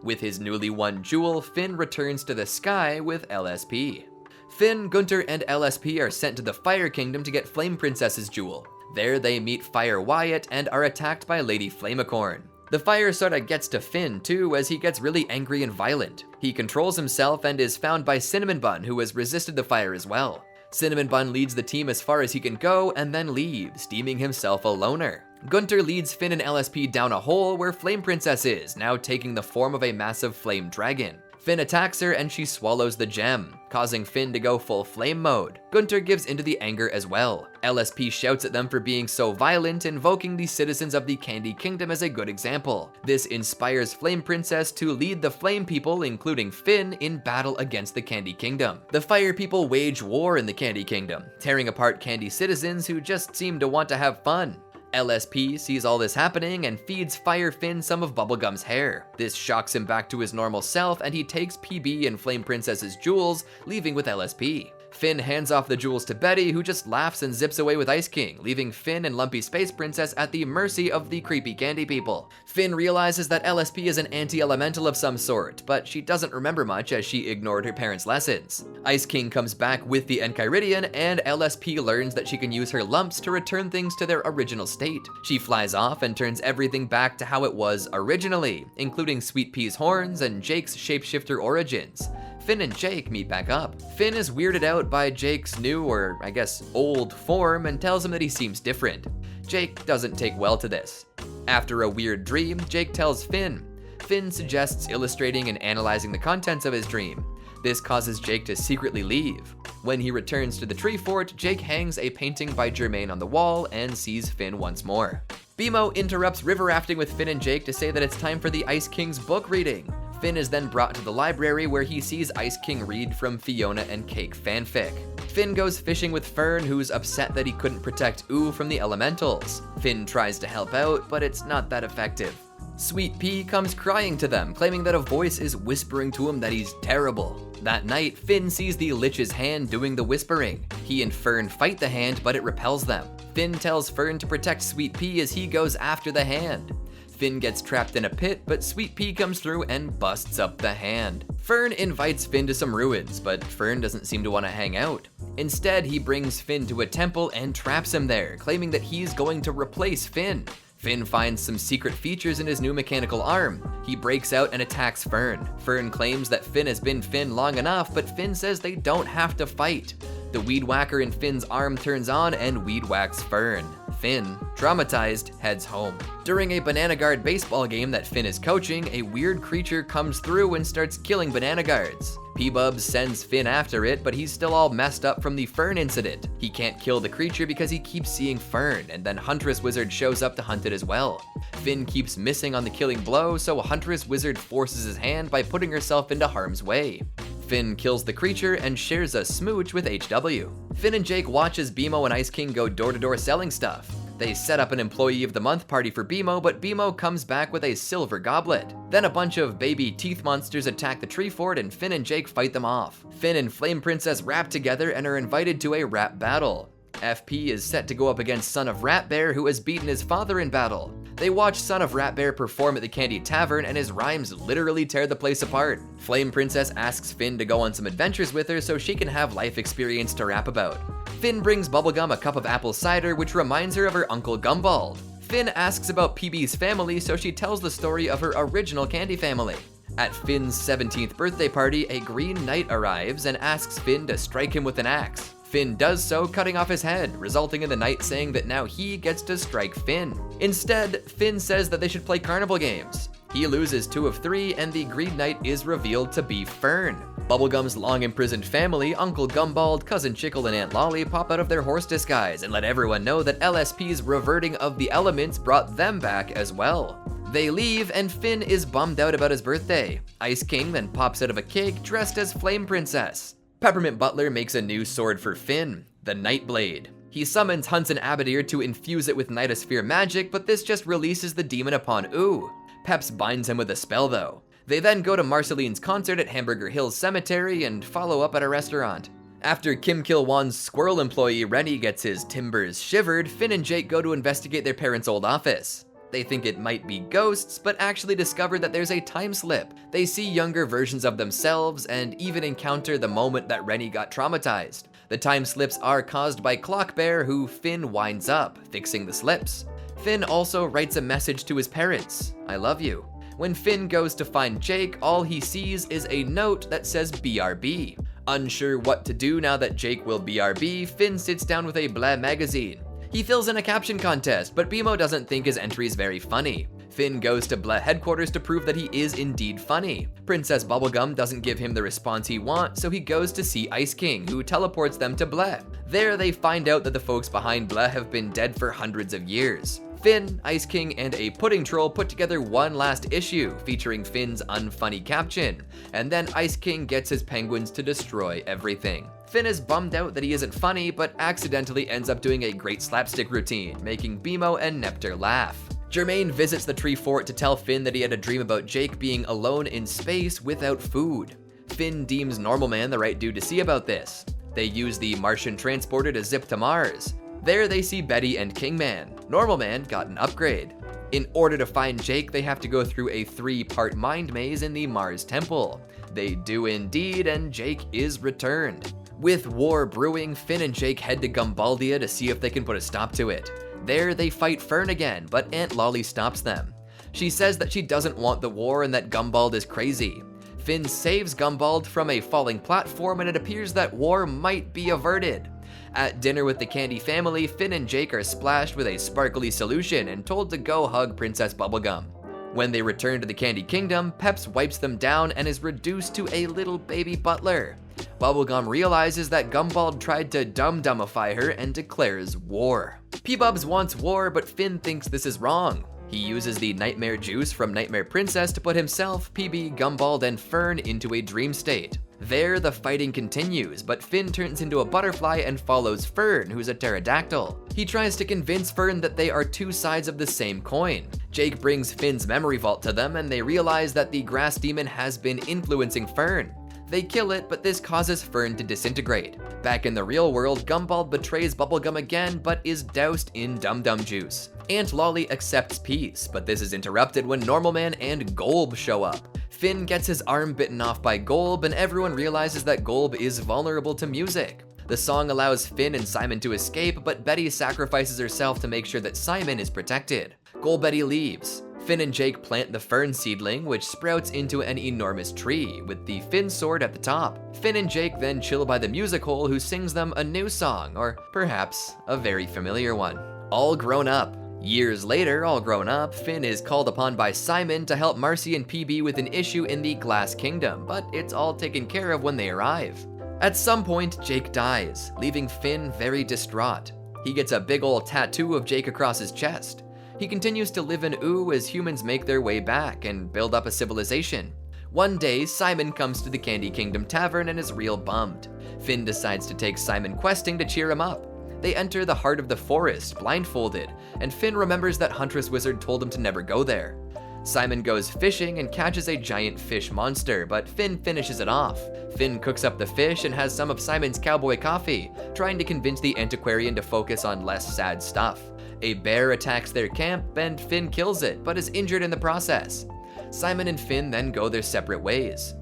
With his newly won jewel, Finn returns to the sky with LSP. Finn, Gunter, and LSP are sent to the Fire Kingdom to get Flame Princess's jewel. There they meet Fire Wyatt and are attacked by Lady Flameacorn. The fire sorta gets to Finn too, as he gets really angry and violent. He controls himself and is found by Cinnamon Bun, who has resisted the fire as well. Cinnamon Bun leads the team as far as he can go and then leaves, deeming himself a loner. Gunter leads Finn and LSP down a hole where Flame Princess is, now taking the form of a massive flame dragon. Finn attacks her and she swallows the gem, causing Finn to go full flame mode. Gunter gives into the anger as well. LSP shouts at them for being so violent, invoking the citizens of the Candy Kingdom as a good example. This inspires Flame Princess to lead the Flame People, including Finn, in battle against the Candy Kingdom. The Fire People wage war in the Candy Kingdom, tearing apart Candy citizens who just seem to want to have fun. LSP sees all this happening and feeds Fire Finn some of Bubblegum's hair. This shocks him back to his normal self and he takes PB and Flame Princess's jewels, leaving with LSP. Finn hands off the jewels to Betty, who just laughs and zips away with Ice King, leaving Finn and Lumpy Space Princess at the mercy of the creepy candy people. Finn realizes that LSP is an anti-elemental of some sort, but she doesn't remember much as she ignored her parents' lessons. Ice King comes back with the Enchiridion, and LSP learns that she can use her lumps to return things to their original state. She flies off and turns everything back to how it was originally, including Sweet Pea's horns and Jake's shapeshifter origins. Finn and Jake meet back up. Finn is weirded out by Jake's new, or I guess old, form and tells him that he seems different. Jake doesn't take well to this. After a weird dream, Jake tells Finn. Finn suggests illustrating and analyzing the contents of his dream. This causes Jake to secretly leave. When he returns to the tree fort, Jake hangs a painting by Germain on the wall and sees Finn once more. BMO interrupts river rafting with Finn and Jake to say that it's time for the Ice King's book reading. Finn is then brought to the library where he sees Ice King read from Fiona and Cake fanfic. Finn goes fishing with Fern, who's upset that he couldn't protect Ooh from the elementals. Finn tries to help out, but it's not that effective. Sweet Pea comes crying to them, claiming that a voice is whispering to him that he's terrible. That night, Finn sees the Lich's hand doing the whispering. He and Fern fight the hand, but it repels them. Finn tells Fern to protect Sweet Pea as he goes after the hand. Finn gets trapped in a pit, but Sweet Pea comes through and busts up the hand. Fern invites Finn to some ruins, but Fern doesn't seem to want to hang out. Instead, he brings Finn to a temple and traps him there, claiming that he's going to replace Finn. Finn finds some secret features in his new mechanical arm. He breaks out and attacks Fern. Fern claims that Finn has been Finn long enough, but Finn says they don't have to fight. The weed whacker in Finn's arm turns on and weed whacks Fern. Finn, traumatized, heads home. During a Banana Guard baseball game that Finn is coaching, a weird creature comes through and starts killing Banana Guards. P-Bubs sends Finn after it, but he's still all messed up from the Fern incident. He can't kill the creature because he keeps seeing Fern, and then Huntress Wizard shows up to hunt it as well. Finn keeps missing on the killing blow, so Huntress Wizard forces his hand by putting herself into harm's way. Finn kills the creature and shares a smooch with HW. Finn and Jake watch as BMO and Ice King go door-to-door selling stuff. They set up an Employee of the Month party for BMO, but BMO comes back with a silver goblet. Then a bunch of baby teeth monsters attack the tree fort and Finn and Jake fight them off. Finn and Flame Princess rap together and are invited to a rap battle. FP is set to go up against Son of Rat Bear, who has beaten his father in battle. They watch Son of Rat Bear perform at the Candy Tavern and his rhymes literally tear the place apart. Flame Princess asks Finn to go on some adventures with her so she can have life experience to rap about. Finn brings Bubblegum a cup of apple cider, which reminds her of her Uncle Gumball. Finn asks about PB's family, so she tells the story of her original candy family. At Finn's 17th birthday party, a Green Knight arrives and asks Finn to strike him with an axe. Finn does so, cutting off his head, resulting in the Knight saying that now he gets to strike Finn. Instead, Finn says that they should play carnival games. He loses 2 of 3, and the Green Knight is revealed to be Fern. Bubblegum's long-imprisoned family, Uncle Gumbald, Cousin Chickle, and Aunt Lolly pop out of their horse disguise and let everyone know that LSP's reverting of the elements brought them back as well. They leave, and Finn is bummed out about his birthday. Ice King then pops out of a cake dressed as Flame Princess. Peppermint Butler makes a new sword for Finn, the Night Blade. He summons Hunson Abadir to infuse it with Nightosphere magic, but this just releases the demon upon Ooh. Peps binds him with a spell though. They then go to Marceline's concert at Hamburger Hills Cemetery and follow up at a restaurant. After Kim Kil-won's squirrel employee Rennie gets his timbers shivered, Finn and Jake go to investigate their parents' old office. They think it might be ghosts, but actually discover that there's a time slip. They see younger versions of themselves and even encounter the moment that Rennie got traumatized. The time slips are caused by Clock Bear, who Finn winds up, fixing the slips. Finn also writes a message to his parents, "I love you." When Finn goes to find Jake, all he sees is a note that says BRB. Unsure what to do now that Jake will BRB, Finn sits down with a Blah magazine. He fills in a caption contest, but BMO doesn't think his entry is very funny. Finn goes to Blah headquarters to prove that he is indeed funny. Princess Bubblegum doesn't give him the response he wants, so he goes to see Ice King, who teleports them to Blah. There they find out that the folks behind Blah have been dead for hundreds of years. Finn, Ice King, and a pudding troll put together one last issue, featuring Finn's unfunny caption, and then Ice King gets his penguins to destroy everything. Finn is bummed out that he isn't funny, but accidentally ends up doing a great slapstick routine, making BMO and Neptune laugh. Germain visits the tree fort to tell Finn that he had a dream about Jake being alone in space without food. Finn deems Normal Man the right dude to see about this. They use the Martian transporter to zip to Mars. There they see Betty and Kingman. Normal Man got an upgrade. In order to find Jake, they have to go through a 3-part mind maze in the Mars Temple. They do indeed, and Jake is returned. With war brewing, Finn and Jake head to Gumbaldia to see if they can put a stop to it. There they fight Fern again, but Aunt Lolly stops them. She says that she doesn't want the war and that Gumbald is crazy. Finn saves Gumbald from a falling platform, and it appears that war might be averted. At dinner with the Candy family, Finn and Jake are splashed with a sparkly solution and told to go hug Princess Bubblegum. When they return to the Candy Kingdom, Peps wipes them down and is reduced to a little baby butler. Bubblegum realizes that Gumbald tried to dum-dumify her and declares war. P-Bubs wants war, but Finn thinks this is wrong. He uses the nightmare juice from Nightmare Princess to put himself, PB, Gumbald, and Fern into a dream state. There, the fighting continues, but Finn turns into a butterfly and follows Fern, who's a pterodactyl. He tries to convince Fern that they are two sides of the same coin. Jake brings Finn's memory vault to them, and they realize that the grass demon has been influencing Fern. They kill it, but this causes Fern to disintegrate. Back in the real world, Gumbald betrays Bubblegum again, but is doused in Dum Dum juice. Aunt Lolly accepts peace, but this is interrupted when Normal Man and Golb show up. Finn gets his arm bitten off by Golb, and everyone realizes that Golb is vulnerable to music. The song allows Finn and Simon to escape, but Betty sacrifices herself to make sure that Simon is protected. Golbetty leaves. Finn and Jake plant the fern seedling, which sprouts into an enormous tree, with the Finn sword at the top. Finn and Jake then chill by the music hole, who sings them a new song, or perhaps a very familiar one. All grown up. Years later, all grown up, Finn is called upon by Simon to help Marcy and PB with an issue in the Glass Kingdom, but it's all taken care of when they arrive. At some point, Jake dies, leaving Finn very distraught. He gets a big old tattoo of Jake across his chest. He continues to live in Ooh as humans make their way back and build up a civilization. One day, Simon comes to the Candy Kingdom Tavern and is real bummed. Finn decides to take Simon questing to cheer him up. They enter the heart of the forest, blindfolded, and Finn remembers that Huntress Wizard told him to never go there. Simon goes fishing and catches a giant fish monster, but Finn finishes it off. Finn cooks up the fish and has some of Simon's cowboy coffee, trying to convince the antiquarian to focus on less sad stuff. A bear attacks their camp, and Finn kills it, but is injured in the process. Simon and Finn then go their separate ways.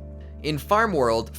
In Farm World,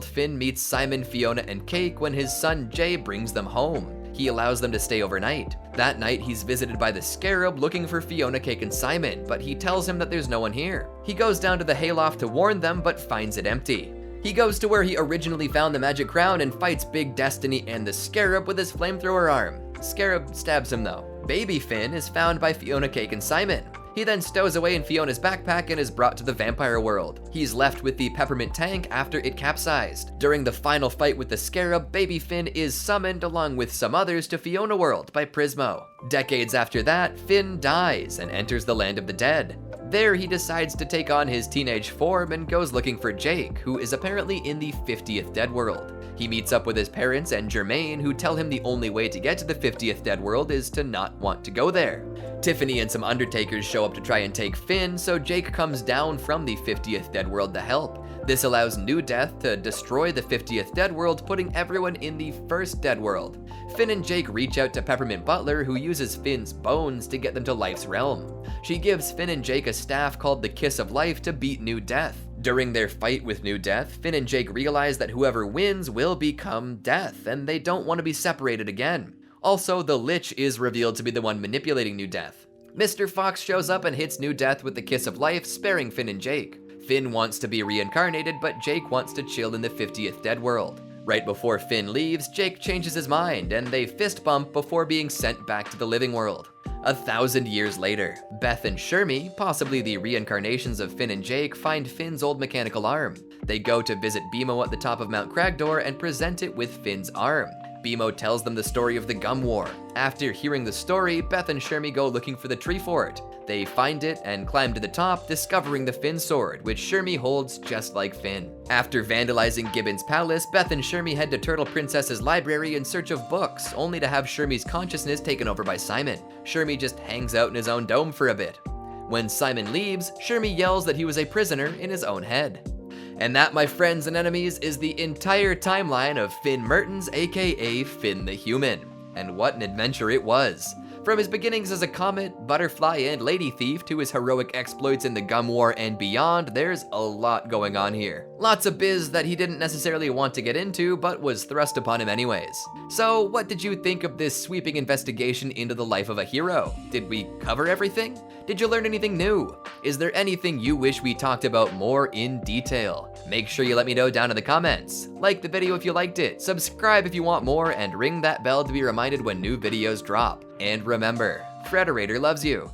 Finn meets Simon, Fiona, and Cake when his son Jay brings them home. He allows them to stay overnight. That night, he's visited by the Scarab looking for Fiona, Cake, and Simon, but he tells him that there's no one here. He goes down to the hayloft to warn them, but finds it empty. He goes to where he originally found the magic crown and fights Big Destiny and the Scarab with his flamethrower arm. Scarab stabs him though. Baby Finn is found by Fiona, Cake, and Simon. He then stows away in Fiona's backpack and is brought to the vampire world. He's left with the peppermint tank after it capsized. During the final fight with the Scarab, Baby Finn is summoned along with some others to Fiona World by Prismo. Decades after that, Finn dies and enters the land of the dead. There he decides to take on his teenage form and goes looking for Jake, who is apparently in the 50th Dead World. He meets up with his parents and Germain, who tell him the only way to get to the 50th Dead World is to not want to go there. Tiffany and some Undertakers show up to try and take Finn, so Jake comes down from the 50th Dead World to help. This allows New Death to destroy the 50th Dead World, putting everyone in the first Dead World. Finn and Jake reach out to Peppermint Butler, who uses Finn's bones to get them to Life's realm. She gives Finn and Jake a staff called the Kiss of Life to beat New Death. During their fight with New Death, Finn and Jake realize that whoever wins will become Death, and they don't want to be separated again. Also, the Lich is revealed to be the one manipulating New Death. Mr. Fox shows up and hits New Death with the kiss of life, sparing Finn and Jake. Finn wants to be reincarnated, but Jake wants to chill in the 50th Dead World. Right before Finn leaves, Jake changes his mind, and they fist bump before being sent back to the living world. 1,000 years later, Beth and Shermie, possibly the reincarnations of Finn and Jake, find Finn's old mechanical arm. They go to visit BMO at the top of Mount Cragdor and present it with Finn's arm. BMO tells them the story of the Gum War. After hearing the story, Beth and Shermie go looking for the tree fort. They find it and climb to the top, discovering the Finn sword, which Shermie holds just like Finn. After vandalizing Gibbon's palace, Beth and Shermie head to Turtle Princess's library in search of books, only to have Shermie's consciousness taken over by Simon. Shermie just hangs out in his own dome for a bit. When Simon leaves, Shermie yells that he was a prisoner in his own head. And that, my friends and enemies, is the entire timeline of Finn Mertens, aka Finn the Human. And what an adventure it was! From his beginnings as a comet, butterfly, and lady thief to his heroic exploits in the Gum War and beyond, there's a lot going on here. Lots of biz that he didn't necessarily want to get into, but was thrust upon him anyways. So what did you think of this sweeping investigation into the life of a hero? Did we cover everything? Did you learn anything new? Is there anything you wish we talked about more in detail? Make sure you let me know down in the comments. Like the video if you liked it, subscribe if you want more, and ring that bell to be reminded when new videos drop. And remember, Frederator loves you.